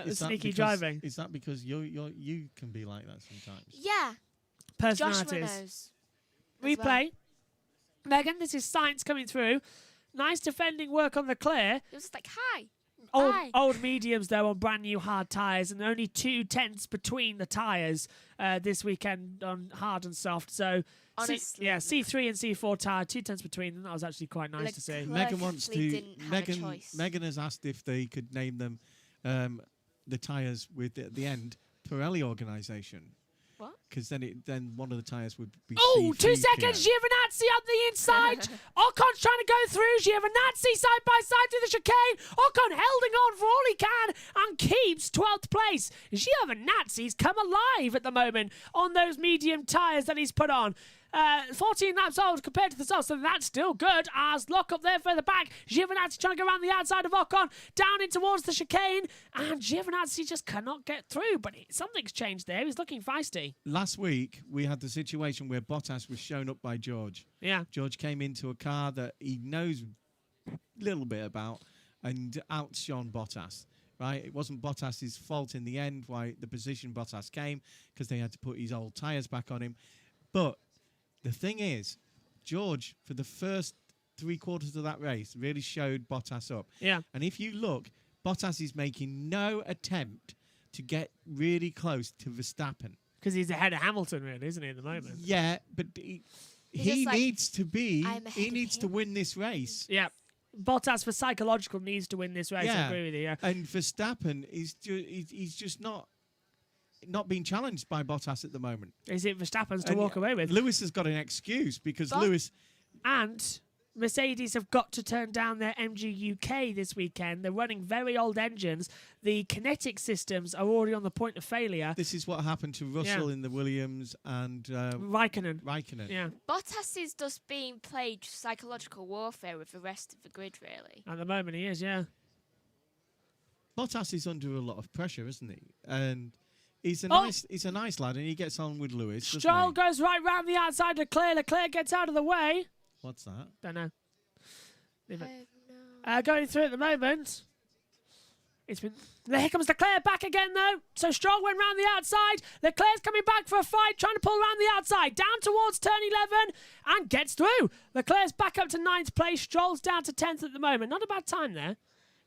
Is that Sneaky because- driving. Is that because you can be like that sometimes? Yeah, Joshua Personalities. knows. Replay. Megan, this is Sainz coming through. Nice defending work on Leclerc. It was just like, hi. Old, old mediums, though, on brand new hard tyres, and only 2 tenths between the tyres this weekend on hard and soft. So, Honestly. C3 and C4 tyre, 2 tenths between them. That was actually quite nice to see. Leclerc Megan wants definitely to. didn't have a choice. Megan has asked if they could name them the tyres with at the end Pirelli organisation. What? Because then one of the tyres would be. Oh, C3 2 seconds. Pirelli. Giovinazzi on the inside. Ocon's trying to go through. Giovinazzi side by side through the chicane. Ocon holding on for all he can and keeps 12th place. Giovinazzi's come alive at the moment on those medium tyres that he's put on. 14 laps old compared to the soft, so that's still good. As lock up there further back. Giovinazzi trying to go around the outside of Ocon, down in towards the chicane, and Giovinazzi just cannot get through. But something's changed there. He's looking feisty. Last week we had the situation where Bottas was shown up by George. Yeah. George came into a car that he knows a little bit about and outshone Bottas. Right, it wasn't Bottas's fault in the end why the position Bottas came, because they had to put his old tyres back on him. But the thing is, George, for the first 3/4 of that race, really showed Bottas up. Yeah. And if you look, Bottas is making no attempt to get really close to Verstappen. Because he's ahead of Hamilton, really, isn't he, at the moment? Yeah, but he just like, needs to be. I'm ahead He of needs to him. win this race. Yeah. Bottas, for psychological, needs to win this race. I Yeah. agree with you, yeah. And Verstappen is he's just not being challenged by Bottas at the moment. Is it Verstappen's to And walk away with? Lewis has got an excuse because But- Lewis. And Mercedes have got to turn down their MG UK this weekend. They're running very old engines. The kinetic systems are already on the point of failure. This is what happened to Russell in the Williams and Raikkonen. Yeah, Bottas is just being played psychological warfare with the rest of the grid, really. at the moment he is, yeah. Bottas is under a lot of pressure, isn't he? And he's a Oh. nice lad, and he gets on with Lewis. doesn't Stroll he? goes right round the outside of Leclerc. Leclerc gets out of the way. What's that? Don't know. Leave it. No. Going through at the moment. Here comes Leclerc back again, though. So Stroll went round the outside. Leclerc's coming back for a fight, trying to pull around the outside, down towards turn 11, and gets through. Leclerc's back up to 9th place. Stroll's down to 10th at the moment. Not a bad time there.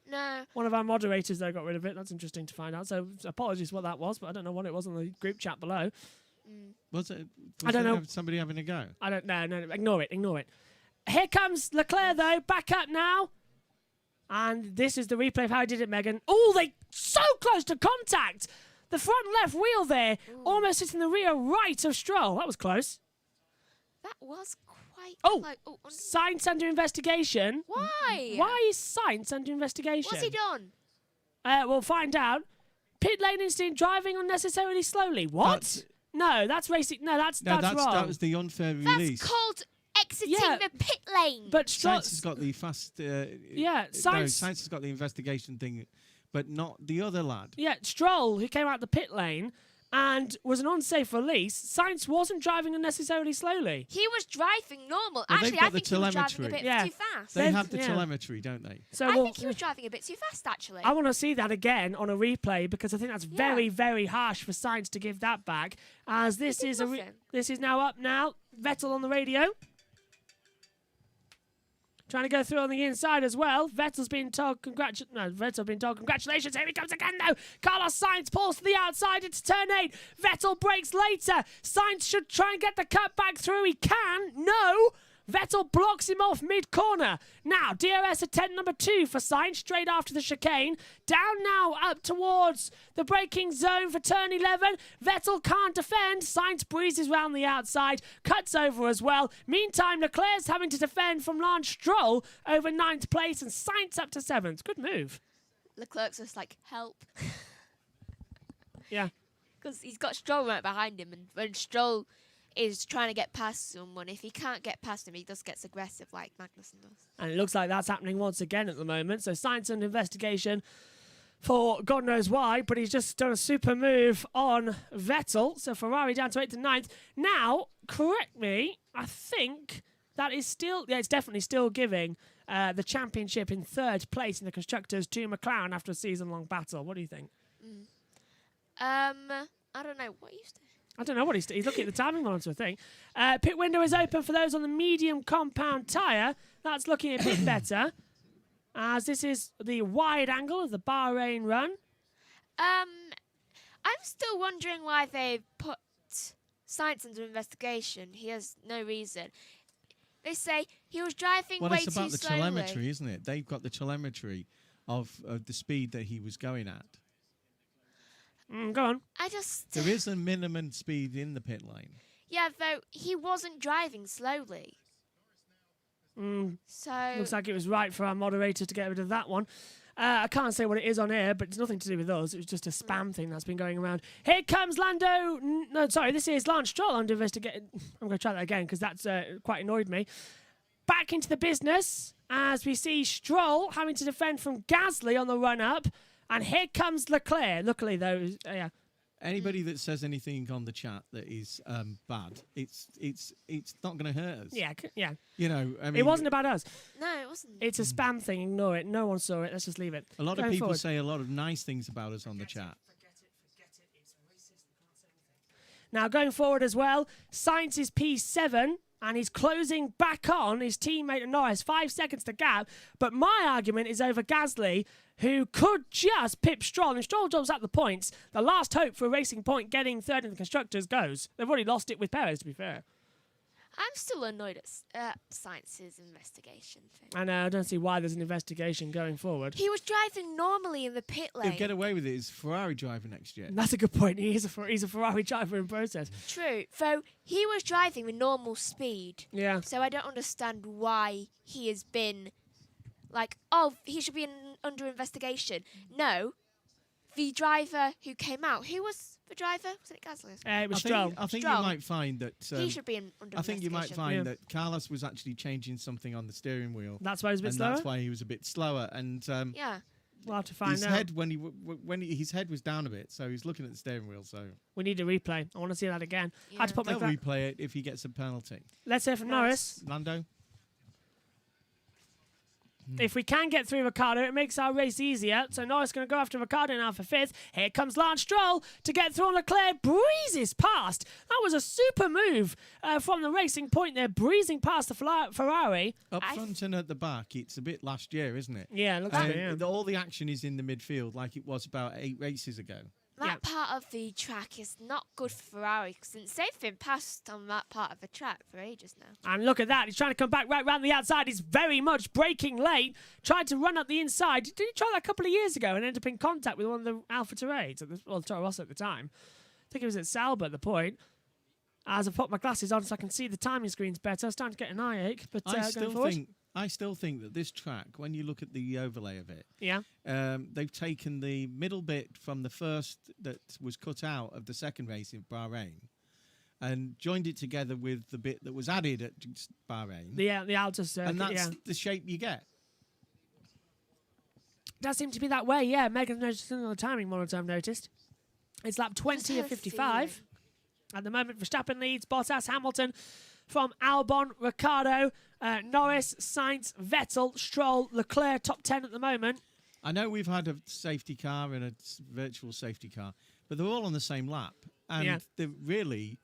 No. One of our moderators, though, got rid of it. That's interesting to find out. So apologies what that was, but I don't know what it was on the group chat below. Was it? I don't know. Somebody having a go. I don't know. No, ignore it. Here comes Leclerc, though, back up now. And this is the replay of how he did it, Megan. Oh, they so close to contact. The front left wheel there, almost hitting the rear right of Stroll. That was close. That was quite Oh, close. Oh, Sainz under investigation. why? Why is Sainz under investigation? What's he done? We'll find out. Pit lane instinct driving unnecessarily slowly. What? That's racing. No, that's wrong. That was the unfair release. That's called exiting the pit lane. But Science has got the fast. Science has got the investigation thing, but not the other lad. Yeah, Stroll, who came out the pit lane and was an unsafe release. Science wasn't driving unnecessarily slowly. He was driving normal. Well, actually, I think he was driving a bit too fast. They have the telemetry, don't they? So I think he was driving a bit too fast, actually. I want to see that again on a replay because I think that's very, very harsh for Science to give that back. As this is this is now up now. Vettel on the radio. Trying to go through on the inside as well. Vettel's been told congratulations. Here he comes again though. Carlos Sainz pulls to the outside into turn 8. Vettel breaks later. Sainz should try and get the cut back through. He can. No. Vettel blocks him off mid-corner. Now, DRS attempt number 2 for Sainz, straight after the chicane. Down now, up towards the braking zone for turn 11. Vettel can't defend. Sainz breezes round the outside, cuts over as well. Meantime, Leclerc's having to defend from Lance Stroll over 9th place, and Sainz up to 7th. Good move. Leclerc's just like, help. Yeah. Because he's got Stroll right behind him, and when Stroll is trying to get past someone, if he can't get past him, he just gets aggressive like Magnussen does. And it looks like that's happening once again at the moment. So Sainz under investigation for God knows why, but he's just done a super move on Vettel. So Ferrari down to 8th and 9th. Now, correct me, I think that is still, it's definitely still giving the championship in 3rd place in the Constructors to McLaren after a season-long battle. What do you think? I don't know. What you saying? I don't know what he's looking at the timing monitor thing. Pit window is open for those on the medium compound tyre. That's looking a bit better, as this is the wide angle of the Bahrain run. I'm still wondering why they put Sainz under investigation. He has no reason. They say he was driving way too slowly. Well, it's about the telemetry, isn't it? They've got the telemetry of the speed that he was going at. Go on. There is a minimum speed in the pit lane. Yeah, though he wasn't driving slowly. So looks like it was right for our moderator to get rid of that one. I can't say what it is on air, but it's nothing to do with us. It was just a spam thing that's been going around. Here comes this is Lance Stroll under investigation. I'm going to try that again because that's quite annoyed me. Back into the business as we see Stroll having to defend from Gasly on the run-up. And here comes Leclerc. Luckily, though, Anybody that says anything on the chat that is bad, it's not going to hurt us. Yeah. You know, I mean, it wasn't about us. No, it wasn't. It's a spam thing. Ignore it. No one saw it. Let's just leave it. A lot of people say a lot of nice things about us on the chat. Forget it. It's racist. I can't say anything. Now, going forward as well, Sainz is P7. And he's closing back on his teammate Norris. 5 seconds to gap. But my argument is over Gasly, who could just pip Stroll. If Stroll jumps at the points, the last hope for a Racing Point getting 3rd in the Constructors goes. They've already lost it with Perez, to be fair. I'm still annoyed at Sainz's investigation thing. I know, I don't see why there's an investigation going forward. He was driving normally in the pit lane. He'll get away with it. He's Ferrari driver next year. That's a good point. He's a Ferrari driver in process. True. So he was driving with normal speed. Yeah. So I don't understand why he has been he should be under investigation. No. The driver who came out, who was the driver? Was it Gasly? It was Stroll. I think Stroll. you might find that... he should be under investigation. I think you might find that Carlos was actually changing something on the steering wheel. That's why he was a bit slower? That's why he was a bit slower. And yeah. We'll have to find his out. head, his head was down a bit, so he's looking at the steering wheel. So we need a replay. I want to see that again. Yeah. I had to put they'll replay it if he gets a penalty. Let's hear from Norris. Lando? If we can get through Ricciardo, it makes our race easier. So Norris going to go after Ricciardo now for 5th. Here comes Lance Stroll to get through on Leclerc. Breezes past. That was a super move from the Racing Point there, breezing past the Ferrari. Up front and at the back, it's a bit last year, isn't it? Yeah, it looks like it, yeah. All the action is in the midfield like it was about 8 races ago. That part of the track is not good for Ferrari since they've been passed on that part of the track for ages now. And look at that. He's trying to come back right round the outside. He's very much braking late. Tried to run up the inside. Did he try that a couple of years ago and end up in contact with one of the Alfa Terrains? Toro Rosso at the time. I think it was at Sauber at the point. As I put my glasses on so I can see the timing screens better, I was starting to get an eye ache. But I I still think that this track, when you look at the overlay of it, Yeah. they've taken the middle bit from the first that was cut out of the second race in Bahrain and joined it together with the bit that was added at Bahrain. The outer circuit, and that's the shape you get. Does seem to be that way, yeah. Megan's noticing on the timing monitor, I've noticed. It's lap 20 of 55. At the moment, Verstappen leads, Bottas, Hamilton from Albon, Ricciardo, Norris, Sainz, Vettel, Stroll, Leclerc, top 10 at the moment. I know we've had a safety car and a virtual safety car, but they're all on the same lap. And they're really,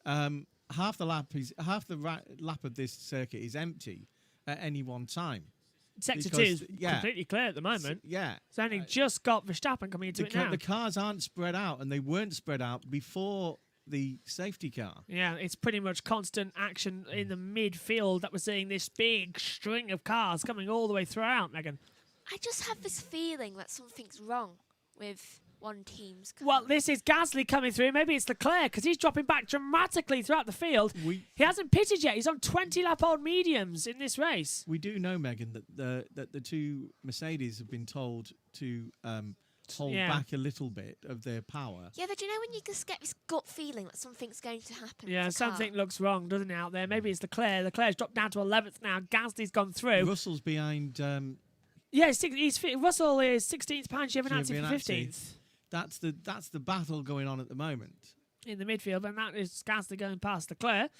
half the lap of this circuit is empty at any one time. Sector 2 is completely clear at the moment. It's only just got Verstappen coming into it now. The cars aren't spread out, and they weren't spread out before the safety car. Yeah, it's pretty much constant action in the midfield that we're seeing this big string of cars coming all the way throughout, Megan. I just have this feeling that something's wrong with one team's car. Well, this is Gasly coming through. Maybe it's Leclerc because he's dropping back dramatically throughout the field. He hasn't pitted yet. He's on 20-lap-old mediums in this race. We do know, Megan, that the two Mercedes have been told to hold back a little bit of their power. Yeah, but you know when you just get this gut feeling that something's going to happen? Yeah, with the something car? looks wrong, doesn't it, out there? Maybe it's Leclerc. Leclerc's dropped down to 11th now. Gasly's gone through. Russell's behind... Russell is 16th behind Giovinazzi for 15th. That's the battle going on at the moment. In the midfield, and that is Gasly going past Leclerc.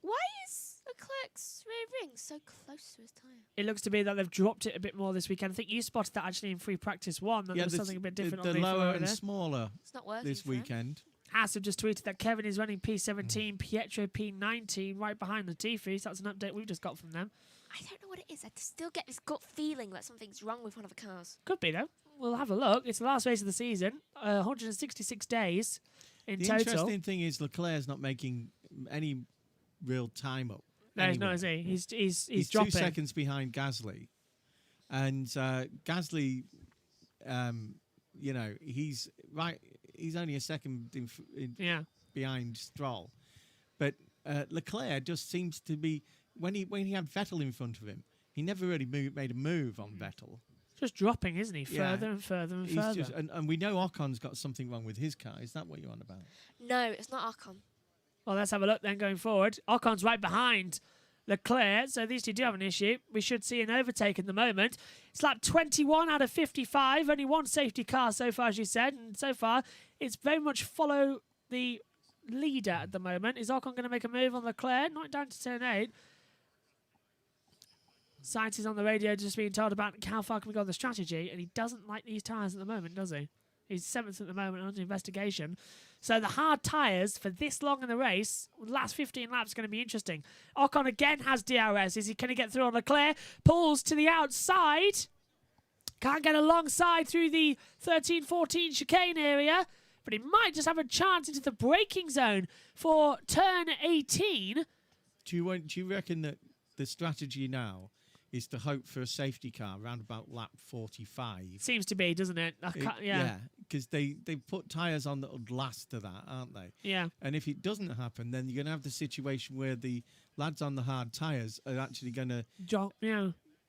Why is Leclerc's rear ring so close to his tyre? It looks to be that they've dropped it a bit more this weekend. I think you spotted that actually in free practice 1, that there was something a bit different on the lower and there. smaller It's not working this weekend. Haas have just tweeted that Kevin is running P17, Pietro P19, right behind Latifi. So that's an update we've just got from them. I don't know what it is. I still get this gut feeling that something's wrong with one of the cars. Could be, though. We'll have a look. It's the last race of the season. 166 days in total. The interesting thing is Leclerc's not making any real time up. No, he's not, is he? He's dropping. 2 seconds behind Gasly. And Gasly, he's right. He's only a second behind Stroll. But Leclerc just seems to be... When he had Vettel in front of him, he never really made a move on Vettel. Just dropping, isn't he? Further and further and further. And we know Ocon's got something wrong with his car. Is that what you're on about? No, it's not Ocon. Well, let's have a look then going forward. Ocon's right behind Leclerc, so these two do have an issue. We should see an overtake at the moment. It's lap 21 out of 55. Only one safety car so far, as you said. And so far, it's very much follow the leader at the moment. Is Ocon going to make a move on Leclerc? Not down to turn 8. Sainz is on the radio just being told about how far can we go on the strategy, and he doesn't like these tyres at the moment, does he? He's 7th at the moment under investigation. So the hard tyres for this long in the race, the last 15 laps, is going to be interesting. Ocon again has DRS. Can he get through on Leclerc? Pulls to the outside. Can't get alongside through the 13-14 chicane area, but he might just have a chance into the braking zone for turn 18. Do you reckon that the strategy now is to hope for a safety car around about lap 45? Seems to be, doesn't it? Yeah, because they put tyres on that would last to that, aren't they? Yeah. And if it doesn't happen, then you're going to have the situation where the lads on the hard tyres are actually going to...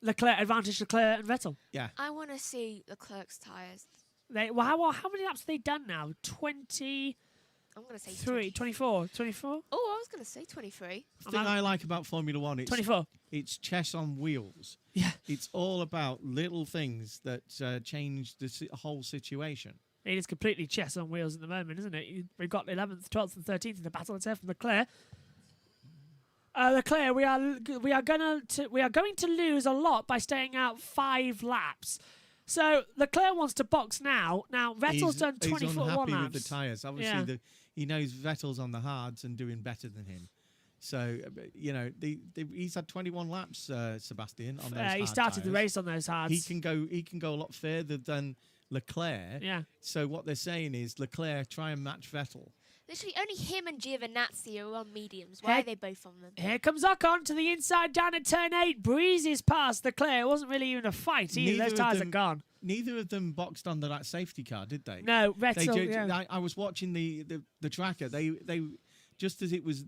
Leclerc, advantage Leclerc and Vettel. Yeah. I want to see Leclerc's tyres. How many laps have they done now? 20... I'm going to say 24. 24? Oh, I was going to say 23. The thing I like about Formula One, it's 24. It's chess on wheels. Yeah. It's all about little things that change the whole situation. It is completely chess on wheels at the moment, isn't it? We've got 11th, 12th, and 13th in the battle. Let's hear from Leclerc. Leclerc, we are going to lose a lot by staying out 5 laps. So Leclerc wants to box now. Now Vettel's done 24 He's unhappy laps with the tyres. Obviously, he knows Vettel's on the hards and doing better than him. So he's had 21 laps, Sebastian. On those hard he started tyres. the race on those hards. He can go a lot further than Leclerc. Yeah. So what they're saying is Leclerc try and match Vettel. Literally, only him and Giovinazzi are on mediums. Why are they both on them? Here comes Ocon to the inside down at turn 8. Breezes past Leclerc. It wasn't really even a fight either. Those tyres are gone. Neither of them boxed under that safety car, did they? No, Vettel. I was watching the tracker. They just as it was,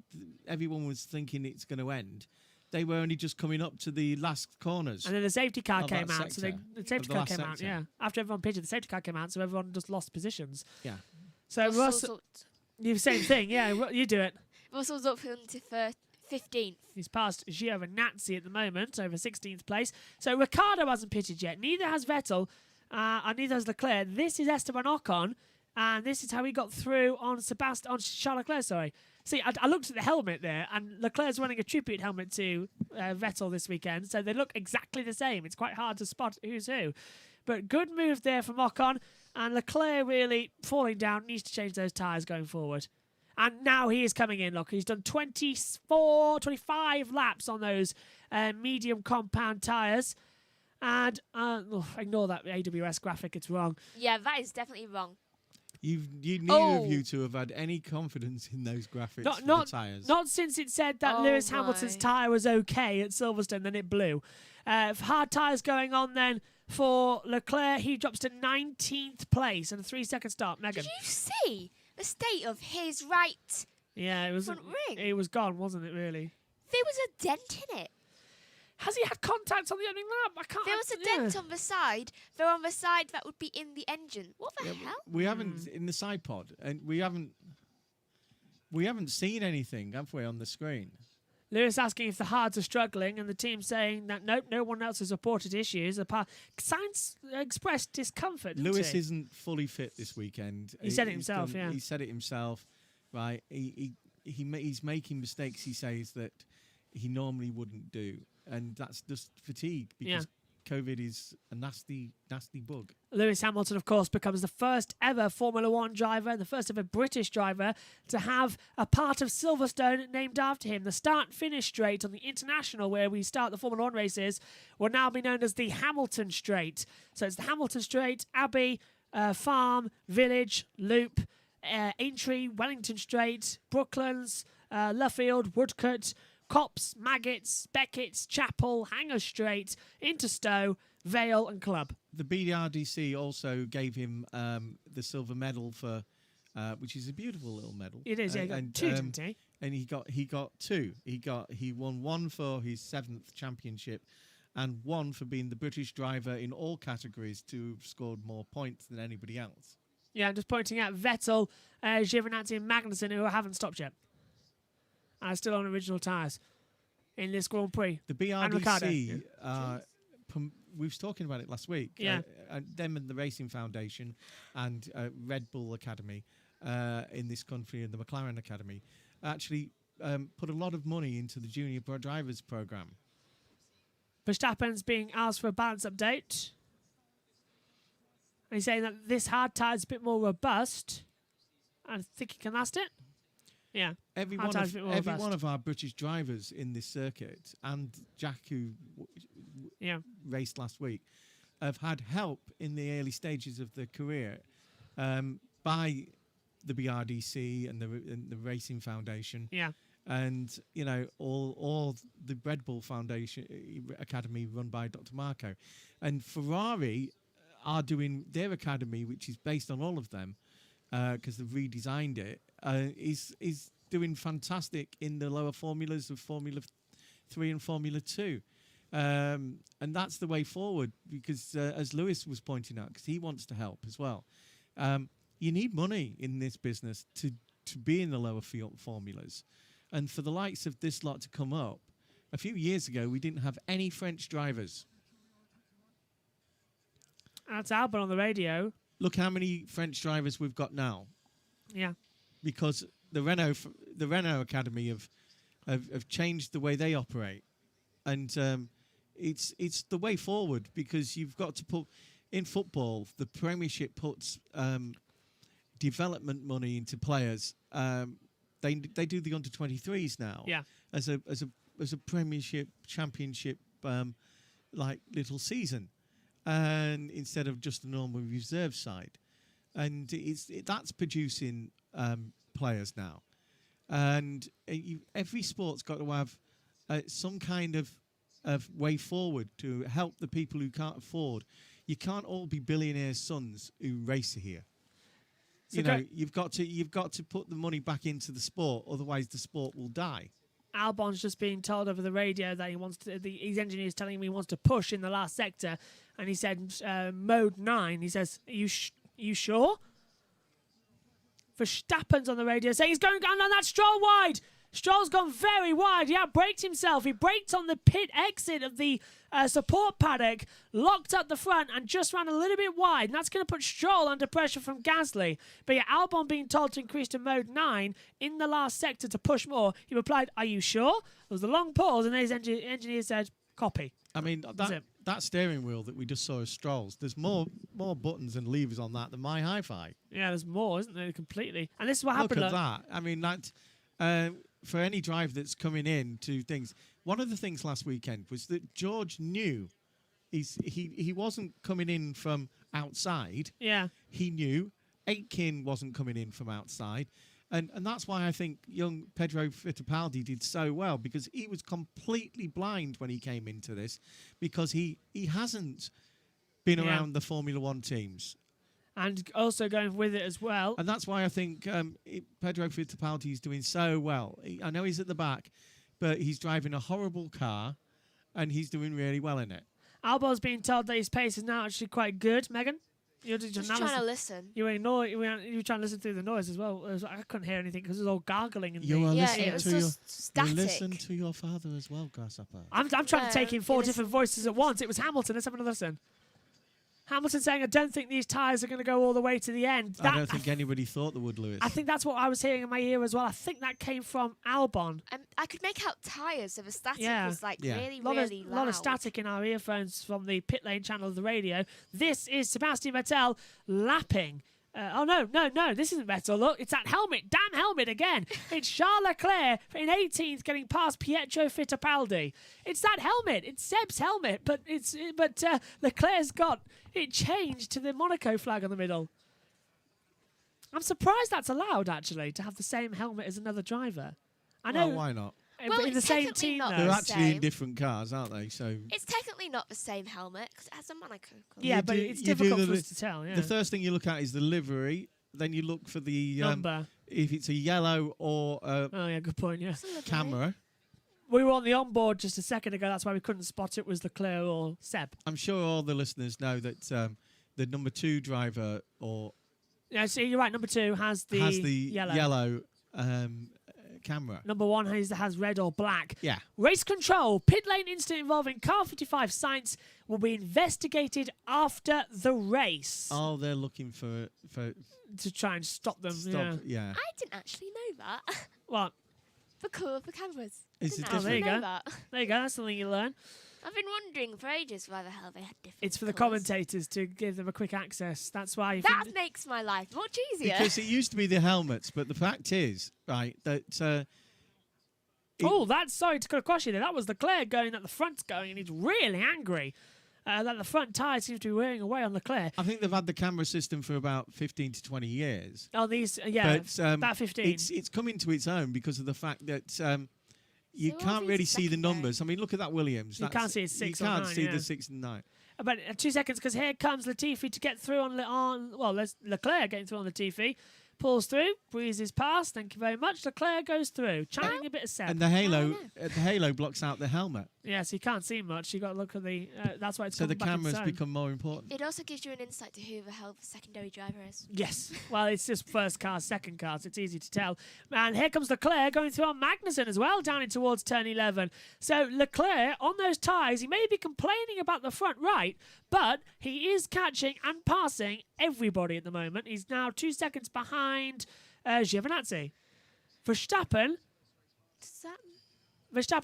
everyone was thinking it's going to end. they were only just coming up to the last corners. And then the safety car Of came that out. So the sector. safety Of the car last came out, sector. yeah. After everyone pitted, the safety car came out, so everyone just lost positions. Yeah. So Russell, you same thing, yeah. You do it. Russell's up into 15th. He's passed Giovinazzi at the moment, over 16th place. So Ricciardo hasn't pitted yet. Neither has Vettel, and neither has Leclerc. This is Esteban Ocon, and this is how he got through on Charles Leclerc. Sorry. See, I looked at the helmet there, and Leclerc's running a tribute helmet to Vettel this weekend, so they look exactly the same. It's quite hard to spot who's who. But good move there from Ocon, and Leclerc really falling down, needs to change those tyres going forward. And now he is coming in, look. He's done 25 laps on those medium compound tyres. And ignore that AWS graphic, it's wrong. Yeah, that is definitely wrong. Neither of you two have had any confidence in those graphics for the tyres. Not since it said that Oh Lewis my. Hamilton's tyre was okay at Silverstone, then it blew. Hard tyres going on then for Leclerc. He drops to 19th place and a 3-second start. Megan. Did you see the state of his right Yeah, it was front ring? It was gone, wasn't it, really? There was a dent in it. Has he had contact on the opening lap? I can't. There was a dent on the side. Though on the side that would be in the engine. What the hell? We haven't in the side pod, and we haven't seen anything, have we, on the screen? Lewis asking if the hards are struggling, and the team saying that nope, no one else has reported issues. Sainz expressed discomfort. Didn't Lewis he? isn't fully fit this weekend. He said it himself. Yeah, he said it himself. Right, he's making mistakes. He says that he normally wouldn't do, and that's just fatigue because COVID is a nasty bug. Lewis Hamilton, of course, becomes the first ever Formula One driver and the first ever British driver to have a part of Silverstone named after him. The start-finish straight on the International, where we start the Formula One races, will now be known as the Hamilton Straight. So it's the Hamilton Straight, Abbey, Farm, Village, Loop, Aintree, Wellington Straight, Brooklands, Luffield, Woodcote, Copse, Maggots, Beckett's, Chapel, Hanger Straight, into Stowe, Vale and Club. The BRDC also gave him the silver medal for, which is a beautiful little medal. It is, yeah, he got two, didn't he? And he got two. He won one for his 7th championship, and one for being the British driver in all categories to have scored more points than anybody else. Yeah, I'm just pointing out Vettel, Giovinazzi and Magnussen, who haven't stopped yet. And are still on original tyres in this Grand Prix. The And Ricciardo. BRDC, we was talking about it last week. Yeah. Them and the Racing Foundation and Red Bull Academy in this country and the McLaren Academy actually put a lot of money into the Junior Drivers Programme. Verstappen's being asked for a balance update. And he's saying that this hard tyre is a bit more robust. I think he can last it. Yeah. Every Hard one tyre's a bit more robust. of our British drivers in this circuit, and Jack, who raced last week, have had help in the early stages of their career by the BRDC and the Racing Foundation. Yeah. And, you know, all the Red Bull Foundation Academy run by Dr. Marco. And Ferrari are doing their academy, which is based on all of them, because they've redesigned it, is doing fantastic in the lower formulas of Formula 3 and Formula 2. And that's the way forward, because as Lewis was pointing out, because he wants to help as well, you need money in this business to be in the lower field formulas. And for the likes of this lot to come up, a few years ago, we didn't have any French drivers. That's Albon on the radio. Look how many French drivers we've got now. Yeah. Because the Renault Academy have changed the way they operate. And it's the way forward, because you've got to put, in football, the Premiership puts development money into players. They do the under-23s now. Yeah. As a Premiership Championship like little season, and instead of just a normal reserve side, and that's producing players now, and every sport's got to have some kind of way forward to help the people who can't afford. You can't all be billionaires' sons who race here. So you've got to put the money back into the sport, otherwise the sport will die. Albon's just being told over the radio that he wants to. His engineer's telling him he wants to push in the last sector, and he said mode 9. He says, "You sure?" Verstappen's on the radio saying he's going on that Stroll wide. Stroll's gone very wide. He outbraked himself. He braked on the pit exit of the support paddock, locked up the front, and just ran a little bit wide. And that's going to put Stroll under pressure from Gasly. But yeah, Albon being told to increase to mode 9 in the last sector to push more. He replied, "Are you sure?" There was a long pause, and his engineer said, "Copy." I mean, that steering wheel that we just saw as Stroll's, there's more buttons and levers on that than my hi-fi. Yeah, there's more, isn't there, completely? And this is what happened. Look at that. I mean, that for any drive that's coming in to things. One of the things last weekend was that George knew he wasn't coming in from outside. Yeah. He knew Aitken wasn't coming in from outside. And that's why I think young Pedro Fittipaldi did so well, because he was completely blind when he came into this, because he hasn't been around the Formula One teams. And also going with it as well. And that's why I think Pedro Fittipaldi is doing so well. I know he's at the back, but he's driving a horrible car, and he's doing really well in it. Albon's being told that his pace is now actually quite good. Megan? You're just trying to listen. You were trying to listen through the noise as well. I couldn't hear anything because it was all gargling in you the it was so static. You listen to your father as well, Grasshopper. I'm trying to take in 4 different voices at once. It was Hamilton. Let's have another listen. Hamilton saying, "I don't think these tyres are going to go all the way to the end." I don't think anybody thought they would, Lewis. I think that's what I was hearing in my ear as well. I think that came from Albon. I could make out tyres, so the static was really, A really loud. lot of static in our earphones from the pit lane channel of the radio. This is Sebastian Vettel lapping. No, this isn't Vettel. Look, it's that helmet. Damn helmet again. It's Charles Leclerc in 18th getting past Pietro Fittipaldi. It's that helmet. It's Seb's helmet, but Leclerc's got it changed to the Monaco flag on the middle. I'm surprised that's allowed, actually, to have the same helmet as another driver. I know. Well, why not? Well, in the same team, though. They're actually in different cars, aren't they? So it's technically not the same helmet because it has a Monaco colour. Yeah, but it's difficult for us to tell. Yeah. The first thing you look at is the livery. Then you look for the number. If it's a yellow or good point. Yeah. camera. We were on the onboard just a second ago. That's why we couldn't spot it was Leclerc or Seb. I'm sure all the listeners know that the number 2 driver yeah, so you're right. Number 2 has the yellow camera. Number 1 has red or black. Yeah. Race control. Pit lane incident involving car 55 Sainz will be investigated after the race. Oh, they're looking for to try and stop them. Yeah. I didn't actually know that. What? The colour of the cameras. Is it I didn't there you actually know go. that. There you go. That's something you learn. I've been wondering for ages why the hell they had different It's for the colours. commentators to give them a quick access. That's why. That makes my life much easier. Because it used to be the helmets, but the fact is, right, that... sorry to cut across you there. That was Leclerc going at the front's going, and he's really angry that the front tyre seems to be wearing away on Leclerc. I think they've had the camera system for about 15 to 20 years. Oh, these, but, about 15. It's coming to its own because of the fact that you So can't really see the secondary. numbers. I mean, look at that Williams. You can't see it's 6 or You can't 9, see yeah. the 6 and 9. But 2 seconds, because here comes Latifi to get through Leclerc getting through on Latifi. Pulls through, breezes past. Thank you very much. Leclerc goes through, channeling a bit of Seb. And the halo blocks out the helmet. Yeah, so you can't see much. You got to look at the. That's why it's So the coming back cameras its own. become more important. It also gives you an insight to who the hell the secondary driver is. Yes. Well, it's just first cars, second cars. It's easy to tell. And here comes Leclerc going through on Magnussen as well, down in towards turn 11. So Leclerc, on those tyres, he may be complaining about the front right, but he is catching and passing everybody at the moment. He's now 2 seconds behind Giovinazzi. Verstappen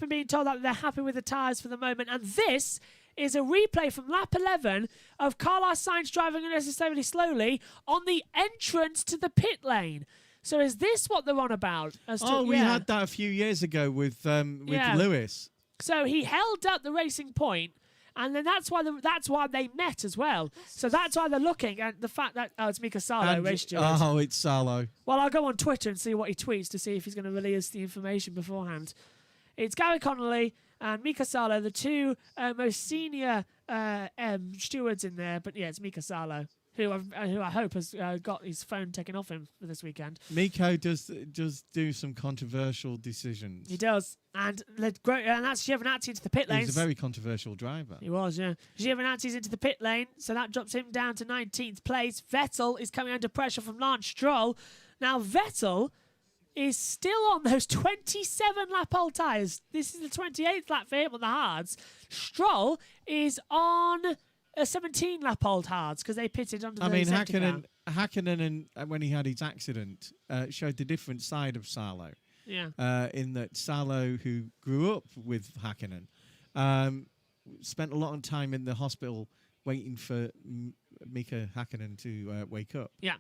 being told that they're happy with the tyres for the moment. And this is a replay from lap 11 of Carlos Sainz driving unnecessarily slowly on the entrance to the pit lane. So is this what they're on about? We had that a few years ago with Lewis. So he held up the racing point. And then that's why they met as well. So that's why they're looking at the fact that it's Mika Salo, race steward. Oh, it's Salo. Well, I'll go on Twitter and see what he tweets to see if he's going to release the information beforehand. It's Gary Connolly and Mika Salo, the 2 most senior stewards in there. But yeah, it's Mika Salo. who I hope has got his phone taken off him for this weekend. Miko does do some controversial decisions. He does. And that's Giovinazzi into the pit lanes. He's a very controversial driver. He was, yeah. Giovinazzi's into the pit lane, so that drops him down to 19th place. Vettel is coming under pressure from Lance Stroll. Now, Vettel is still on those 27 lap old tyres. This is the 28th lap for him on the hards. Stroll is on 17 lap old hards because they pitted under the safety car. Hakkinen, when he had his accident, showed the different side of Salo. Yeah. In that Salo, who grew up with Hakkinen, spent a lot of time in the hospital waiting for Mika Hakkinen to wake up. Yeah.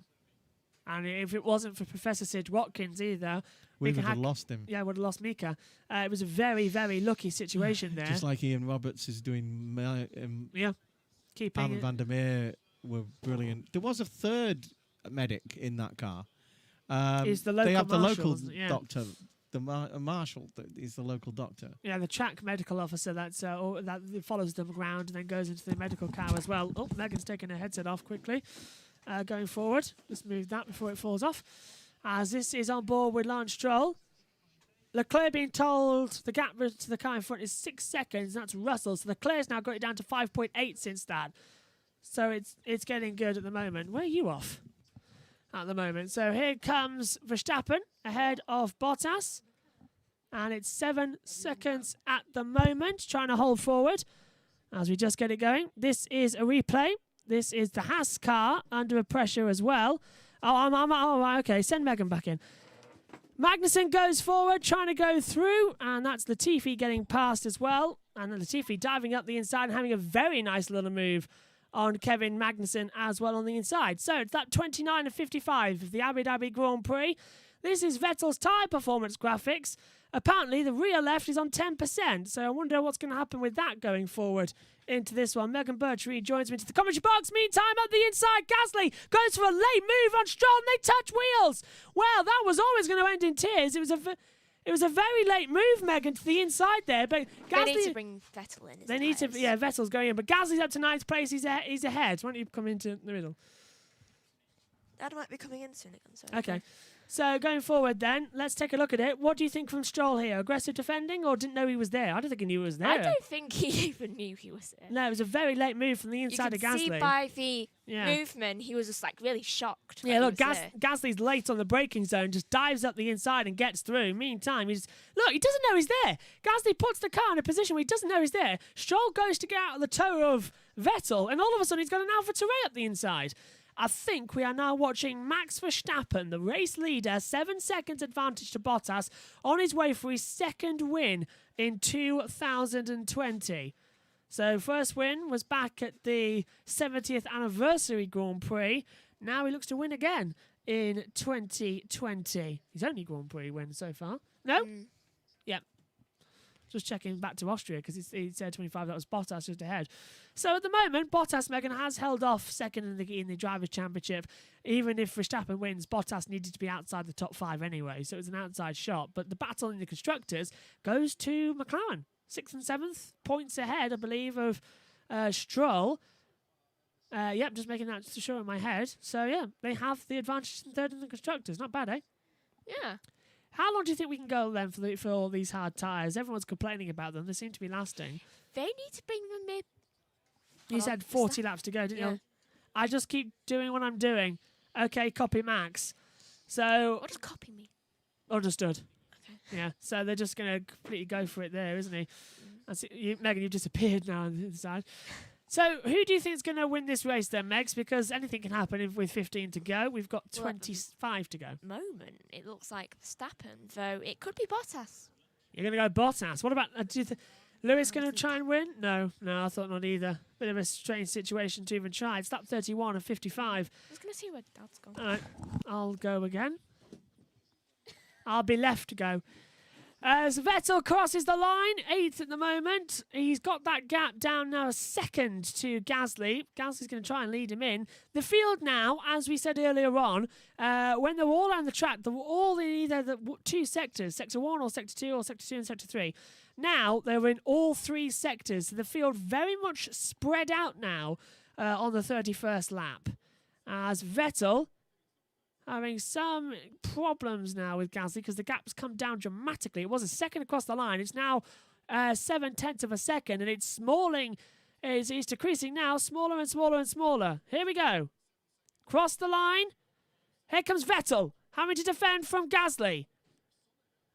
And if it wasn't for Professor Sid Watkins either, we would have lost him. Yeah, would have lost Mika. It was a very, very lucky situation there. Just like Ian Roberts is doing. Keeping Alan van der Meer were brilliant. There was a third medic in that car. Is the local they have the marshal, local doctor. The marshal is the local doctor. Yeah, the track medical officer that follows them around and then goes into the medical car as well. Oh, Megan's taking her headset off quickly. Going forward, let's move that before it falls off. As this is on board with Lance Stroll. Leclerc being told the gap to the car in front is 6 seconds. That's Russell. So Leclerc's now got it down to 5.8 since that. So it's getting good at the moment. Where are you off at the moment? So here comes Verstappen ahead of Bottas. And it's 7 seconds at the moment, trying to hold forward as we just get it going. This is a replay. This is the Haas car under pressure as well. Okay, send Megan back in. Magnussen goes forward, trying to go through, and that's Latifi getting past as well. And Latifi diving up the inside and having a very nice little move on Kevin Magnussen as well on the inside. So it's that 29 of 55 of the Abu Dhabi Grand Prix. This is Vettel's tyre performance graphics. Apparently, the rear left is on 10%, so I wonder what's going to happen with that going forward into this one. Megan Birch rejoins me into the commentary box. Meantime, at the inside, Gasly goes for a late move on Stroll, and they touch wheels. Well, that was always going to end in tears. It was a very late move, Megan, to the inside there, but Gasly... They need to bring Vettel in. They need to, yeah, Vettel's going in, but Gasly's up to 9th place. He's ahead. Why don't you come into the middle? Dad might be coming in soon again. So okay. So going forward then, let's take a look at it. What do you think from Stroll here? Aggressive defending or didn't know he was there? I don't think he knew he was there. I don't think he even knew he was there. No, it was a very late move from the inside of Gasly. You can see by the movement, he was just like really shocked. Yeah, look, Gasly's late on the braking zone, just dives up the inside and gets through. Meantime, he doesn't know he's there. Gasly puts the car in a position where he doesn't know he's there. Stroll goes to get out of the tow of Vettel, and all of a sudden he's got an AlphaTauri up the inside. I think we are now watching Max Verstappen, the race leader, 7 seconds advantage to Bottas, on his way for his second win in 2020. So first win was back at the 70th anniversary Grand Prix. Now he looks to win again in 2020. His only Grand Prix win so far. No? Yep. Just checking back to Austria because he said 25. That was Bottas just ahead. So at the moment, Bottas, Megan, has held off second in the Drivers' Championship. Even if Verstappen wins, Bottas needed to be outside the top 5 anyway. So it was an outside shot. But the battle in the Constructors goes to McLaren. 6th and 7th, points ahead, I believe, of Stroll. Yep, just making that to show in my head. So yeah, they have the advantage in third in the Constructors. Not bad, eh? Yeah. How long do you think we can go then for all these hard tyres? Everyone's complaining about them. They seem to be lasting. They need to bring them in. You said 40 laps to go, didn't you? I just keep doing what I'm doing. Okay, copy Max. So... What does copy mean? Understood. Okay. Yeah, so they're just going to completely go for it there, isn't he? That's it. Megan, you've disappeared now on the other side. So who do you think is going to win this race then, Megs? Because anything can happen with 15 to go. We've got 25 to go. Moment, it looks like Verstappen, though it could be Bottas. You're going to go Bottas. What about... do you Lewis going to try and win? No, I thought not either. Bit of a strange situation to even try. It's lap 31 of 55. I was going to see where Dad's gone. All right, I'll go again. I'll be left to go. As Vettel crosses the line, 8th at the moment. He's got that gap down now a second to Gasly. Gasly's going to try and lead him in. The field now, as we said earlier on, when they were all around the track, they were all in either the 2 sectors, Sector 1 or Sector 2 or Sector 2 and Sector 3. Now they're in all 3 sectors. The field very much spread out now on the 31st lap. as Vettel having some problems now with Gasly because the gap's come down dramatically. It was a second across the line. It's now 0.7 of a second, and it's smalling. It's decreasing now, smaller and smaller and smaller. Here we go. Cross the line. Here comes Vettel, having to defend from Gasly.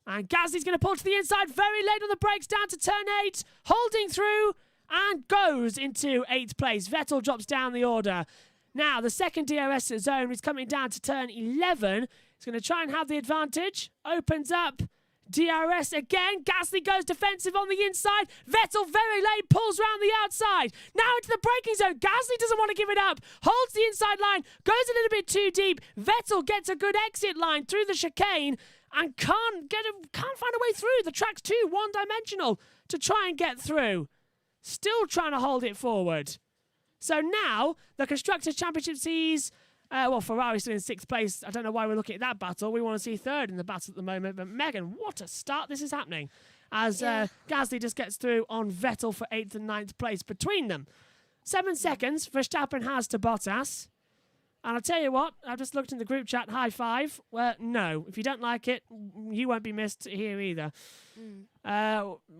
And Gasly's going to pull to the inside very late on the brakes, down to turn 8, holding through, and goes into 8th place. Vettel drops down the order. Now, the second DRS zone is coming down to turn 11. He's going to try and have the advantage. Opens up. DRS again. Gasly goes defensive on the inside. Vettel very late pulls round the outside. Now into the braking zone. Gasly doesn't want to give it up. Holds the inside line. Goes a little bit too deep. Vettel gets a good exit line through the chicane and can't find a way through. The track's too one-dimensional to try and get through. Still trying to hold it forward. So now the Constructors' Championship sees Ferrari's still in 6th place. I don't know why we're looking at that battle. We want to see 3rd in the battle at the moment. But Megan, what a start this is happening. As Gasly just gets through on Vettel for 8th and 9th place between them. 7 seconds Verstappen has to Bottas. And I'll tell you what, I've just looked in the group chat, high five. Well, no, if you don't like it, you won't be missed here either.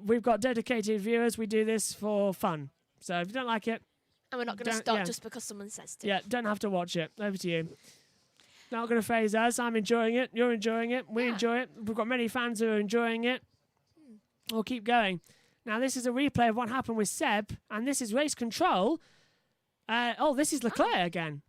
We've got dedicated viewers. We do this for fun. So if you don't like it, and we're not going to stop just because someone says to. Yeah, don't have to watch it. Over to you. Not going to phase us. I'm enjoying it. You're enjoying it. We enjoy it. We've got many fans who are enjoying it. We'll keep going. Now, this is a replay of what happened with Seb, and this is race control. This is Leclerc again.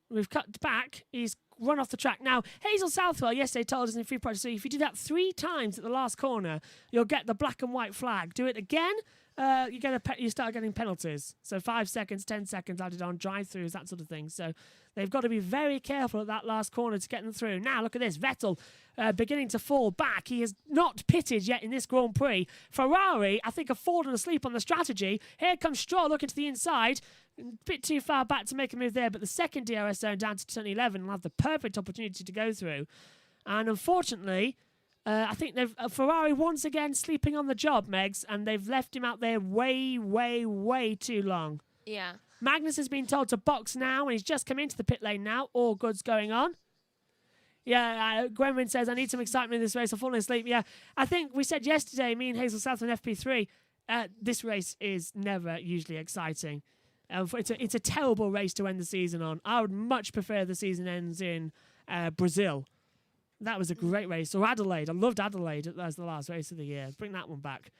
We've cut back. He's run off the track. Now, Hazel Southwell yesterday told us in free practice, so if you do that 3 times at the last corner, you'll get the black and white flag. Do it again, you start getting penalties. So 5 seconds, 10 seconds added on, drive-throughs, that sort of thing. So they've got to be very careful at that last corner to get them through. Now, look at this. Vettel beginning to fall back. He has not pitted yet in this Grand Prix. Ferrari, I think, have fallen asleep on the strategy. Here comes Stroll looking to the inside. A bit too far back to make a move there, but the second DRS zone down to turn 11 will have the perfect opportunity to go through. And unfortunately, I think they've Ferrari once again sleeping on the job, Megs, and they've left him out there way, way, way too long. Yeah. Magnus has been told to box now, and he's just come into the pit lane now. All good's going on. Yeah, Gwenwyn says, I need some excitement in this race. I've fallen asleep. Yeah, I think we said yesterday, me and Hazel South on FP3, this race is never usually exciting. It's a terrible race to end the season on. I would much prefer the season ends in Brazil. That was a great race. Or Adelaide. I loved Adelaide as the last race of the year. Bring that one back.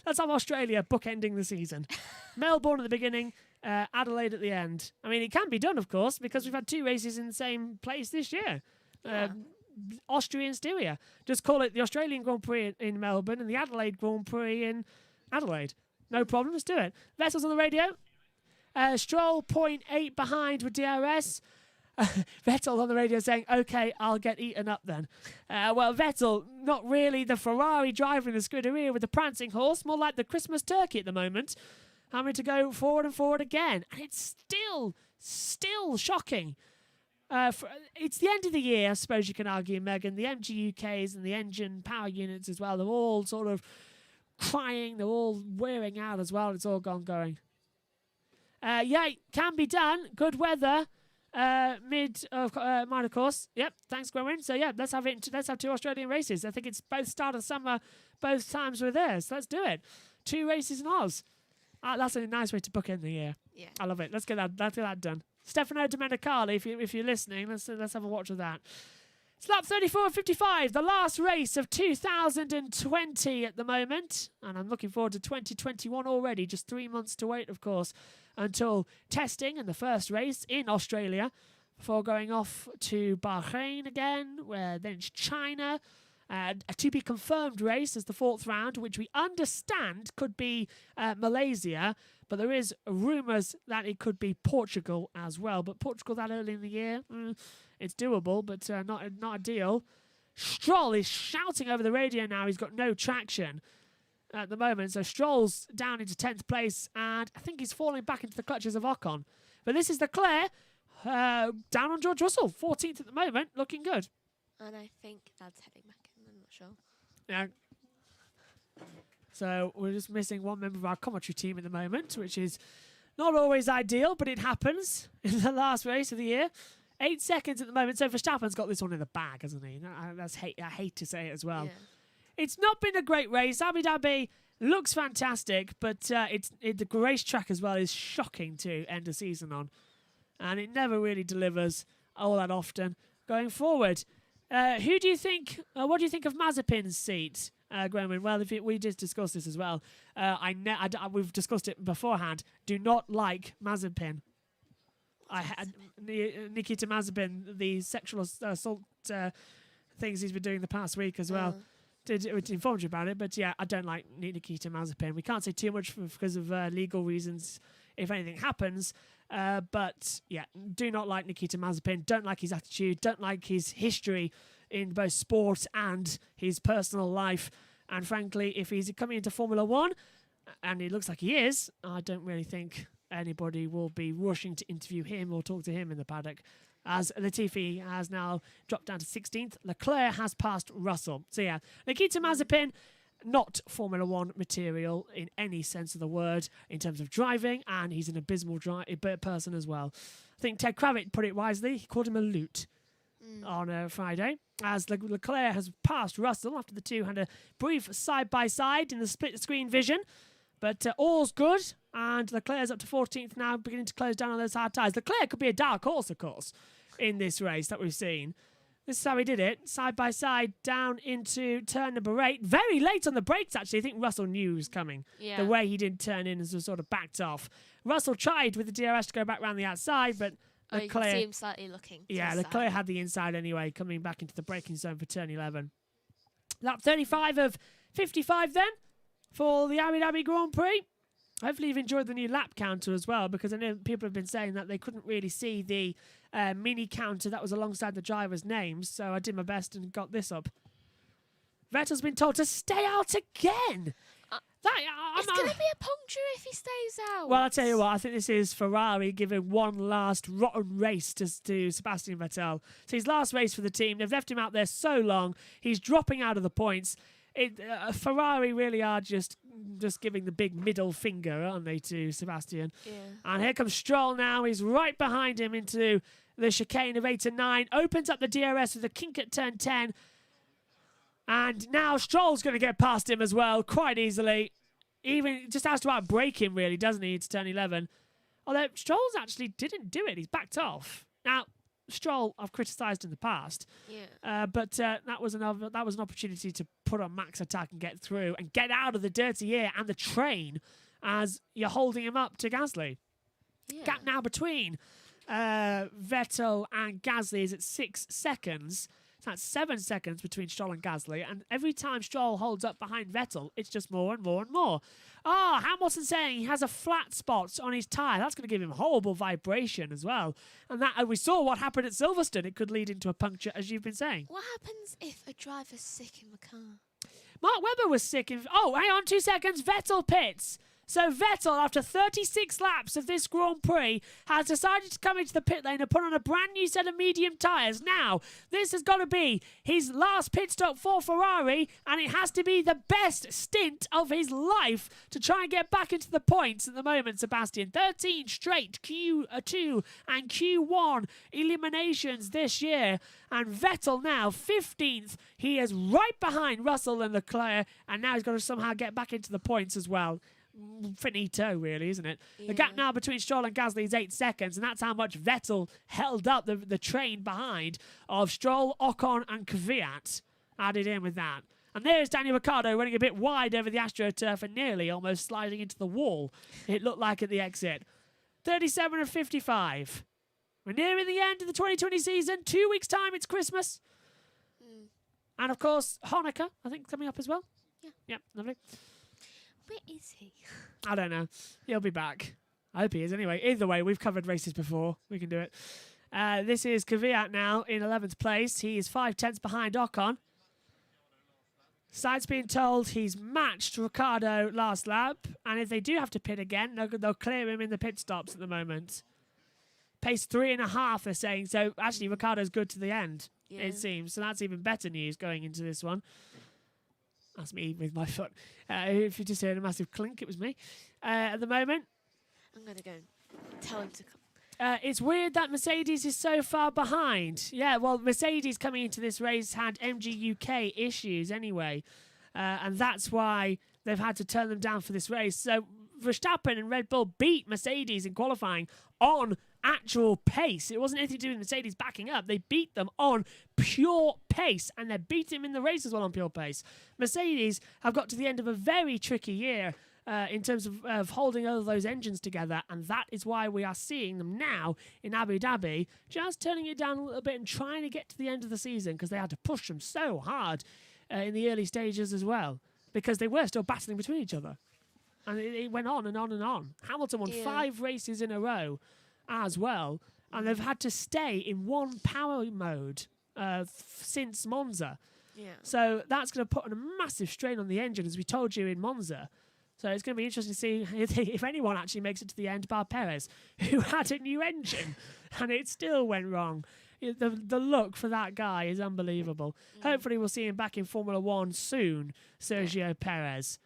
Let's have Australia bookending the season. Melbourne at the beginning, Adelaide at the end. I mean, it can be done, of course, because we've had 2 races in the same place this year. Austria and Styria. Just call it the Australian Grand Prix in Melbourne and the Adelaide Grand Prix in Adelaide. No problem, let's do it. Vettel's on the radio. Stroll 0.8 behind with DRS. Vettel on the radio saying, OK, I'll get eaten up then. Well, Vettel, not really the Ferrari driver in the Scuderia with the prancing horse, more like the Christmas turkey at the moment, having to go forward and forward again. And it's still shocking. It's the end of the year, I suppose you can argue, Megan. The MGUKs and the engine power units as well, they're all sort of crying, they're all wearing out as well. It's all going. It can be done. Good weather. Minor course. Yep, thanks, Gwenwyn. So yeah, let's have 2 Australian races. I think it's both start of summer, both times we're there. So let's do it. 2 races in Oz. That's a nice way to bookend the year. Yeah, I love it. Let's get that done. Stefano Domenicali, if you're listening, let's have a watch of that. It's lap 34.55, the last race of 2020 at the moment. And I'm looking forward to 2021 already. Just 3 months to wait, of course, until testing and the first race in Australia before going off to Bahrain again, then it's China. A to-be-confirmed race as the 4th round, which we understand could be Malaysia, but there is rumours that it could be Portugal as well. But Portugal that early in the year, it's doable, but not ideal. Stroll is shouting over the radio now. He's got no traction at the moment. So Stroll's down into 10th place, and I think he's falling back into the clutches of Ocon. But this is Leclerc down on George Russell, 14th at the moment, looking good. And I think that's heading back in. I'm not sure. Yeah. So we're just missing one member of our commentary team at the moment, which is not always ideal, but it happens in the last race of the year. 8 seconds at the moment. So Verstappen's got this one in the bag, hasn't he? I hate to say it as well. Yeah. It's not been a great race. Abu Dhabi looks fantastic, but the racetrack as well is shocking to end a season on. And it never really delivers all that often going forward. Who do you think, what do you think of Mazepin's seat, Graham? Well, we did discuss this as well. We've discussed it beforehand. Do not like Mazepin. Nikita Mazepin, the sexual assault things he's been doing the past week as well. Did inform you about it, but yeah, I don't like Nikita Mazepin. We can't say too much because of legal reasons if anything happens. But yeah, do not like Nikita Mazepin. Don't like his attitude. Don't like his history in both sport and his personal life. And frankly, if he's coming into Formula One, and it looks like he is, I don't really think anybody will be rushing to interview him or talk to him in the paddock. As Latifi has now dropped down to 16th, Leclerc has passed Russell. So yeah, Nikita Mazepin, not Formula One material in any sense of the word in terms of driving, and he's an abysmal person as well. I think Ted Kravitz put it wisely. He called him a loot on Friday, as Leclerc has passed Russell after the two had a brief side-by-side in the split-screen vision. But all's good, and Leclerc's up to 14th now, beginning to close down on those hard tyres. Leclerc could be a dark horse, of course, in this race that we've seen. This is how he did it, side by side, down into turn number 8. Very late on the brakes, actually. I think Russell knew he was coming. Yeah. The way he didn't turn in and sort of backed off. Russell tried with the DRS to go back round the outside, but You Leclerc... can see him slightly looking. Yeah, to the Leclerc side. had the inside anyway, coming back into the braking zone for turn 11. Lap 35 of 55 then, for the Abu Dhabi Grand Prix. Hopefully you've enjoyed the new lap counter as well, because I know people have been saying that they couldn't really see the mini counter that was alongside the drivers' names, so I did my best and got this up. Vettel's been told to stay out again. It's going to be a puncture if he stays out. Well, I'll tell you what, I think this is Ferrari giving one last rotten race to Sebastian Vettel. So his last race for the team, they've left him out there so long, he's dropping out of the points. Ferrari really are just giving the big middle finger, aren't they, to Sebastian? Yeah. And here comes Stroll now. He's right behind him into the chicane of 8 and 9. Opens up the DRS with a kink at turn 10. And now Stroll's going to get past him as well, quite easily. Even just has to outbrake him, really, doesn't he, to turn 11? Although Stroll's actually didn't do it. He's backed off. Now, Stroll I've criticised in the past, but that was an opportunity to put on max attack and get through and get out of the dirty air and the train as you're holding him up to Gasly. Yeah. Gap now between Vettel and Gasly is at 6 seconds. So that's 7 seconds between Stroll and Gasly, and every time Stroll holds up behind Vettel, it's just more and more and more. Hamilton's saying he has a flat spot on his tyre. That's going to give him horrible vibration as well. And we saw what happened at Silverstone. It could lead into a puncture, as you've been saying. What happens if a driver's sick in the car? Mark Webber was sick. Hang on 2 seconds. Vettel pits. So Vettel, after 36 laps of this Grand Prix, has decided to come into the pit lane and put on a brand new set of medium tyres. Now, this has got to be his last pit stop for Ferrari, and it has to be the best stint of his life to try and get back into the points at the moment, Sebastian. 13 straight Q2 and Q1 eliminations this year. And Vettel now 15th. He is right behind Russell and Leclerc, and now he's got to somehow get back into the points as well. Finito, really, isn't it? Yeah. The gap now between Stroll and Gasly is 8 seconds, and that's how much Vettel held up the train behind of Stroll, Ocon, and Kvyat. Added in with that. And there's Daniel Ricciardo running a bit wide over the AstroTurf and nearly almost sliding into the wall, it looked like at the exit. 37 of 55. We're nearing the end of the 2020 season. 2 weeks' time, it's Christmas. And, of course, Hanukkah, I think, coming up as well. Yeah. Yep, lovely. Where is he? I don't know. He'll be back. I hope he is. Anyway, either way, we've covered races before. We can do it. This is Kvyat now in 11th place. He is 5 tenths behind Ocon. Side's being told he's matched Ricciardo last lap. And if they do have to pit again, they'll clear him in the pit stops at the moment. Pace 3.5, they're saying. So actually, Ricciardo's good to the end, it seems. So that's even better news going into this one. That's me with my foot. If you just heard a massive clink, it was me. At the moment. I'm going to go and tell him to come. It's weird that Mercedes is so far behind. Yeah, well, Mercedes coming into this race had MG UK issues anyway, and that's why they've had to turn them down for this race. So Verstappen and Red Bull beat Mercedes in qualifying on actual pace. It wasn't anything to do with Mercedes backing up. They beat them on pure pace, and they beat them in the race as well on pure pace. Mercedes have got to the end of a very tricky year in terms of holding all those engines together, and that is why we are seeing them now in Abu Dhabi just turning it down a little bit and trying to get to the end of the season, because they had to push them so hard in the early stages as well, because they were still battling between each other. And it went on and on and on. Hamilton won 5 races in a row as well, and they've had to stay in one power mode since Monza. Yeah. So that's going to put a massive strain on the engine, as we told you in Monza. So it's going to be interesting to see if anyone actually makes it to the end, bar Perez, who had a new engine, and it still went wrong. The look for that guy is unbelievable. Hopefully we'll see him back in Formula 1 soon, Sergio Perez.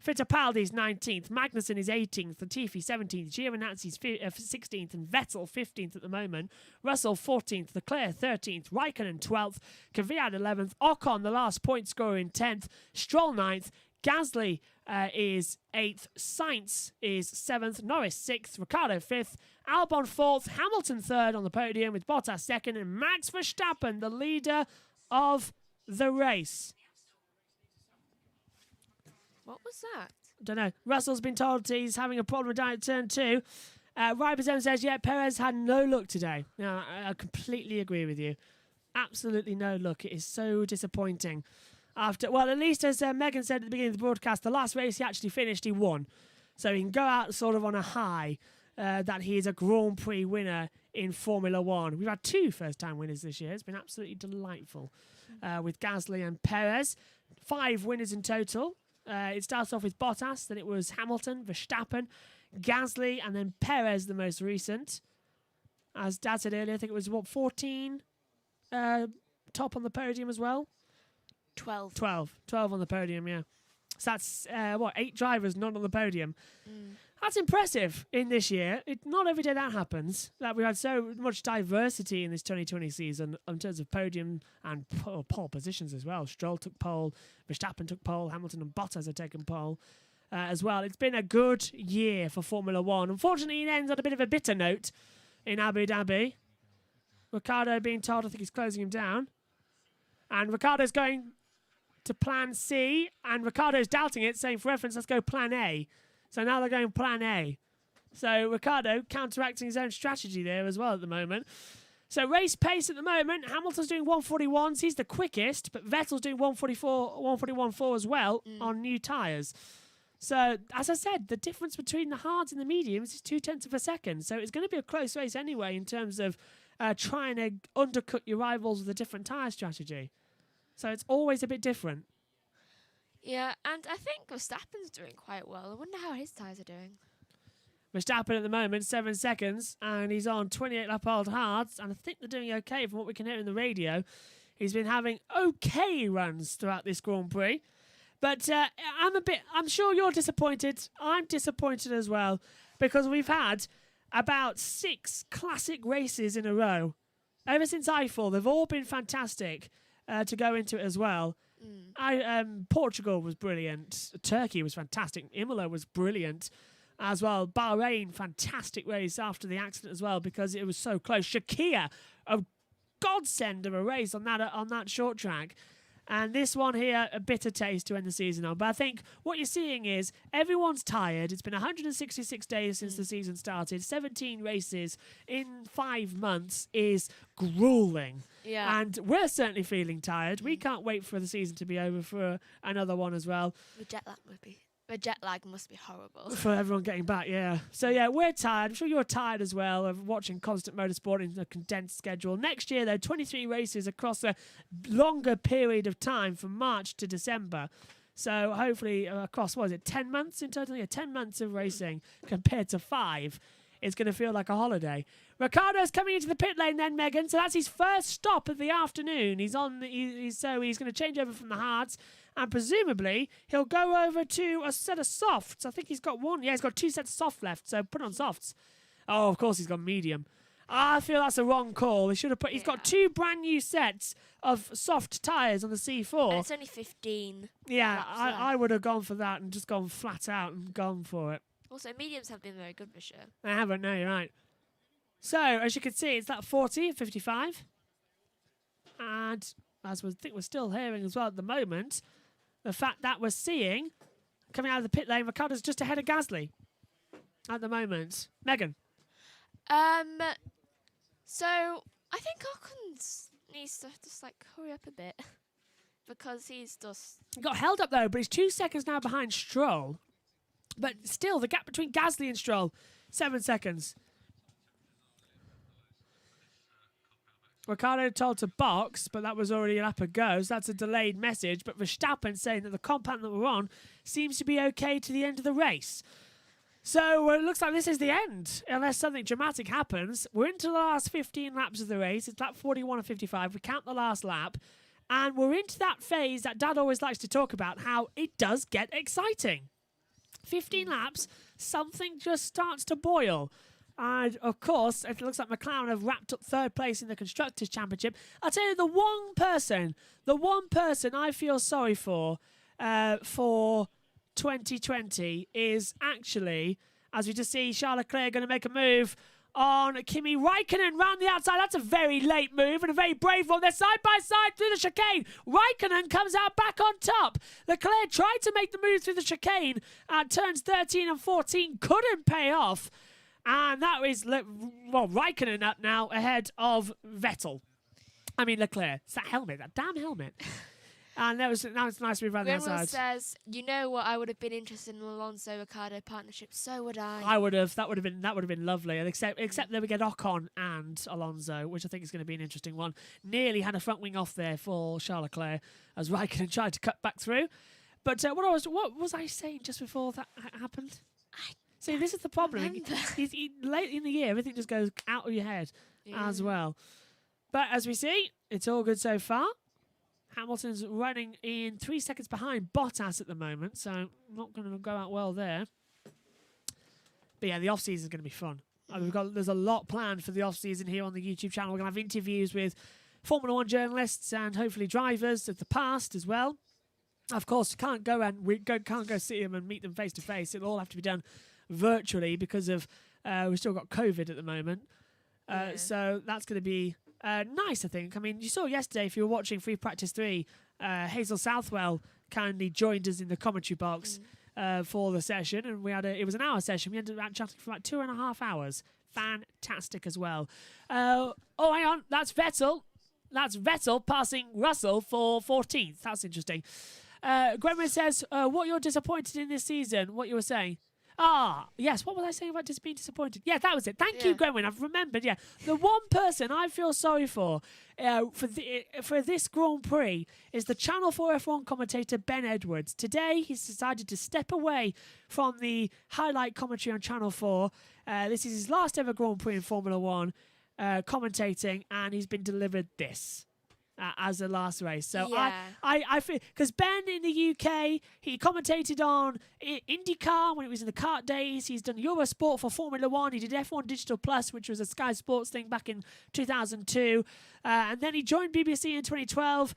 Fittipaldi's 19th, Magnussen is 18th, Latifi 17th, Giovinazzi's 16th, and Vettel 15th at the moment. Russell 14th, Leclerc 13th, Raikkonen 12th, Kvyat 11th, Ocon the last point scorer in 10th, Stroll 9th, Gasly is 8th, Sainz is 7th, Norris 6th, Ricciardo 5th, Albon 4th, Hamilton 3rd on the podium with Bottas 2nd, and Max Verstappen, the leader of the race. What was that? Don't know. Russell's been told he's having a problem down at turn 2. Rybazone says, yeah, Perez had no luck today. No, I completely agree with you. Absolutely no luck. It is so disappointing. At least as Megan said at the beginning of the broadcast, the last race he actually finished, he won. So he can go out sort of on a high that he is a Grand Prix winner in Formula 1. We've had 2 first-time winners this year. It's been absolutely delightful with Gasly and Perez. 5 winners in total. It starts off with Bottas, then it was Hamilton, Verstappen, Gasly, and then Perez, the most recent. As Dad said earlier, I think it was, 14 top on the podium as well? 12. 12 on the podium, yeah. So that's, 8 drivers, none on the podium. That's impressive in this year. Not every day that happens. That we had so much diversity in this 2020 season in terms of podium and pole positions as well. Stroll took pole, Verstappen took pole, Hamilton and Bottas have taken pole as well. It's been a good year for Formula 1. Unfortunately, it ends on a bit of a bitter note in Abu Dhabi. Ricciardo being told, I think he's closing him down. And Ricciardo's going to plan C, and Ricciardo's doubting it, saying, for reference, let's go plan A. So now they're going plan A. So Ricciardo counteracting his own strategy there as well at the moment. So race pace at the moment, Hamilton's doing 141s. He's the quickest, but Vettel's doing 141.4 as well on new tyres. So, as I said, the difference between the hards and the mediums is 0.2 of a second. So it's going to be a close race anyway in terms of trying to undercut your rivals with a different tyre strategy. So it's always a bit different. Yeah, and I think Verstappen's doing quite well. I wonder how his tyres are doing. Verstappen at the moment, 7 seconds, and he's on 28 lap-old hards, and I think they're doing okay from what we can hear in the radio. He's been having okay runs throughout this Grand Prix. But I'm sure you're disappointed. I'm disappointed as well, because we've had about 6 classic races in a row. Ever since Eiffel, they've all been fantastic to go into it as well. Portugal was brilliant. Turkey was fantastic. Imola was brilliant as well. Bahrain, fantastic race after the accident as well, because it was so close. Shakir, a godsend of a race on that short track. And this one here, a bitter taste to end the season on. But I think what you're seeing is everyone's tired. It's been 166 days since the season started. 17 races in 5 months is grueling. Yeah. And we're certainly feeling tired. We can't wait for the season to be over for another one as well. The jet lag must be horrible. For everyone getting back, yeah. So, yeah, we're tired. I'm sure you're tired as well of watching constant motorsport in a condensed schedule. Next year, though, 23 races across a longer period of time from March to December. So, hopefully, across, 10 months in total? Yeah, 10 months of racing compared to 5. It's going to feel like a holiday. Ricciardo's coming into the pit lane then, Megan. So that's his first stop of the afternoon. He's going to change over from the hards. And presumably, he'll go over to a set of softs. I think he's got one. Yeah, he's got 2 sets of soft left, so put on softs. Oh, of course he's gone medium. I feel that's a wrong call. He should have put. He's got 2 brand new sets of soft tyres on the C4. And it's only 15. Yeah, laps I left. would have gone for that and just gone flat out and gone for it. Also, mediums have been very good this year. I haven't. No, you're right. So as you can see, it's that 40, 55, and as I think we're still hearing as well at the moment, the fact that we're seeing coming out of the pit lane, Ricciardo's just ahead of Gasly at the moment. Megan. So I think Ocon needs to just hurry up a bit because he's just. He got held up though, but he's 2 seconds now behind Stroll. But still, the gap between Gasly and Stroll, 7 seconds. Ricciardo told to box, but that was already a lap ago, so that's a delayed message. But Verstappen saying that the compound that we're on seems to be okay to the end of the race. So it looks like this is the end, unless something dramatic happens. We're into the last 15 laps of the race. It's lap 41 and 55. We count the last lap. And we're into that phase that Dad always likes to talk about, how it does get exciting. 15 laps, something just starts to boil. And, of course, it looks like McLaren have wrapped up 3rd place in the Constructors' Championship. I'll tell you, the one person I feel sorry for 2020 is actually, as we just see, Charles Leclerc going to make a move on Kimi Raikkonen round the outside. That's a very late move and a very brave one. They're side by side through the chicane. Raikkonen comes out back on top. Leclerc tried to make the move through the chicane at turns 13 and 14. Couldn't pay off. And that is, Raikkonen up now ahead of Leclerc. It's that helmet, that damn helmet. And that was nice to be around the Grenwell outside. says, "You know what? I would have been interested in Alonso Ricardo partnership. So would I." I would have. That would have been lovely. And except that we get Ocon and Alonso, which I think is going to be an interesting one. Nearly had a front wing off there for Charles Leclerc as Raikkonen tried to cut back through. But what was I saying just before that happened? See, this is the problem. Late in the year, everything just goes out of your head as well. But as we see, it's all good so far. Hamilton's running in 3 seconds behind Bottas at the moment, so not going to go out well there. But yeah, the off-season is going to be fun. There's a lot planned for the off-season here on the YouTube channel. We're going to have interviews with Formula 1 journalists and hopefully drivers of the past as well. Of course, can't go see them and meet them face to face. It'll all have to be done virtually because of we've still got COVID at the moment. So that's going to be nice, I think. I mean, you saw yesterday, if you were watching Free Practice 3, Hazel Southwell kindly joined us in the commentary box for the session, and it was an hour session. We ended up chatting for about 2.5 hours. Fantastic as well. Oh, hang on, that's Vettel. That's Vettel passing Russell for 14th. That's interesting. Gwenwyn says, what you're disappointed in this season, what you were saying. Yes. What was I saying about being disappointed? Yeah, that was it. Thank you, Gwenwyn. I've remembered. Yeah, the one person I feel sorry for this Grand Prix is the Channel 4 F1 commentator Ben Edwards. Today, he's decided to step away from the highlight commentary on Channel 4. This is his last ever Grand Prix in Formula 1 commentating, and he's been delivered this. As the last race. So I feel, because Ben in the UK, he commentated on IndyCar when it was in the kart days. He's done Eurosport for Formula 1. He did F1 Digital Plus, which was a Sky Sports thing back in 2002. And then he joined BBC in 2012.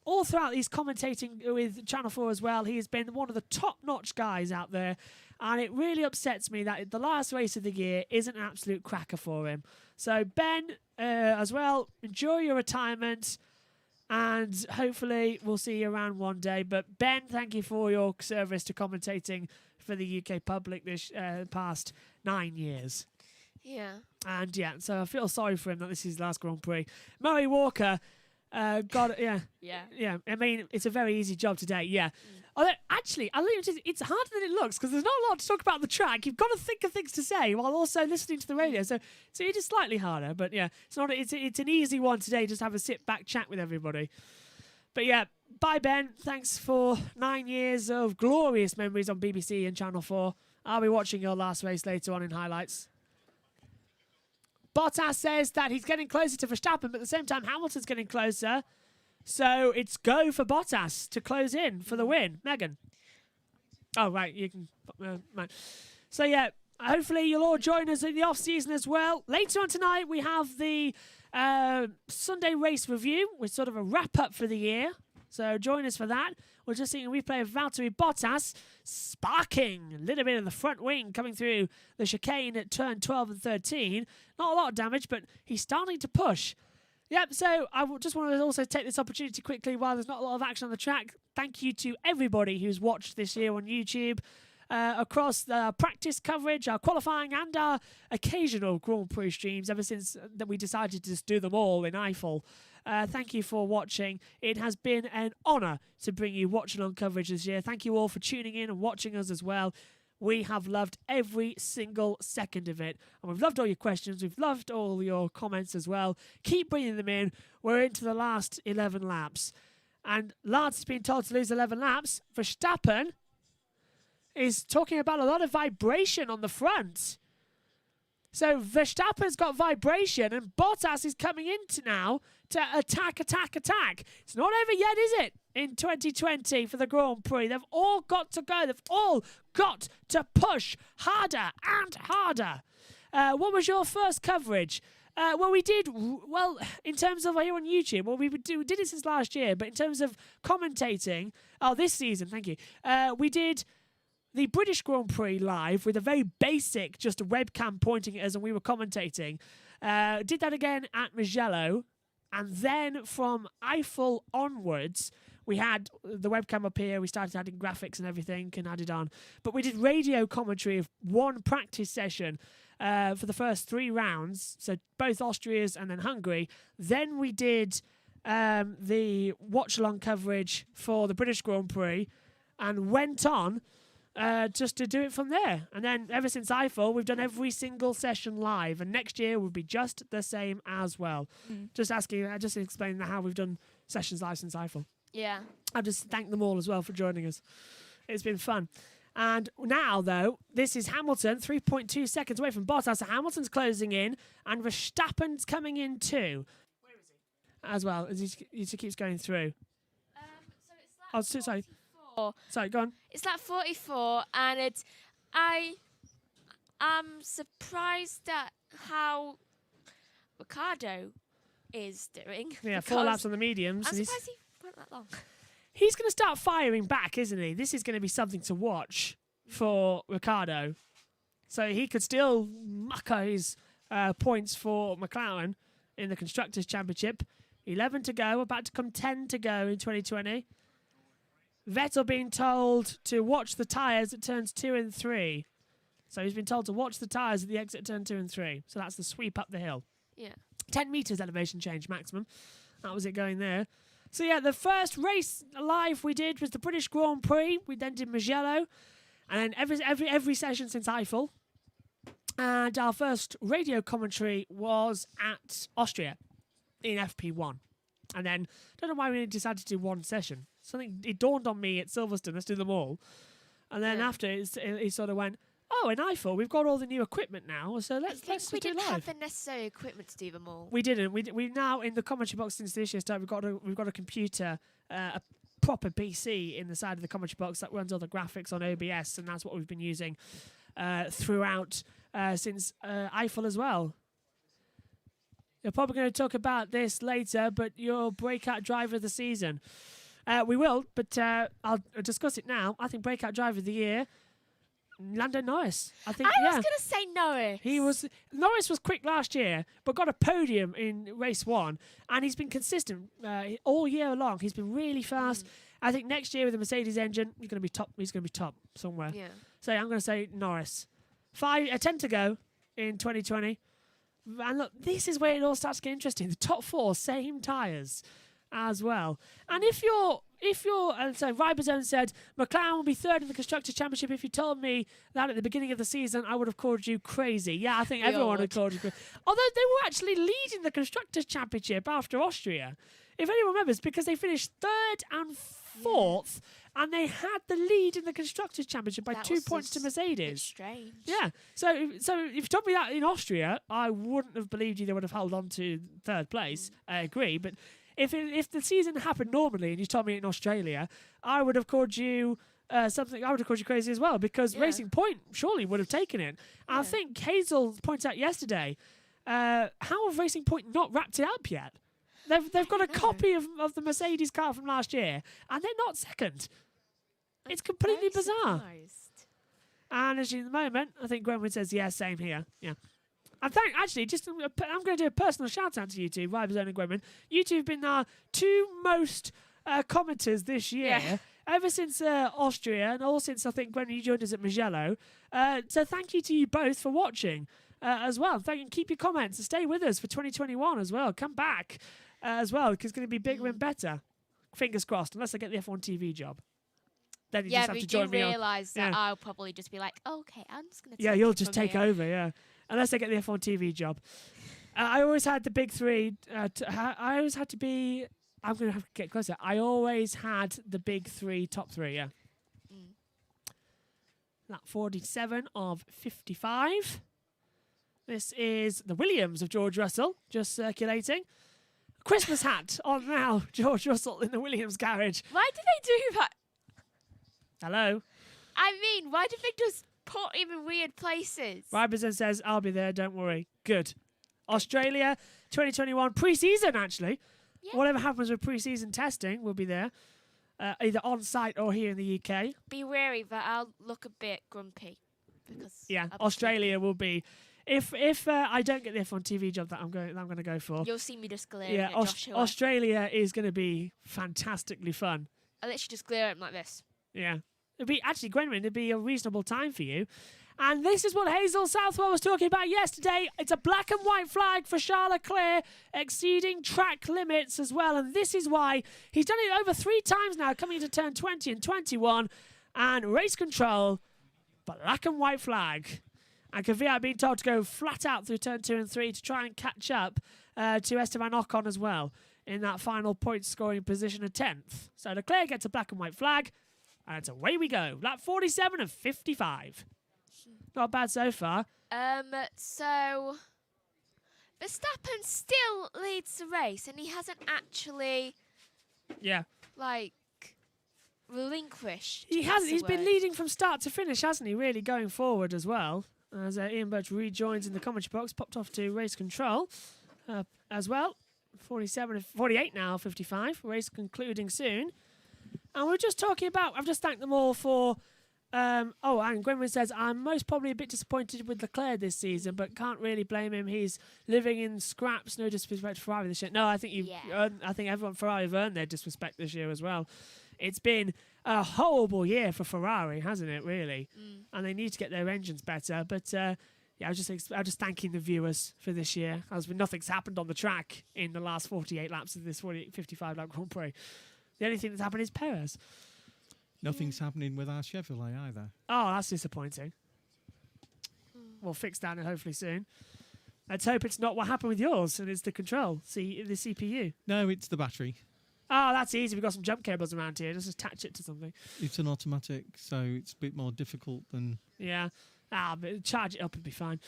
All throughout, he's commentating with Channel 4 as well. He has been one of the top-notch guys out there. And it really upsets me that the last race of the year isn't an absolute cracker for him. So, Ben, as well, enjoy your retirement. And hopefully we'll see you around one day. But, Ben, thank you for your service to commentating for the UK public this past 9 years. Yeah. And, so I feel sorry for him that this is his last Grand Prix. Murray Walker, Yeah. I mean, it's a very easy job today, Although, actually, I think it's harder than it looks because there's not a lot to talk about on the track. You've got to think of things to say while also listening to the radio. So it is slightly harder, but it's not. It's an easy one today. Just have a sit back chat with everybody. But bye Ben. Thanks for 9 years of glorious memories on BBC and Channel 4. I'll be watching your last race later on in highlights. Bottas says that he's getting closer to Verstappen, but at the same time Hamilton's getting closer. So it's go for Bottas to close in for the win. Megan. Oh, right. You can. Right. So, hopefully you'll all join us in the off-season as well. Later on tonight, we have the Sunday race review with sort of a wrap-up for the year. So join us for that. We're just seeing a replay of Valtteri Bottas sparking a little bit of the front wing coming through the chicane at turn 12 and 13. Not a lot of damage, but he's starting to push. Yep, so I just want to also take this opportunity quickly while there's not a lot of action on the track. Thank you to everybody who's watched this year on YouTube. Across the practice coverage, our qualifying and our occasional Grand Prix streams ever since that we decided to just do them all in Eiffel. Thank you for watching. It has been an honour to bring you watch-along coverage this year. Thank you all for tuning in and watching us as well. We have loved every single second of it. And we've loved all your questions. We've loved all your comments as well. Keep bringing them in. We're into the last 11 laps. And Lance has been told to lose 11 laps. Verstappen is talking about a lot of vibration on the front. So Verstappen's got vibration and Bottas is coming into now to attack. It's not over yet, is it? In 2020 for the Grand Prix. They've all got to go. They've all got to push harder and harder. What was your first coverage? We did, in terms of here on YouTube, we did it since last year, but in terms of commentating, this season, thank you, we did the British Grand Prix live with a very basic, just a webcam pointing at us and we were commentating. Did that again at Mugello. And then from Eiffel onwards, we had the webcam up here. We started adding graphics and everything and added on. But we did radio commentary of one practice session for the first 3 rounds. So both Austria's and then Hungary. Then we did the watch-along coverage for the British Grand Prix and went on just to do it from there. And then ever since Eiffel, we've done every single session live. And next year will be just the same as well. Just explaining how we've done sessions live since Eiffel. Yeah. I'll just thank them all as well for joining us. It's been fun. And now, though, this is Hamilton, 3.2 seconds away from Bottas. So Hamilton's closing in, and Verstappen's coming in too. Where is he? As well, as he keeps going through. So it's like 44. Sorry, go on. It's like 44, and I am surprised at how Ricciardo is doing. Yeah, 4 laps on the mediums. I'm surprised he went that long. He's going to start firing back, isn't he? This is going to be something to watch for Ricciardo. So he could still muck his points for McLaren in the Constructors' Championship. 11 to go, about to come 10 to go in 2020. Vettel being told to watch the tyres at turns 2 and 3. So he's been told to watch the tyres at the exit turn 2 and 3. So that's the sweep up the hill. Yeah. 10 metres elevation change maximum. That was it going there. So yeah, the first race live we did was the British Grand Prix. We then did Mugello. And then every session since Eiffel. And our first radio commentary was at Austria in FP1. And then, I don't know why we decided to do one session. It dawned on me at Silverstone, let's do them all. And then after, it sort of went, oh, in Eiffel, we've got all the new equipment now, so let's do we didn't live. have the necessary equipment to do them all. We didn't. We now, in the commentary box since this year started, we've got a computer, a proper PC in the side of the commentary box that runs all the graphics on OBS, and that's what we've been using throughout since Eiffel as well. You're probably going to talk about this later, but your breakout driver of the season. We will, but I'll discuss it now. I think breakout driver of the year, Lando Norris. I was going to say Norris. Norris was quick last year, but got a podium in race 1, and he's been consistent all year long. He's been really fast. I think next year with the Mercedes engine, he's going to be top. He's going to be top somewhere. Yeah. So I'm going to say Norris. 10 to go in 2020. And look, this is where it all starts to get interesting. The top 4, same tyres as well. And if you're, so Ribozone said, McLaren will be 3rd in the Constructors' Championship. If you told me that at the beginning of the season, I would have called you crazy. Yeah, I think everyone would have called you crazy. Although they were actually leading the Constructors' Championship after Austria. If anyone remembers, because they finished 3rd and 4th, and they had the lead in the Constructors' Championship by 2 points to Mercedes. Strange. Yeah. So if you told me that in Austria, I wouldn't have believed you. They would have held on to 3rd place. I agree. But if the season happened normally and you told me in Australia, I would have called you something I would have called you crazy as well, because Yeah. Racing Point surely would have taken it. And I think Hazel pointed out yesterday, how have Racing Point not wrapped it up yet? They've got a know. copy of the Mercedes car from last year, and they're not second. It's completely Very bizarre. surprised. And as in the moment, I think Gwenwood says, yeah, same here. Yeah. And actually, I'm going to do a personal shout out to you two, Ribazone and Gwenwood. You two have been our two most commenters this year. Yeah. Ever since Austria, and all since I think when you joined us at Mugello. So thank you to you both for watching as well. Thank you. Keep your comments and stay with us for 2021 as well. Come back as well, because it's going to be bigger and better. Fingers crossed, unless I get the F1 TV job. Then you Yeah, just but have you to do join me on. realise that Yeah. I'll probably just be like, okay, I'm just going to Yeah, you'll just take over, yeah. Unless I get the F1 TV job. I always had the big three. I always had to be... I'm going to have to get closer. I always had the big three, top three, yeah. That 47 of 55. This is the Williams of George Russell, just circulating. Christmas hat on now, George Russell in the Williams garage. Why did they do that? Hello. I mean, why did they just put him in weird places? Ribazon says, I'll be there, don't worry. Good. Australia, 2021, pre-season, actually. Yeah. Whatever happens with pre-season testing, we'll be there. Either on site or here in the UK. Be wary that I'll look a bit grumpy. Because Yeah, I'll be Australia will be... If I don't get the F1 TV job that I'm going to go for, You'll see me just glaring yeah, at Joshua. Australia is going to be fantastically fun. I literally just glare at him like this. Yeah. It'd be actually, Gwenwyn, it'd be a reasonable time for you. And this is what Hazel Southwell was talking about yesterday. It's a black and white flag for Charles Leclerc, exceeding track limits as well. And this is why he's done it over 3 times now, coming into turn 20 and 21. And race control, black and white flag. And Kvyat being told to go flat out through turn 2 and 3 to try and catch up to Esteban Ocon as well in that final point scoring position of 10th. So Leclerc gets a black and white flag. And it's away we go. Lap 47 of 55. Not bad so far. So Verstappen still leads the race, and he hasn't actually Yeah. relinquished. He that's has. the He's been word. leading from start to finish, hasn't he? Really going forward as well. As Ian Birch rejoins in the commentary box, popped off to race control as well. 48 now, 55. Race concluding soon. And we're just talking about, I've just thanked them all for, and Gwenwyn says, I'm most probably a bit disappointed with Leclerc this season, but can't really blame him. He's living in scraps, no disrespect to Ferrari this year. No, I think I think everyone Ferrari have earned their disrespect this year as well. It's been a horrible year for Ferrari, hasn't it, really? And they need to get their engines better, but... I was just thanking the viewers for this year, as nothing's happened on the track in the last 48 laps of this 55 lap Grand Prix. The only thing that's happened is Perez. Nothing's happening with our Chevrolet either. Oh, that's disappointing. We'll fix that hopefully soon. Let's hope it's not what happened with yours, and it's the control, the CPU. No, it's the battery. Oh, that's easy. We've got some jump cables around here. Just attach it to something. It's an automatic, so it's a bit more difficult than... Yeah. But charge it up and be fine.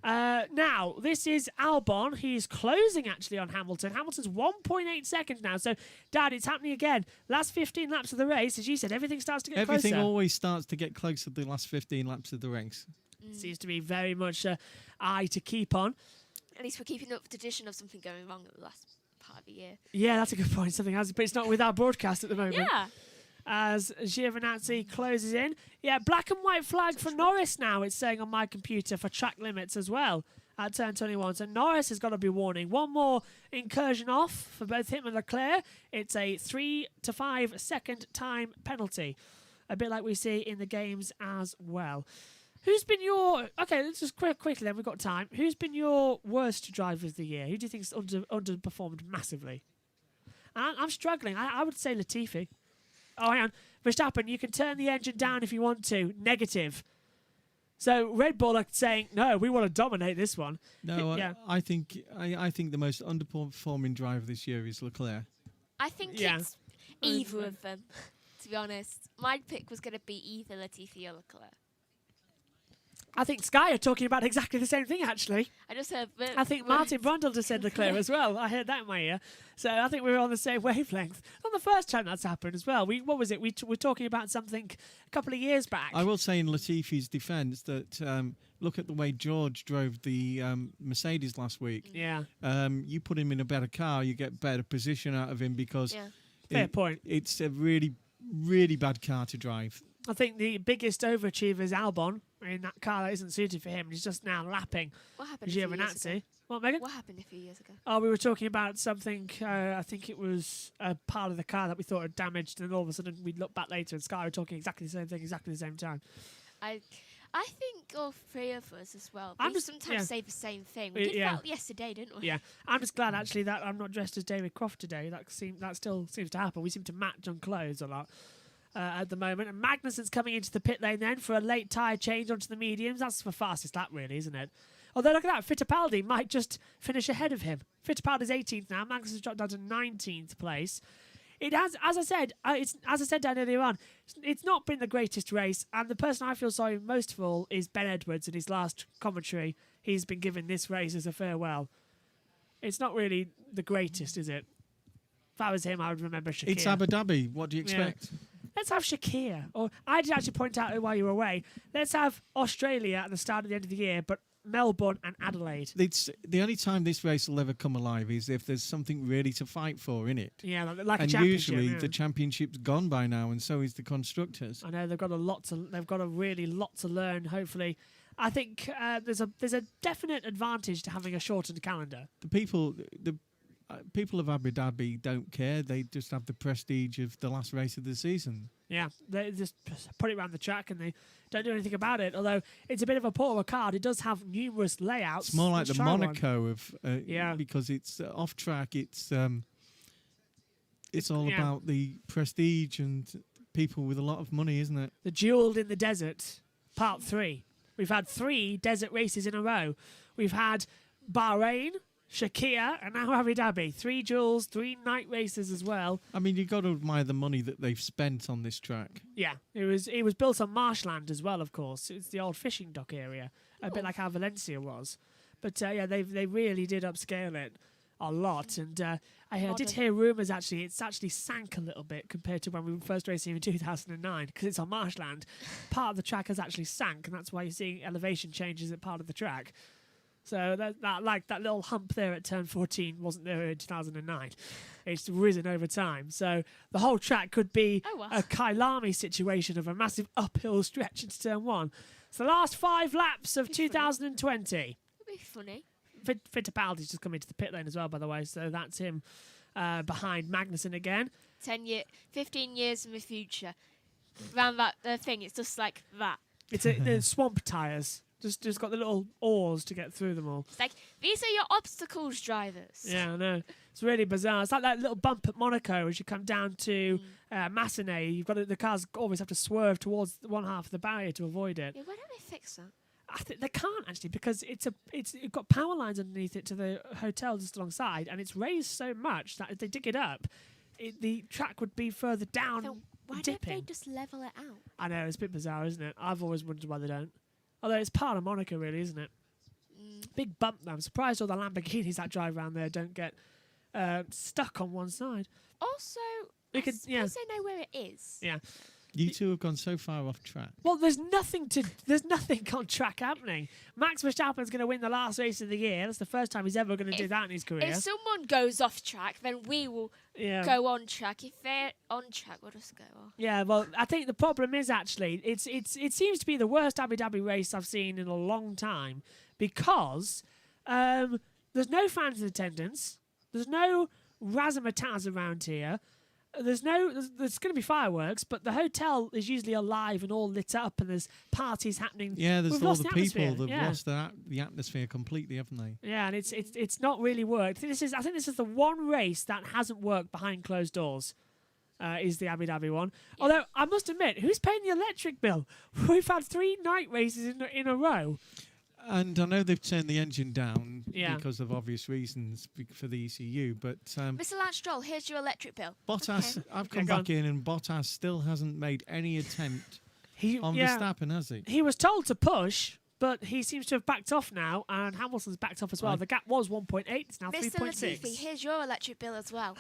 Now, this is Albon. He's closing, actually, on Hamilton. Hamilton's 1.8 seconds now. So, Dad, it's happening again. Last 15 laps of the race, as you said, everything starts to get closer. Everything always starts to get closer the last 15 laps of the race. Seems to be very much eye to keep on. At least we're keeping up the tradition of something going wrong at the last part of the year. Yeah, that's a good point. Something has, but it's not with our broadcast at the moment. Yeah. As Giovinazzi closes in. Yeah, black and white flag for Norris now, it's saying on my computer, for track limits as well at turn 21. So Norris has got to be warning. One more incursion off for both him and Leclerc. It's a 3 to 5 second time penalty. A bit like we see in the games as well. Who's been your... Okay, let's just quickly then, we've got time. Who's been your worst driver of the year? Who do you think's underperformed massively? I'm struggling. I would say Latifi. Oh, hang on. Verstappen, you can turn the engine down if you want to. Negative. So Red Bull are saying, no, we want to dominate this one. No, Yeah. I think the most underperforming driver this year is Leclerc. I think it's either of them, to be honest. My pick was going to be either Latifi or Leclerc. I think Sky are talking about exactly the same thing, actually. I just heard. I think Martin Brundle just said Leclerc as well. I heard that in my ear. So I think we were on the same wavelength. Not the first time that's happened as well. What was it? We were talking about something a couple of years back. I will say in Latifi's defence that look at the way George drove the Mercedes last week. Yeah. You put him in a better car, you get better position out of him because Fair point. It's a really, really bad car to drive. I think the biggest overachiever is Albon in that car that isn't suited for him. He's just now lapping What happened a few years ago? Giovinazzi. What, Megan? What happened a few years ago? Oh, we were talking about something, I think it was a part of the car that we thought had damaged, and all of a sudden we looked back later and Sky were talking exactly the same thing, exactly the same time. I think all three of us as well. I'm We just- sometimes yeah. say the same thing. We did Yeah. that yesterday, didn't we? Yeah, I'm just glad actually that I'm not dressed as David Croft today. That still seems to happen. We seem to match on clothes a lot at the moment. And Magnussen's coming into the pit lane then for a late tyre change onto the mediums. That's the fastest lap, really, isn't it? Although look at that, Fittipaldi might just finish ahead of him. Fittipaldi's 18th now. Magnussen's dropped down to 19th place. It has, as I said down earlier on, it's not been the greatest race, and the person I feel sorry most for all is Ben Edwards in his last commentary. He's been given this race as a farewell. It's not really the greatest, is it? If I was him, I would remember Shakir. It's Abu Dhabi. What do you expect? Let's have Shakir. Or I did actually point out while you were away. Let's have Australia at the start of the end of the year, but Melbourne and Adelaide. It's the only time this race will ever come alive is if there's something really to fight for in it. Yeah, like a And championship. usually yeah. the championship's gone by now, and so is the constructors. I know they've got a really lot to learn. Hopefully, I think there's a definite advantage to having a shortened calendar. The people of Abu Dhabi don't care. They just have the prestige of the last race of the season. Yeah, they just put it around the track and they don't do anything about it. Although it's a bit of a Paul Ricard, it does have numerous layouts. It's more like Let's the try one. Monaco of Yeah. because it's off track. It's all Yeah. about the prestige and people with a lot of money, isn't it? The Duel in the Desert, Part 3. We've had 3 desert races in a row. We've had Bahrain, Shakir, and now Abu Dhabi. 3 duels, 3 night races as well. I mean, you've got to admire the money that they've spent on this track. Yeah, it was built on marshland as well, of course. It's the old fishing dock area, a bit like how Valencia was. But they really did upscale it a lot. And I did hear rumours it's actually sank a little bit compared to when we were first racing in 2009 because it's on marshland. Part of the track has actually sank, and that's why you're seeing elevation changes at part of the track. So that little hump there at turn 14 wasn't there in 2009. It's risen over time. So the whole track could be a Kailami situation of a massive uphill stretch into turn 1. So the last 5 laps of 2020. It'd be funny. Fittipaldi's just come into the pit lane as well, by the way. So that's him behind Magnussen again. 15 years in the future. Around that thing, it's just like that. It's the swamp tyres. Just got the little oars to get through them all. It's like, these are your obstacles, drivers. Yeah, I know. It's really bizarre. It's like that little bump at Monaco as you come down to Massenet. You've got the cars always have to swerve towards one half of the barrier to avoid it. Yeah, why don't they fix that? I think they can't actually because it's got power lines underneath it to the hotel just alongside, and it's raised so much that if they dig it up, the track would be further down. So why dipping. don't they just level it out? I know, it's a bit bizarre, isn't it? I've always wondered why they don't. Although it's part of Monaco, really, isn't it? Big bump, though. I'm surprised all the Lamborghinis that drive around there don't get stuck on one side. Also, We I could- yeah. suppose they know where it is. Yeah. You two have gone so far off track. Well, there's nothing on track happening. Max Verstappen's going to win the last race of the year. That's the first time he's ever going to do that in his career. If someone goes off track, then we will Yeah. go on track. If they're on track, we'll just go off. Yeah, well, I think the problem is actually it seems to be the worst Abu Dhabi race I've seen in a long time because there's no fans in attendance. There's no razzmatazz around here. There's going to be fireworks, but the hotel is usually alive and all lit up, and there's parties happening. Yeah, there's We've all lost the atmosphere. people that Yeah. have lost the atmosphere completely, haven't they? Yeah, and it's not really worked. I think this is the one race that hasn't worked behind closed doors. Is the Abu Dhabi one. Yeah. Although I must admit, who's paying the electric bill? We've had 3 night races in a row. And I know they've turned the engine down Yeah. because of obvious reasons for the ECU, but Mr. Lance Stroll, here's your electric bill. Bottas, Okay. I've come go back in and Bottas still hasn't made any attempt on Yeah. Verstappen, has he? He was told to push, but he seems to have backed off now, and Hamilton's backed off as well. Right. The gap was 1.8, it's now Mr. 3.6. Latifi, here's your electric bill as well.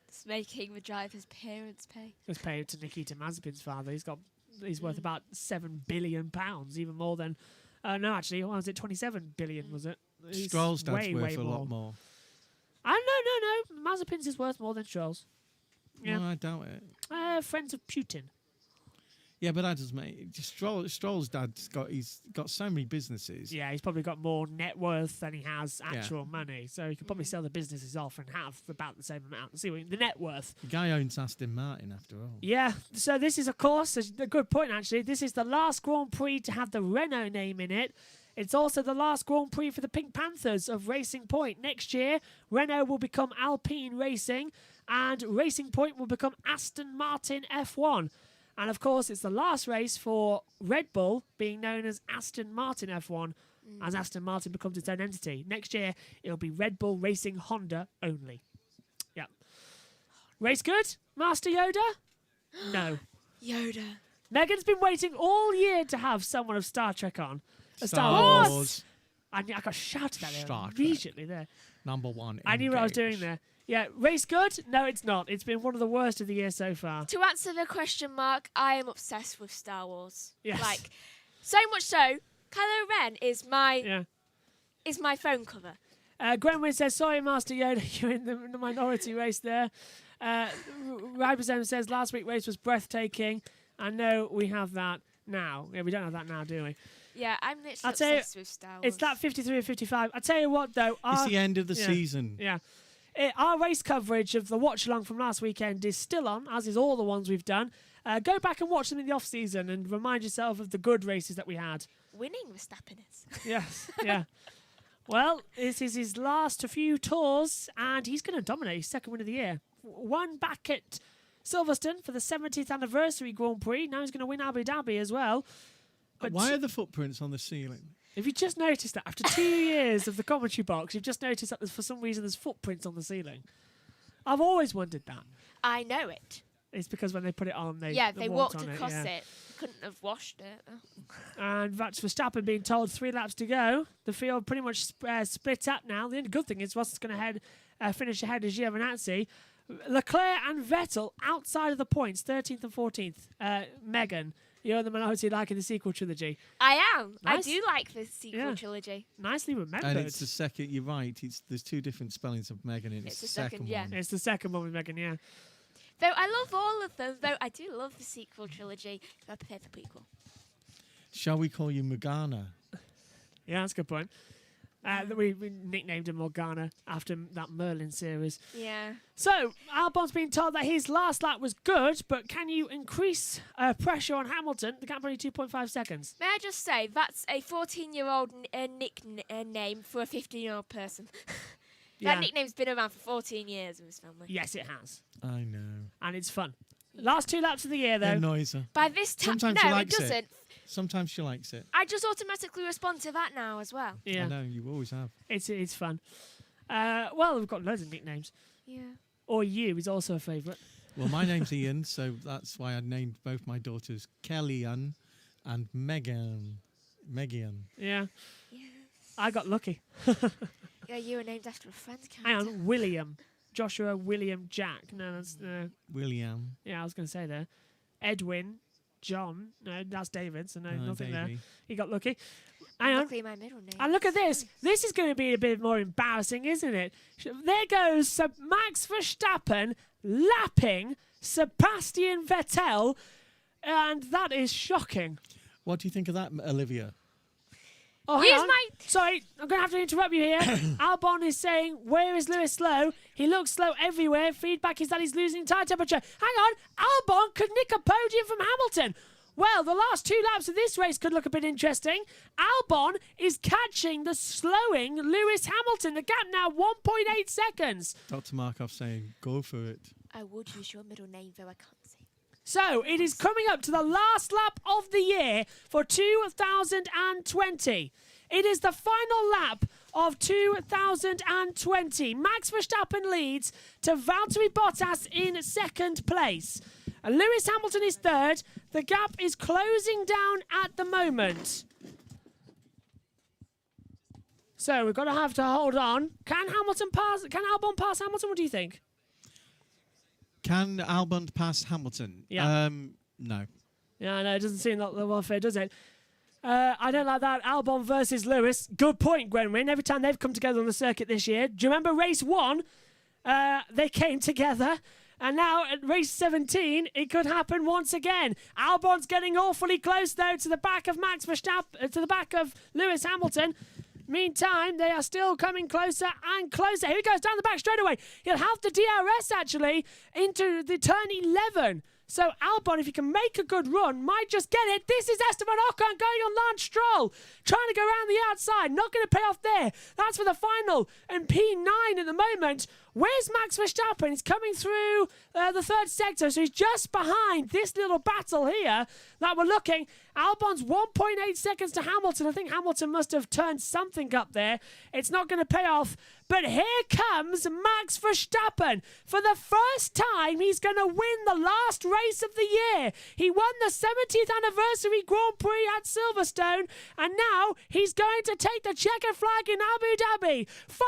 It's making the driver's parents pay. Just paid to Nikita Mazepin's father. He's worth about £7 billion, even more than. No, actually, what was it? 27 billion, was it? He's Stroll's dad's way, worth way a lot more. No. Mazepin's is worth more than Stroll's. Yeah. No, I doubt it. Friends of Putin. Yeah, but that doesn't make Stroll's dad's he's got so many businesses. Yeah, he's probably got more net worth than he has actual money. So he could probably sell the businesses off and have about the same amount. See, the net worth. The guy owns Aston Martin after all. Yeah, so this is, of course, a good point, actually. This is the last Grand Prix to have the Renault name in it. It's also the last Grand Prix for the Pink Panthers of Racing Point. Next year, Renault will become Alpine Racing, and Racing Point will become Aston Martin F1. And, of course, it's the last race for Red Bull, being known as Aston Martin F1, as Aston Martin becomes its own entity. Next year, it'll be Red Bull Racing Honda only. Yeah. Race good, Master Yoda? No. Yoda. Megan's been waiting all year to have someone of Star Trek on. Star Wars. I got shouted at there Star Trek. immediately there. #1. I knew what I was engage. doing there. Yeah, race good? No, it's not. It's been one of the worst of the year so far. To answer the question, Mark, I am obsessed with Star Wars. Yes. Like, so much so, Kylo Ren is my phone cover. Gwenwyn says, sorry, Master Yoda, you're in the minority race there. Ribosome says, last week's race was breathtaking. I know we have that now. Yeah, we don't have that now, do we? Yeah, I'm literally I'll tell you, obsessed with Star Wars. It's that 53 or 55. I tell you what, though. It's the end of the season. Yeah. Our race coverage of the watch-along from last weekend is still on, as is all the ones we've done. Go back and watch them in the off-season and remind yourself of the good races that we had. Winning Verstappen is. Yes, yeah. Well, this is his last few tours, and he's going to dominate his second win of the year. Won back at Silverstone for the 70th anniversary Grand Prix. Now he's going to win Abu Dhabi as well. But Why are the footprints on the ceiling? If you just noticed that, after 2 years of the commentary box, you've just noticed that for some reason there's footprints on the ceiling. I've always wondered that. I know it. It's because when they put it on, they walked on across it. it. Couldn't have washed it. And that's Verstappen being told 3 laps to go. The field pretty much split up now. The only good thing is Ross is going to finish ahead of Giovinazzi. Leclerc and Vettel outside of the points, 13th and 14th. Megan, you're in the minority liking the sequel trilogy. I am. Nice. I do like the sequel trilogy. Nicely remembered. And it's the second. You're right. There's 2 different spellings of Megan, and it's the second yeah. one. It's the second one with Megan, yeah. Though I love all of them, though I do love the sequel trilogy. I prefer the prequel. Shall we call you Morgana? Yeah, that's a good point. We nicknamed him Morgana after that Merlin series. Yeah. So, Albon's been told that his last lap was good, but can you increase pressure on Hamilton? The gap only 2.5 seconds. May I just say, that's a 14-year-old nickname for a 15-year-old person. Yeah. That nickname's been around for 14 years in his family. Yes, it has. I know. And it's fun. Last 2 laps of the year, It though. annoys her. By this time, Sometimes she no, it likes it. doesn't. Sometimes she likes it. I just automatically respond to that now as well. Yeah, I know, you always have. it's fun. Well, we've got loads of nicknames. Yeah. Or you is also a favourite. Well, my name's Ian, so that's why I named both my daughters Kellyanne and Megan. Yeah. Yes. I got lucky. Yeah, you were named after a friend's Hang character. on, William. Joshua William Jack. No, that's... William. yeah, I was going to say there. Edwin. John. No, that's David, so no, nothing there. Davey. He got lucky. Hang on. Luckily, my middle name. And look at this. This is going to be a bit more embarrassing, isn't it? There goes Max Verstappen lapping Sebastian Vettel, and that is shocking. What do you think of that, Olivia? Oh, hang Use on. my- Sorry, I'm going to have to interrupt you here. Albon is saying, where is Lewis slow? He looks slow everywhere. Feedback is that he's losing tyre temperature. Hang on, Albon could nick a podium from Hamilton. Well, the last 2 laps of this race could look a bit interesting. Albon is catching the slowing Lewis Hamilton. The gap now 1.8 seconds. Dr. Markov saying, go for it. I would use your middle name, though I can't say. So it is coming up to the last lap of the year for 2020. It is the final lap of 2020. Max Verstappen leads to Valtteri Bottas in second place. Lewis Hamilton is third. The gap is closing down at the moment. So we've got to have to hold on. Can Hamilton pass? Can Albon pass Hamilton? What do you think? Can Albon pass Hamilton? Yeah. No. Yeah, I know. It doesn't seem like the welfare, does it? I don't like that. Albon versus Lewis. Good point, Gwenwyn. Every time they've come together on the circuit this year. Do you remember race 1? They came together. And now at race 17, it could happen once again. Albon's getting awfully close, though, to the back of Max Verstappen, to the back of Lewis Hamilton. Meantime, they are still coming closer and closer. Here he goes down the back straight away. He'll have the DRS, actually, into the turn 11. So Albon, if he can make a good run, might just get it. This is Esteban Ocon going on Lance Stroll, trying to go around the outside. Not going to pay off there. That's for the final. And P9 at the moment. Where's Max Verstappen? He's coming through the third sector, so he's just behind this little battle here that we're looking. Albon's 1.8 seconds to Hamilton. I think Hamilton must have turned something up there. It's not going to pay off. But here comes Max Verstappen. For the first time, he's going to win the last race of the year. He won the 70th anniversary Grand Prix at Silverstone, and now he's going to take the checkered flag in Abu Dhabi. 5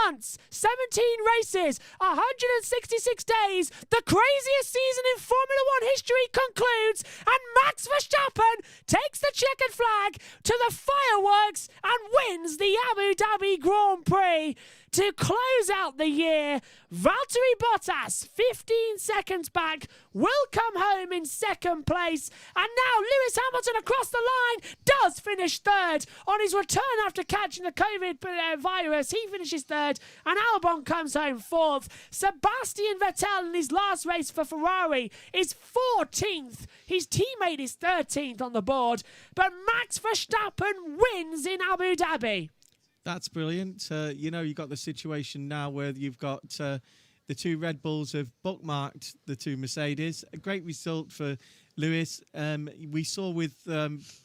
months, 17 races, 166 days. The craziest season in Formula One history concludes, and Max Verstappen takes the checkered flag to the fireworks and wins the Abu Dhabi Grand Prix. To close out the year, Valtteri Bottas, 15 seconds back, will come home in second place. And now Lewis Hamilton across the line does finish third. On his return after catching the COVID virus, he finishes third. And Albon comes home fourth. Sebastian Vettel in his last race for Ferrari is 14th. His teammate is 13th on the board. But Max Verstappen wins in Abu Dhabi. That's brilliant. You've got the situation now where you've got the 2 Red Bulls have bookmarked the 2 Mercedes. A great result for Lewis. We saw with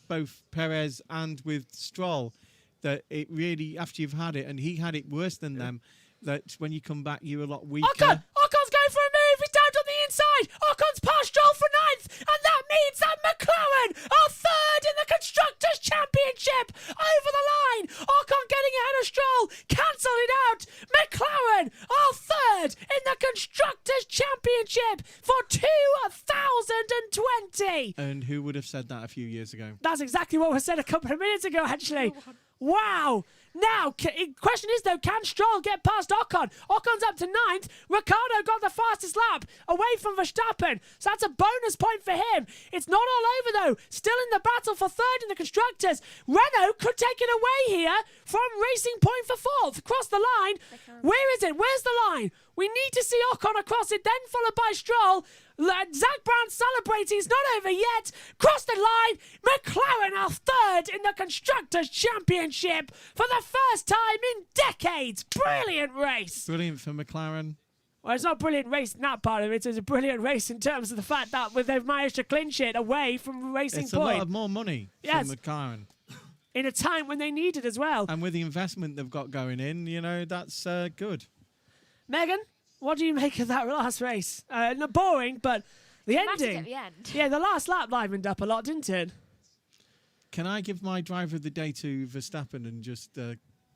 both Perez and with Stroll that it really, after you've had it, and he had it worse than them, that when you come back, you're a lot weaker. Ocon's going for a move. He's down on the inside. Ocon's past Stroll for 9th. And that means that McLaren are 3rd in the Constructors' Championship. Over the line. Ocon getting ahead of Stroll. Cancel it out. McLaren are 3rd in the Constructors' Championship for 2020. And who would have said that a few years ago? That's exactly what was said a couple of minutes ago, actually. Wow. Now, question is, though, can Stroll get past Ocon? Ocon's up to 9th. Ricciardo got the fastest lap away from Verstappen. So that's a bonus point for him. It's not all over, though. Still in the battle for 3rd in the Constructors. Renault could take it away here from Racing Point for 4th. Across the line. Where is it? Where's the line? We need to see Ocon across it, then followed by Stroll. Zach Brown celebrating. It's not over yet. Cross the line. McLaren are 3rd in the Constructors' Championship for the first time in decades. Brilliant race. Brilliant for McLaren. Well, it's not a brilliant race in that part of it. It's a brilliant race in terms of the fact that they've managed to clinch it away from Racing It's Point. a lot of more money for McLaren. In a time when they need it as well. And with the investment they've got going in, that's good. Megan, what do you make of that last race? Not boring, but the ending. At the end. Yeah, the last lap livened up a lot, didn't it? Can I give my driver of the day to Verstappen and just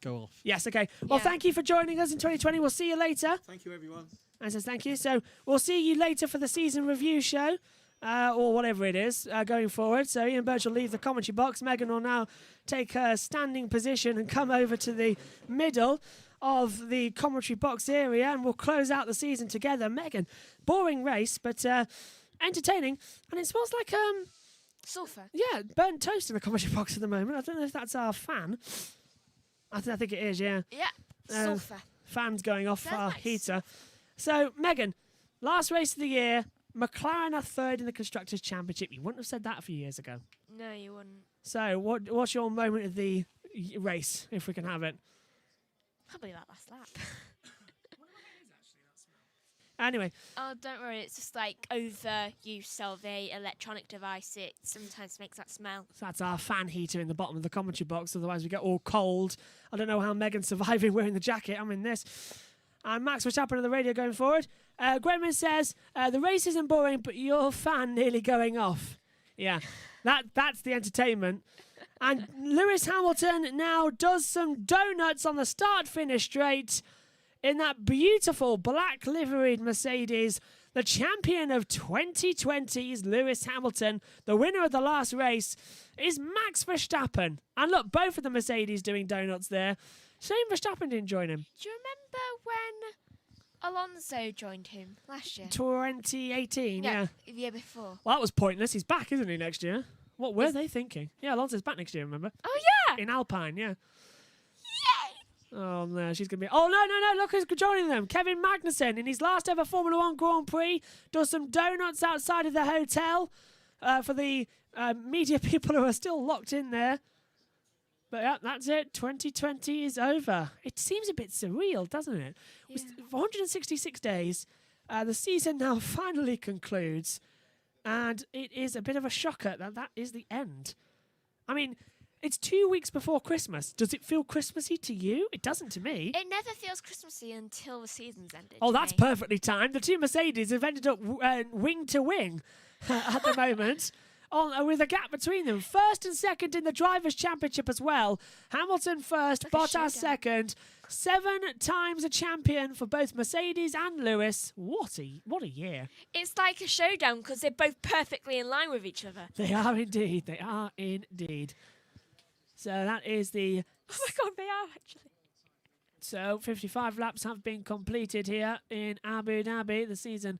go off? Yes, okay. Well, thank you for joining us in 2020. We'll see you later. Thank you, everyone. And says thank you. So we'll see you later for the season review show. Or whatever it is going forward. So Ian Birch will leave the commentary box. Megan will now take her standing position and come over to the middle of the commentary box area, and we'll close out the season together. Megan, boring race, but entertaining, and it smells like Sulphur. yeah, burnt toast in the commentary box at the moment. I don't know if that's our fan. I think it is. Yeah. Yeah. Sulphur. Fans going off That's our nice. heater. So Megan, last race of the year. McLaren are 3rd in the Constructors' Championship. You wouldn't have said that a few years ago. No, you wouldn't. So, what's your moment of the race, if we can have it? Probably that last lap. Anyway, Oh, don't worry. It's just like overuse of a electronic device. It sometimes makes that smell. so that's our fan heater in the bottom of the commentary box. Otherwise, we get all cold. I don't know how Megan's surviving wearing the jacket. I'm in this. And Max Verstappen on the radio going forward. Gwenman says, the race isn't boring, but your fan nearly going off. Yeah, that's the entertainment. And Lewis Hamilton now does some donuts on the start-finish straight in that beautiful black liveried Mercedes. The champion of 2020 is Lewis Hamilton. The winner of the last race is Max Verstappen. And look, both of the Mercedes doing donuts there. Shame Verstappen didn't join him. Do you remember when Alonso joined him last year? 2018, yeah. The year before. Well, that was pointless. He's back, isn't he, next year? What were they thinking? Yeah, Alonso's back next year, remember? Oh, yeah! In Alpine, yeah. Yay! Oh, no, she's going to be... Oh, no, look who's joining them. Kevin Magnussen, in his last ever Formula 1 Grand Prix, does some donuts outside of the hotel for the media people who are still locked in there. But yeah, that's it. 2020 is over. It seems a bit surreal, doesn't it? Yeah. 166 days. The season now finally concludes. And it is a bit of a shocker that is the end. I mean, it's 2 weeks before Christmas. Does it feel Christmassy to you? It doesn't to me. It never feels Christmassy until the season's ended. Oh, that's perfectly timed. The two Mercedes have ended up wing to wing at the moment. With a gap between them. First and second in the Drivers' Championship as well. Hamilton first, Bottas second. 7 times a champion for both Mercedes and Lewis. What a year. It's like a showdown because they're both perfectly in line with each other. They are indeed. They are indeed. So that is the... Oh my God, they are actually. So 55 laps have been completed here in Abu Dhabi. The season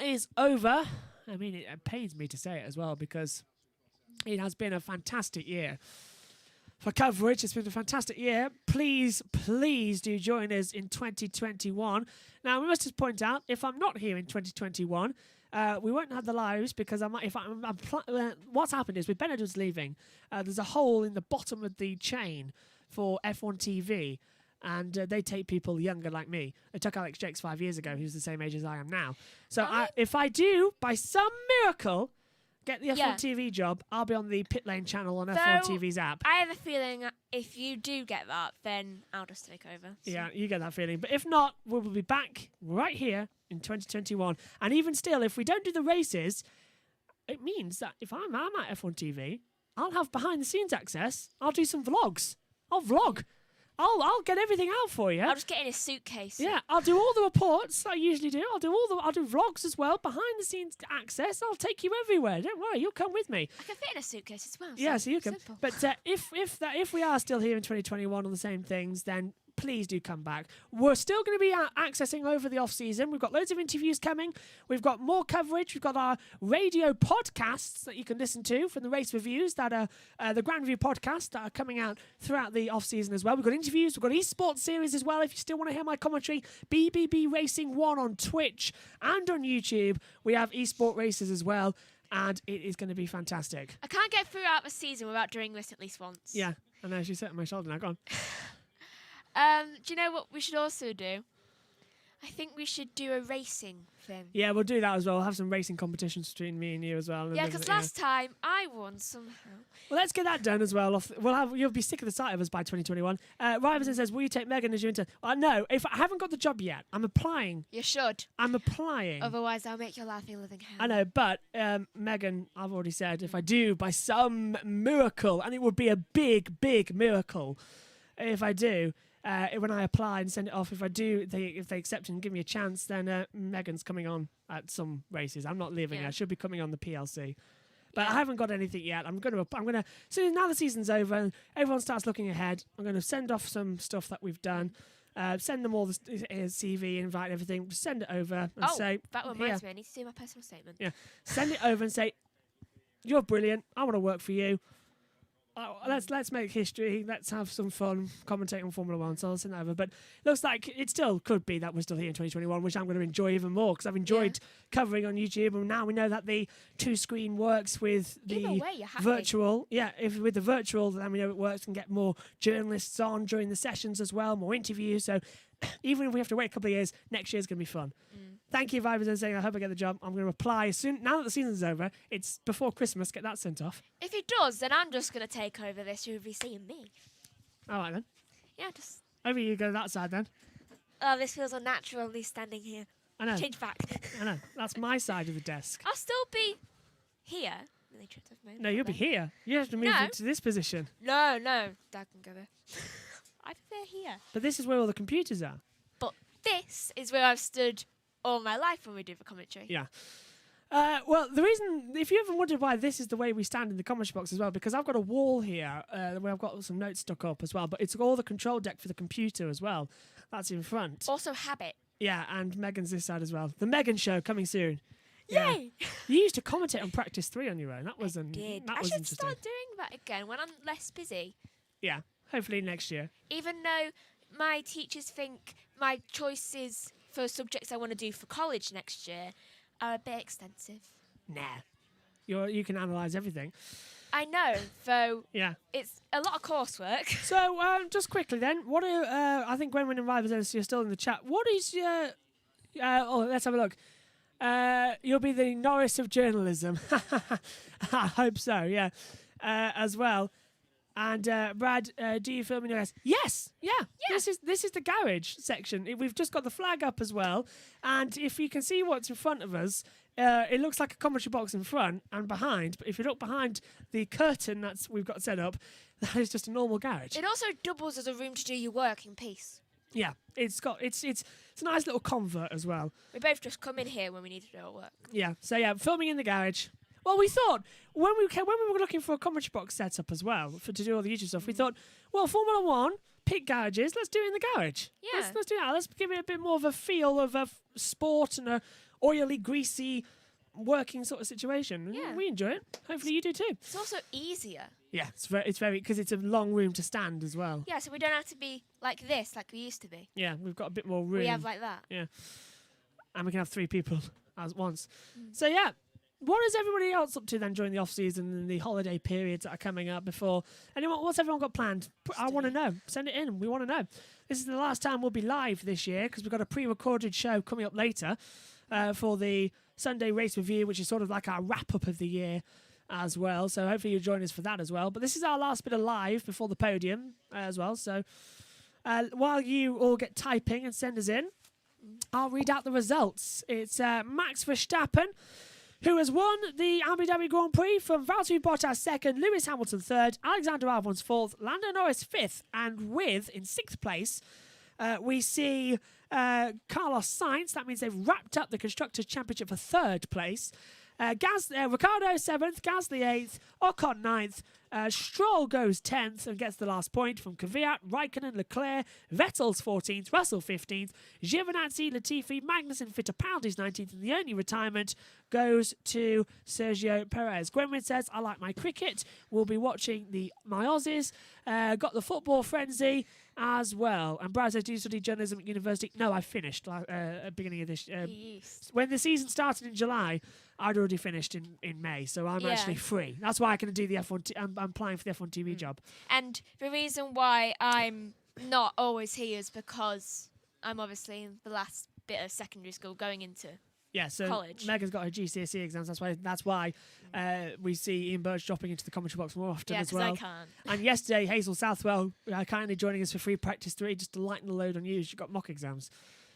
is over. I mean, it pains me to say it as well because it has been a fantastic year for coverage. It's been a fantastic year. Please do join us in 2021. Now, we must just point out, if I'm not here in 2021, we won't have the lives because what's happened is with Benedict's leaving, there's a hole in the bottom of the chain for F1 TV. And they take people younger like me. They took Alex Jakes 5 years ago, who's the same age as I am now. So if I do, by some miracle, get the F1 TV job, I'll be on the Pit Lane channel on F1 TV's app. I have a feeling if you do get that, then I'll just take over. So. Yeah, you get that feeling. But if not, we will be back right here in 2021. And even still, if we don't do the races, it means that if I'm at F1 TV, I'll have behind-the-scenes access. I'll do some vlogs. I'll vlog. I'll get everything out for you. I'll just get in a suitcase. Yeah, I'll do all the reports I usually do. I'll do vlogs as well, behind the scenes access. I'll take you everywhere. Don't worry, you'll come with me. I can fit in a suitcase as well. Yeah, so you can. Simple. But if we are still here in 2021 on the same things, then please do come back. We're still going to be accessing over the off-season. We've got loads of interviews coming. We've got more coverage. We've got our radio podcasts that you can listen to from the race reviews that are the Grand Review podcasts that are coming out throughout the off-season as well. We've got interviews. We've got esports series as well. If you still want to hear my commentary, BBB Racing 1 on Twitch and on YouTube. We have esport races as well. And it is going to be fantastic. I can't get throughout the season without doing this at least once. Yeah, I know. She's sitting on my shoulder now. Go on. Do you know what we should also do? I think we should do a racing thing. Yeah, we'll do that as well. We'll have some racing competitions between me and you as well. Yeah, because last time I won somehow. Well, let's get that done as well. You'll be sick of the sight of us by 2021. Riverson says, will you take Megan as your intern? No, if I haven't got the job yet, I'm applying. You should. I'm applying. Otherwise, I'll make your life a living hell. I know, but Megan, I've already said, if I do, by some miracle, and it would be a big, big miracle if I do, when I apply and send it off, if they accept and give me a chance, then Megan's coming on at some races. I'm not leaving. Yeah. I should be coming on the PLC. But I haven't got anything yet. I'm gonna. So now the season's over and everyone starts looking ahead. I'm gonna send off some stuff that we've done. Send them all the CV, invite everything. Send it over and say. That reminds me. I need to do my personal statement. Yeah, send it over and say, you're brilliant. I want to work for you. Let's make history. Let's have some fun commentating on Formula 1. So I'll send that over. But it looks like it still could be that we're still here in 2021, which I'm going to enjoy even more because I've enjoyed covering on YouTube. And now we know that the 2-screen works with the virtual. Yeah, with the virtual, then we know it works and get more journalists on during the sessions as well, more interviews. So even if we have to wait a couple of years, next year's going to be fun. Thank you, Vibers, and saying I hope I get the job. I'm going to apply soon. Now that the season's over, it's before Christmas. Get that sent off. If he does, then I'm just going to take over this. You'll be seeing me. All right then. Yeah, just. Over you go that side then. Oh, this feels unnatural. Me standing here. I know. Change back. I know. That's my side of the desk. I'll still be here. many trips I've made. No, you'll be here. You have to move No. into this position. No, Dad can go there. I prefer here. But this is where all the computers are. But this is where I've stood all my life when we do the commentary. Yeah. Well, the reason, if you ever wondered why this is the way we stand in the commentary box as well, because I've got a wall here where I've got some notes stuck up as well, but it's all the control deck for the computer as well. That's in front. Also habit. Yeah, and Megan's this side as well. The Megan Show coming soon. Yay! You used to commentate on Practice 3 on your own. That was I did. That I was should interesting. start doing that again when I'm less busy. Yeah, hopefully next year. Even though my teachers think my choices for subjects I want to do for college next year are a bit extensive. Nah. You can analyse everything. I know, though Yeah. it's a lot of coursework. So, just quickly then, what are, I think Gwenwyn and Rivers are still in the chat. What is your... let's have a look. You'll be the Norris of journalism. I hope so, yeah. As well. And Brad, do you film in your house? Yes, yeah. This is the garage section. We've just got the flag up as well. And if you can see what's in front of us, it looks like a commentary box in front and behind. But if you look behind the curtain we've got set up, that is just a normal garage. It also doubles as a room to do your work in peace. Yeah, it's a nice little convert as well. We both just come in here when we need to do our work. Yeah, so yeah, filming in the garage. Well, we thought when we were looking for a commentary box setup as well to do all the YouTube stuff, we thought, well, Formula One, pick garages, let's do it in the garage. Yeah. Let's do that. Let's give it a bit more of a feel of a sport and a oily, greasy, working sort of situation. Yeah. We enjoy it. Hopefully you do too. It's also easier. Yeah, it's very because it's a long room to stand as well. Yeah, so we don't have to be like this, like we used to be. Yeah, we've got a bit more room. We have like that. Yeah. And we can have 3 people at once. So, yeah. What is everybody else up to then during the off-season and the holiday periods that are coming up before? What's everyone got planned? I want to know. Send it in. We want to know. This is the last time we'll be live this year because we've got a pre-recorded show coming up later for the Sunday race review, which is sort of like our wrap-up of the year as well. So hopefully you'll join us for that as well. But this is our last bit of live before the podium as well. So while you all get typing and send us in, I'll read out the results. It's Max Verstappen, who has won the Abu Dhabi Grand Prix from Valtteri Bottas second, Lewis Hamilton third, Alexander Albon fourth, Lando Norris fifth, and in sixth place, we see Carlos Sainz. That means they've wrapped up the Constructors' Championship for third place. Ricciardo 7th, Gasly 8th, Ocon 9th, Stroll goes 10th and gets the last point from Kvyat, Raikkonen, Leclerc, Vettel's 14th, Russell 15th, Giovinazzi, Latifi, Magnussen, Fittipaldi's 19th, and the only retirement goes to Sergio Perez. Gwenwyn says, I like my cricket, we'll be watching my Aussies, got the football frenzy as well. And Brad says, do you study journalism at university? No, I finished at the beginning of this. When the season started in July, I'd already finished in May, so I'm actually free. That's why I can do the F1. I'm applying for the F1 TV job. And the reason why I'm not always here is because I'm obviously in the last bit of secondary school going into college. Megan's got her GCSE exams. That's why we see Ian Birch dropping into the commentary box more often as well. I can't. And yesterday, Hazel Southwell kindly joining us for free practice 3 just to lighten the load on you. She got mock exams.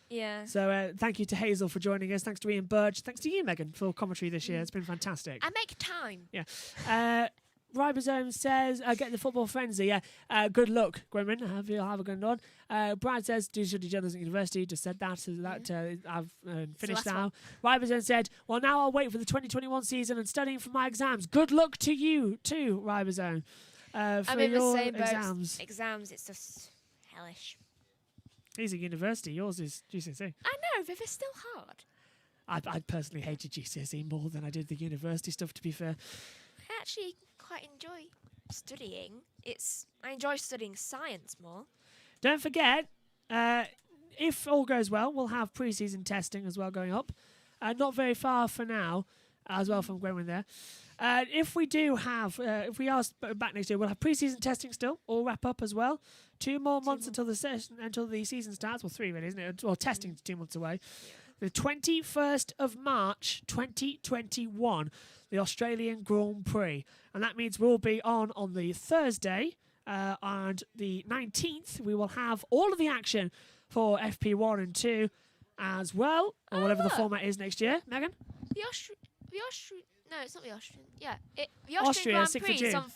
Yeah. So thank you to Hazel for joining us. Thanks to Ian Birch. Thanks to you, Megan, for commentary this year. It's been fantastic. I make time. Yeah. Ribosome says, get the football frenzy. Yeah. Good luck, Gwenwyn. Have a good one. Brad says, do study journalism at university. Just said that. So I've finished now. Ribosome said, well, now I'll wait for the 2021 season and studying for my exams. Good luck to you too, Ribosome. I'm in the same boat. Exams, it's just hellish. He's at university. Yours is GCSE. I know, but they're still hard. I personally hated GCSE more than I did the university stuff, to be fair. I actually quite enjoy studying. I enjoy studying science more. Don't forget, if all goes well, we'll have pre-season testing as well going up. Not very far for now, as well from Gwenwyn there. If we are back next year, we'll have pre-season testing still, all wrap up as well. 2 more months until the season starts. Well, 3 really, isn't it? Well, testing's 2 months away. Yeah. The 21st of March, 2021, the Australian Grand Prix. And that means we'll be on the Thursday, and the 19th, we will have all of the action for FP1 and 2 as well, or whatever the format is next year. Megan? No, it's not the Austrian. Yeah, the Austria, Austrian 6th of Grand Prix June. is on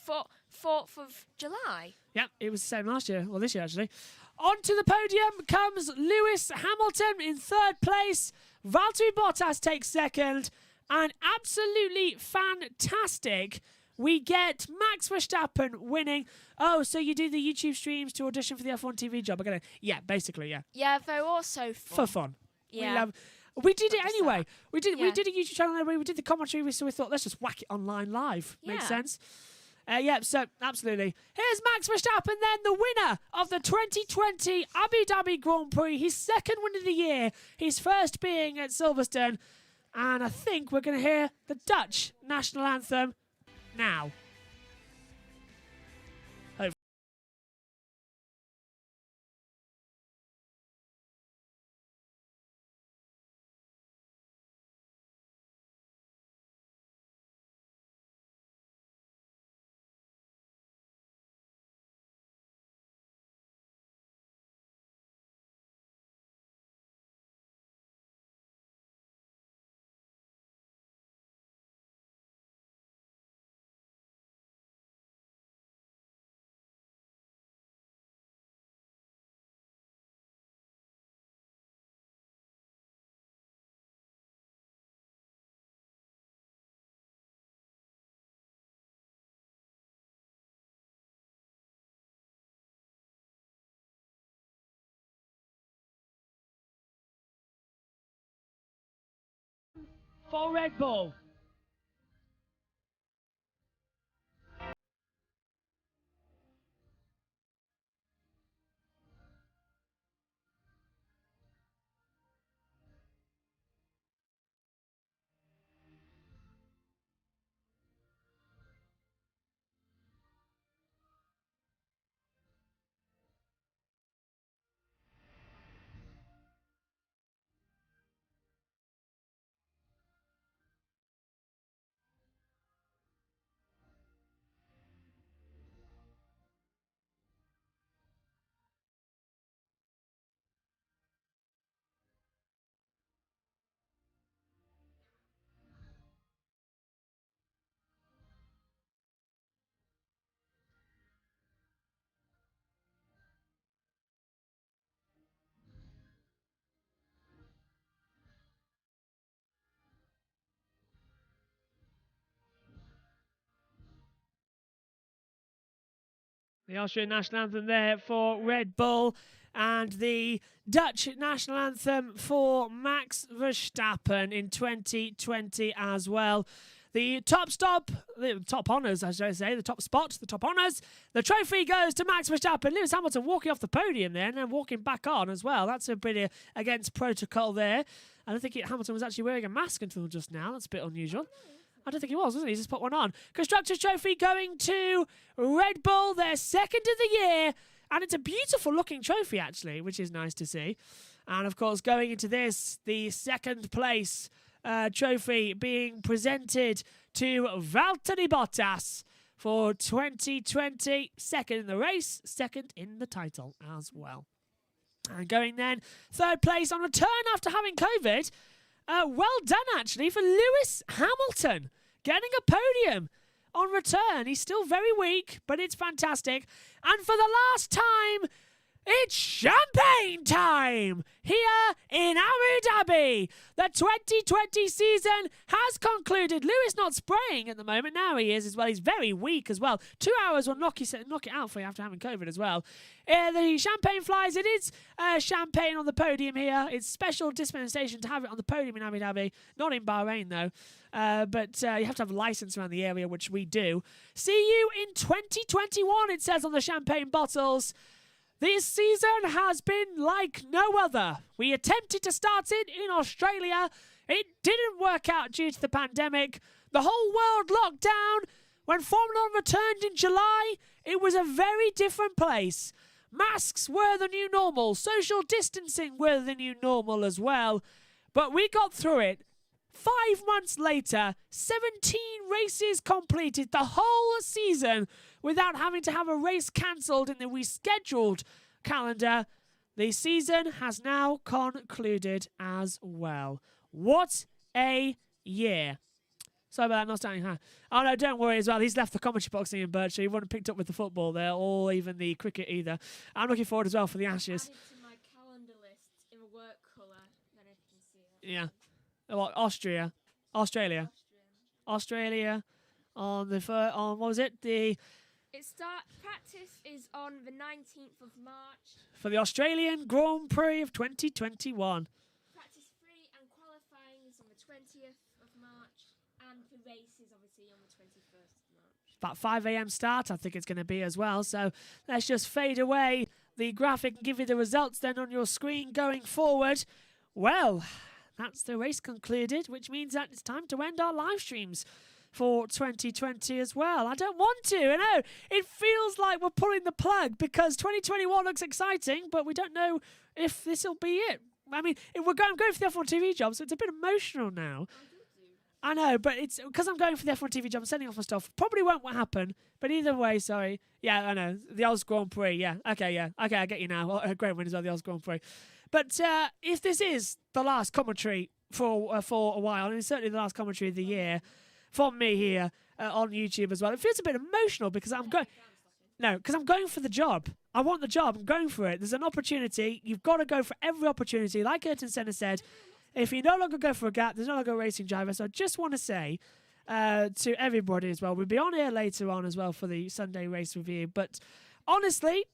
4th of July. Yeah, it was the same last year. Well, this year, actually. Onto the podium comes Lewis Hamilton in 3rd place. Valtteri Bottas takes 2nd. And absolutely fantastic, we get Max Verstappen winning. Oh, so you do the YouTube streams to audition for the F1 TV job? Yeah, basically, yeah. Yeah, they're also For fun. Yeah. We did it Not just anyway. that. We did Yeah. a YouTube channel where we did the commentary, so we thought, let's just whack it online live. Makes Yeah. sense. Yeah, so absolutely. Here's Max Verstappen then, the winner of the 2020 Abu Dhabi Grand Prix. His 2nd win of the year, his 1st being at Silverstone. And I think we're going to hear the Dutch national anthem now. For Red Bull. The Austrian national anthem there for Red Bull, and the Dutch national anthem for Max Verstappen in 2020 as well. The top honours, I should say, the top spot, the top honours. The trophy goes to Max Verstappen. Lewis Hamilton walking off the podium there and then walking back on as well. That's a bit against protocol there. I don't think Hamilton was actually wearing a mask until just now. That's a bit unusual. I don't think he wasn't he? He just put one on. Constructors' Trophy going to Red Bull, their 2nd of the year. And it's a beautiful looking trophy, actually, which is nice to see. And, of course, going into this, the 2nd place trophy being presented to Valtteri Bottas for 2020. 2nd in the race, 2nd in the title as well. And going then, 3rd place on return after having COVID. Well done, actually, for Lewis Hamilton getting a podium on return. He's still very weak, but it's fantastic. And for the last time, it's champagne time here in Abu Dhabi. The 2020 season has concluded. Lewis not spraying at the moment. Now he is as well. He's very weak as well. 2 hours will knock it out for you after having COVID as well. The champagne flies. It is champagne on the podium here. It's special dispensation to have it on the podium in Abu Dhabi. Not in Bahrain, though. But you have to have a license around the area, which we do. See you in 2021, it says on the champagne bottles. This season has been like no other. We attempted to start it in Australia. It didn't work out due to the pandemic. The whole world locked down. When Formula 1 returned in July, it was a very different place. Masks were the new normal. Social distancing were the new normal as well. But we got through it. 5 months later, 17 races completed the whole season without having to have a race cancelled in the rescheduled calendar. The season has now concluded as well. What a year. Sorry about that, not standing high. Oh, no, don't worry as well. He's left the commentary box, Ian Birch, so he wouldn't have picked up with the football there or even the cricket either. I'm looking forward as well for the Ashes. Added to my calendar list in a work colour. I don't know if you can see it. Yeah. What, Australia. Australia on what was it? Practice is on the 19th of March. For the Australian Grand Prix of 2021. Practice 3 and qualifying is on the 20th of March. And the race is obviously on the 21st of March. About 5 a.m. start, I think it's going to be as well. So let's just fade away the graphic and give you the results then on your screen going forward. Well, that's the race concluded, which means that it's time to end our live streams for 2020 as well. I don't want to. I know it feels like we're pulling the plug because 2021 looks exciting, but we don't know if this will be it. I mean, I'm going for the F1 TV job, so it's a bit emotional now. I know, but it's because I'm going for the F1 TV job. I'm sending off my stuff. Probably won't happen, but either way, sorry. Yeah, I know. The Oz Grand Prix, yeah. Okay, I get you now. A great win as well, the Oz Grand Prix. But if this is the last commentary for a while, and it's certainly the last commentary of the year from me here on YouTube as well, it feels a bit emotional because I'm going for the job. I want the job. I'm going for it. There's an opportunity. You've got to go for every opportunity. Like Ayrton Senna said, if you no longer go for a gap, there's no longer a racing driver. So I just want to say to everybody as well, we'll be on here later on as well for the Sunday race review. But honestly,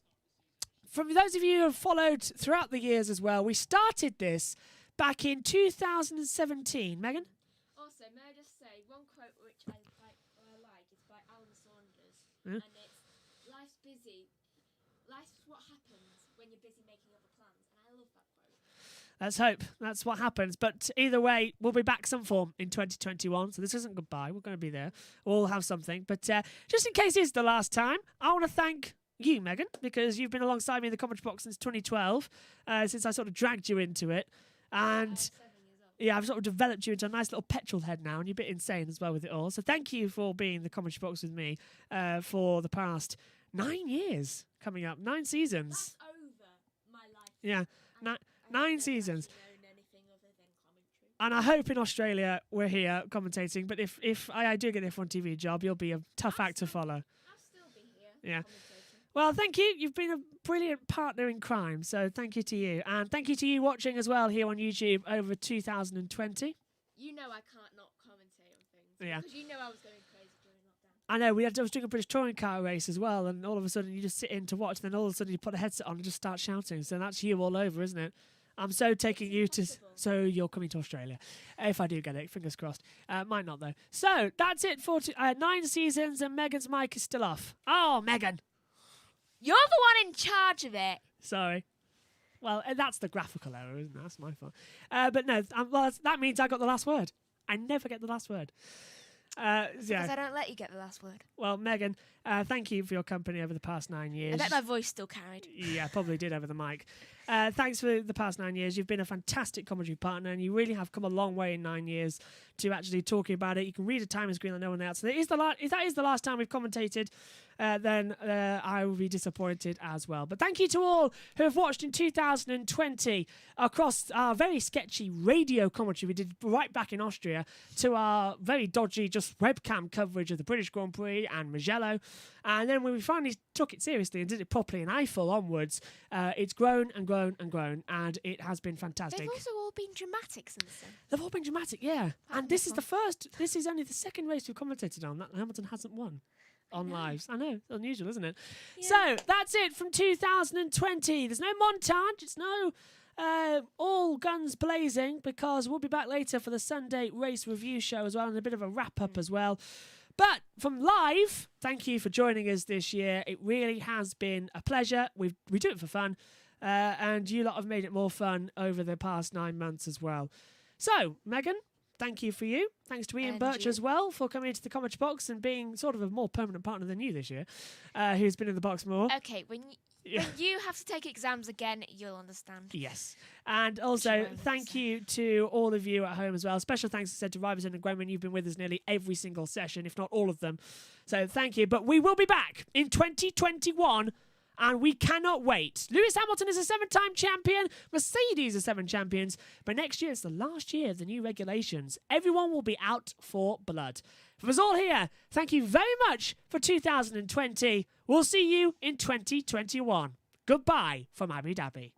from those of you who have followed throughout the years as well, we started this back in 2017. Megan? Also, may I just say one quote which I like is by Alan Saunders, Yeah. and it's "Life's busy. Life's what happens when you're busy making other plans," and I love that quote. Let's hope that's what happens. But either way, we'll be back some form in 2021. So this isn't goodbye. We're going to be there. We'll have something. But just in case it's the last time, I want to thank you, Megan, because you've been alongside me in the commentary box since 2012, since I sort of dragged you into it. And yeah, I've sort of developed you into a nice little petrol head now, and you're a bit insane as well with it all. So thank you for being in the commentary box with me for the past 9 years coming up, 9 seasons. That's over my life. Yeah, I 9 seasons. Known anything other than commentary. And I hope in Australia we're here commentating. But if I do get the F1 TV job, you'll be a tough act to follow. I'll still be here. Yeah. Commentating. Well, thank you. You've been a brilliant partner in crime. So thank you to you. And thank you to you watching as well here on YouTube over 2020. You know I can't not commentate on things. Yeah. Because you know I was going crazy during lockdown. I know, I was doing a British touring car race as well, and all of a sudden you just sit in to watch, and then all of a sudden you put a headset on and just start shouting. So that's you all over, isn't it? I'm so taking you to... So you're coming to Australia. If I do get it, fingers crossed. Might not, though. So that's it for 9 seasons, and Megan's mic is still off. Oh, Megan. You're the one in charge of it. Sorry. Well, that's the graphical error, isn't it? That's my fault. But no, well, that means I got the last word. I never get the last word. Yeah. Because I don't let you get the last word. Well, Megan, thank you for your company over the past 9 years. I bet my voice still carried. Yeah, probably did over the mic. Thanks for the past 9 years. You've been a fantastic commentary partner, and you really have come a long way in 9 years to actually talking about it. You can read a time screen on no one else. So if that is the last time we've commentated, then I will be disappointed as well. But thank you to all who have watched in 2020 across our very sketchy radio commentary we did right back in Austria to our very dodgy just webcam coverage of the British Grand Prix and Mugello. And then when we finally took it seriously and did it properly in Eiffel onwards, it's grown and grown and grown, and it has been fantastic. They've also all been dramatic since then. They've all been dramatic, yeah. And this is only the second race we've commentated on that Hamilton hasn't won on lives. I know, it's unusual, isn't it? Yeah. So that's it from 2020. There's no montage. It's no all guns blazing, because we'll be back later for the Sunday race review show as well, and a bit of a wrap up as well. But from live, thank you for joining us this year. It really has been a pleasure. We do it for fun, and you lot have made it more fun over the past 9 months as well. So, Megan, thank you for you. Thanks to Ian And Birch you. as well for coming into the commentary box and being sort of a more permanent partner than you this year, who's been in the box more. Okay, when you have to take exams again, you'll understand. Yes. And also, thank you to all of you at home as well. Special thanks, I said, to Riverson and Gwenman. You've been with us nearly every single session, if not all of them. So thank you. But we will be back in 2021, and we cannot wait. Lewis Hamilton is a 7-time champion. Mercedes are 7 champions. But next year is the last year of the new regulations. Everyone will be out for blood. From us all here, thank you very much for 2020. We'll see you in 2021. Goodbye from Abu Dhabi.